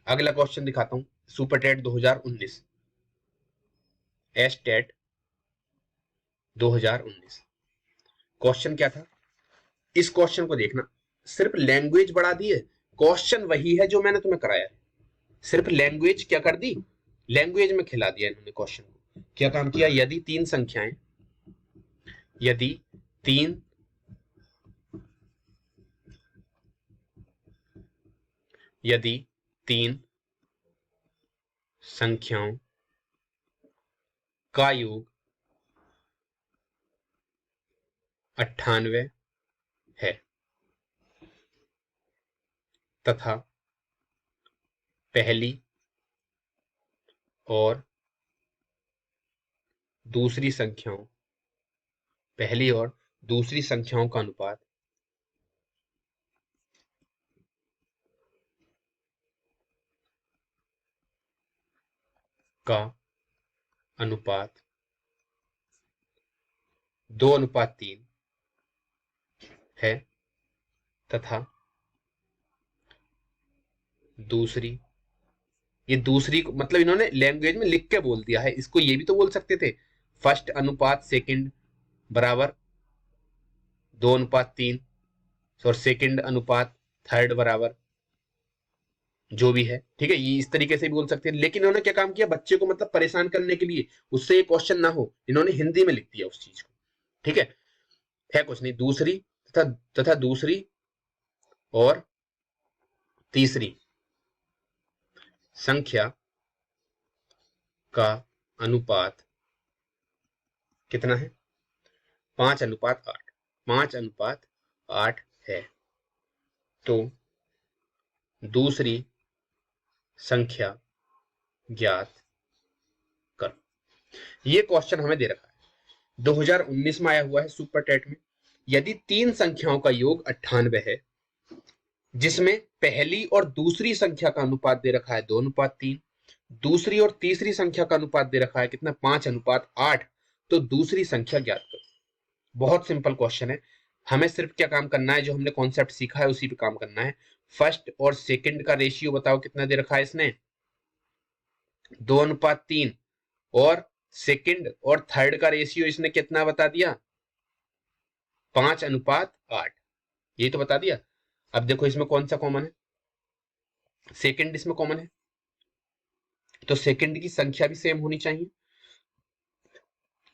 अगला क्वेश्चन दिखाता हूं, super TET 2019, S TET 2019। Question क्या था, इस क्वेश्चन को देखना, सिर्फ लैंग्वेज बढ़ा दी है, क्वेश्चन वही है जो मैंने तुम्हें कराया है, सिर्फ लैंग्वेज क्या कर दी, लैंग्वेज में खिला दिया इन्होंने क्वेश्चन को। क्या काम किया, यदि तीन संख्याएं, यदि तीन यदि तीन संख्याओं का योग 98 है तथा पहली और दूसरी संख्याओं पहली और दूसरी संख्याओं का अनुपात का अनुपात 2:3 है तथा दूसरी, ये दूसरी को मतलब इन्होंने लैंग्वेज में लिख के बोल दिया है, इसको ये भी तो बोल सकते थे, फर्स्ट अनुपात सेकंड बराबर 2:3 और सेकंड अनुपात थर्ड बराबर जो भी है, ठीक है, ये इस तरीके से भी बोल सकते हैं। लेकिन इन्होंने क्या काम किया, बच्चे को मतलब परेशान करने के लिए, उससे ये क्वेश्चन ना हो, इन्होंने हिंदी में लिख दिया उस चीज को, ठीक है कुछ नहीं, दूसरी तथा दूसरी और तीसरी संख्या का अनुपात कितना है, 5:8, 5:8 है, तो दूसरी संख्या ज्ञात करो। ये क्वेश्चन हमें दे रखा है, 2019 में आया हुआ है सुपर टेट में। यदि तीन संख्याओं का योग 98 है, जिसमें पहली और दूसरी संख्या का अनुपात दे रखा है 2:3, दूसरी और तीसरी संख्या का अनुपात दे रखा है कितना, 5:8, तो दूसरी संख्या ज्ञात करो। बहुत सिंपल क्वेश्चन है, हमें सिर्फ क्या काम करना है, जो हमने कॉन्सेप्ट सीखा है उसी पे काम करना है। फर्स्ट और सेकंड का रेशियो बताओ कितना दे रखा है इसने, 2:3, और सेकंड और थर्ड का रेशियो इसने कितना बता दिया, 5:8, ये तो बता दिया। अब देखो इसमें कौन सा कॉमन है, सेकंड इसमें कॉमन है, तो सेकंड की संख्या भी सेम होनी चाहिए।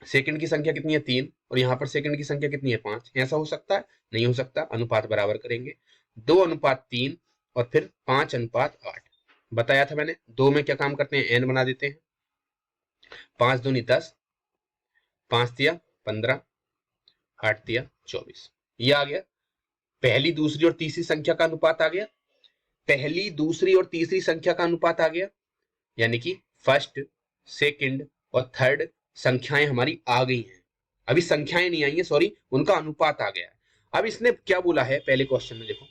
सेकंड की संख्या कितनी है 3, और यहां पर सेकंड की संख्या कितनी है 5, ऐसा हो सकता है, नहीं हो सकता, अनुपात बराबर करेंगे, 2:3 और फिर 5:8 बताया था मैंने। दो में क्या काम करते हैं, एन बना देते हैं, 5 दूनी 10, 5 दिया 15, 8 दिया 24, ये आ गया। पहली दूसरी और तीसरी संख्या का अनुपात आ गया, पहली, दूसरी और तीसरी संख्या का अनुपात आ गया, यानी कि फर्स्ट, सेकंड और थर्ड संख्याएं हमारी आ गई हैं। अभी संख्याएं नहीं आई हैं, सॉरी, उनका अनुपात आ गया है। अब इसने क्या बोला है पहले क्वेश्चन में, देखो,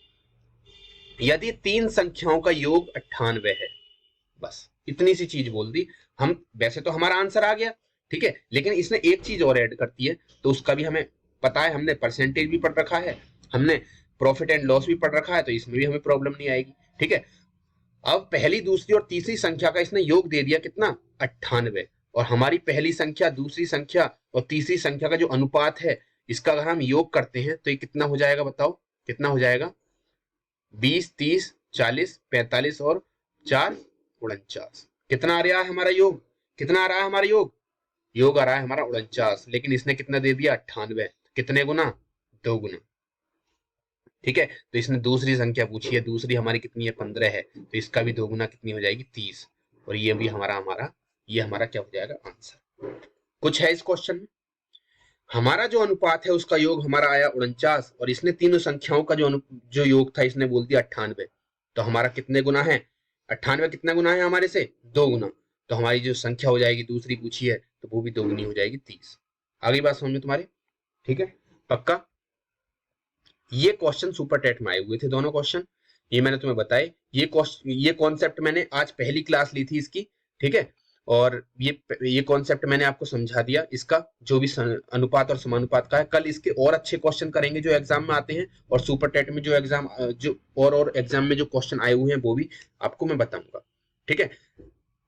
यदि तीन संख्याओं का योग 98 है, बस इतनी सी चीज बोल दी। हम वैसे तो हमारा आंसर आ गया, ठीक है, लेकिन इसने एक चीज और ऐड कर दी है, तो उसका भी हमें पता है, हमने परसेंटेज भी पढ़ रखा है, हमने प्रॉफिट एंड लॉस भी पढ़ रखा है, तो इसमें भी हमें प्रॉब्लम नहीं आएगी, ठीक है। अब पहली, दूसरी और तीसरी संख्या का इसने योग दे दिया कितना, 98, और हमारी पहली संख्या, दूसरी संख्या और तीसरी संख्या का जो अनुपात है, इसका अगर हम योग करते हैं तो ये कितना हो जाएगा, बताओ कितना हो जाएगा, 20, 30, 40, 45 और 4, 49। कितना आ रहा है हमारा योग, कितना आ रहा है हमारा योग, योग आ रहा है हमारा 49, लेकिन इसने कितना दे दिया, 98। कितने गुना, 2 गुना, ठीक है। तो इसने दूसरी संख्या पूछी है, दूसरी हमारी कितनी है, 15 है, तो इसका भी 2 गुना कितनी हो जाएगी, 30, और ये भी ये हमारा क्या हो जाएगा, आंसर। कुछ है इस क्वेश्चन में, हमारा जो अनुपात है उसका योग हमारा आया 49, और इसने तीनों संख्याओं का जो योग था इसने बोल दिया 98, तो हमारा कितने गुना है, 98 कितना गुना है हमारे से, 2 गुना, तो हमारी जो संख्या हो जाएगी दूसरी पूछी है, तो वो भी 2 गुनी हो जाएगी, 30। आगे बात समझ में तुम्हारी, ठीक है, पक्का। ये क्वेश्चन सुपर टेट में आए हुए थे, दोनों क्वेश्चन, ये मैंने तुम्हें बताए। ये कॉन्सेप्ट मैंने आज पहली क्लास ली थी इसकी, ठीक है, और ये कॉन्सेप्ट मैंने आपको समझा दिया, इसका जो भी अनुपात और समानुपात का है। कल इसके और अच्छे क्वेश्चन करेंगे जो एग्जाम में आते हैं, और सुपर टेट में जो एग्जाम जो और एग्जाम में जो क्वेश्चन आए हुए हैं वो भी आपको मैं बताऊंगा, ठीक है।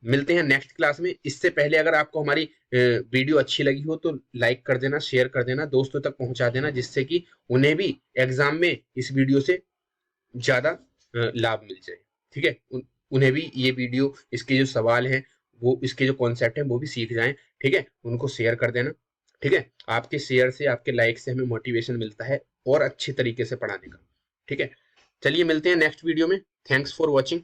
मिलते हैं नेक्स्ट क्लास में। इससे पहले अगर आपको हमारी वीडियो अच्छी लगी हो तो लाइक कर देना, शेयर कर देना, दोस्तों तक पहुंचा देना, जिससे कि उन्हें भी एग्जाम में इस वीडियो से ज्यादा लाभ मिल जाए, ठीक है। उन्हें भी ये वीडियो, इसके जो सवाल हैं, वो इसके जो कॉन्सेप्ट है वो भी सीख जाएं, ठीक है। उनको शेयर कर देना, ठीक है। आपके शेयर से, आपके लाइक से हमें मोटिवेशन मिलता है और अच्छे तरीके से पढ़ाने का, ठीक है। चलिए मिलते हैं नेक्स्ट वीडियो में। Thanks for watching.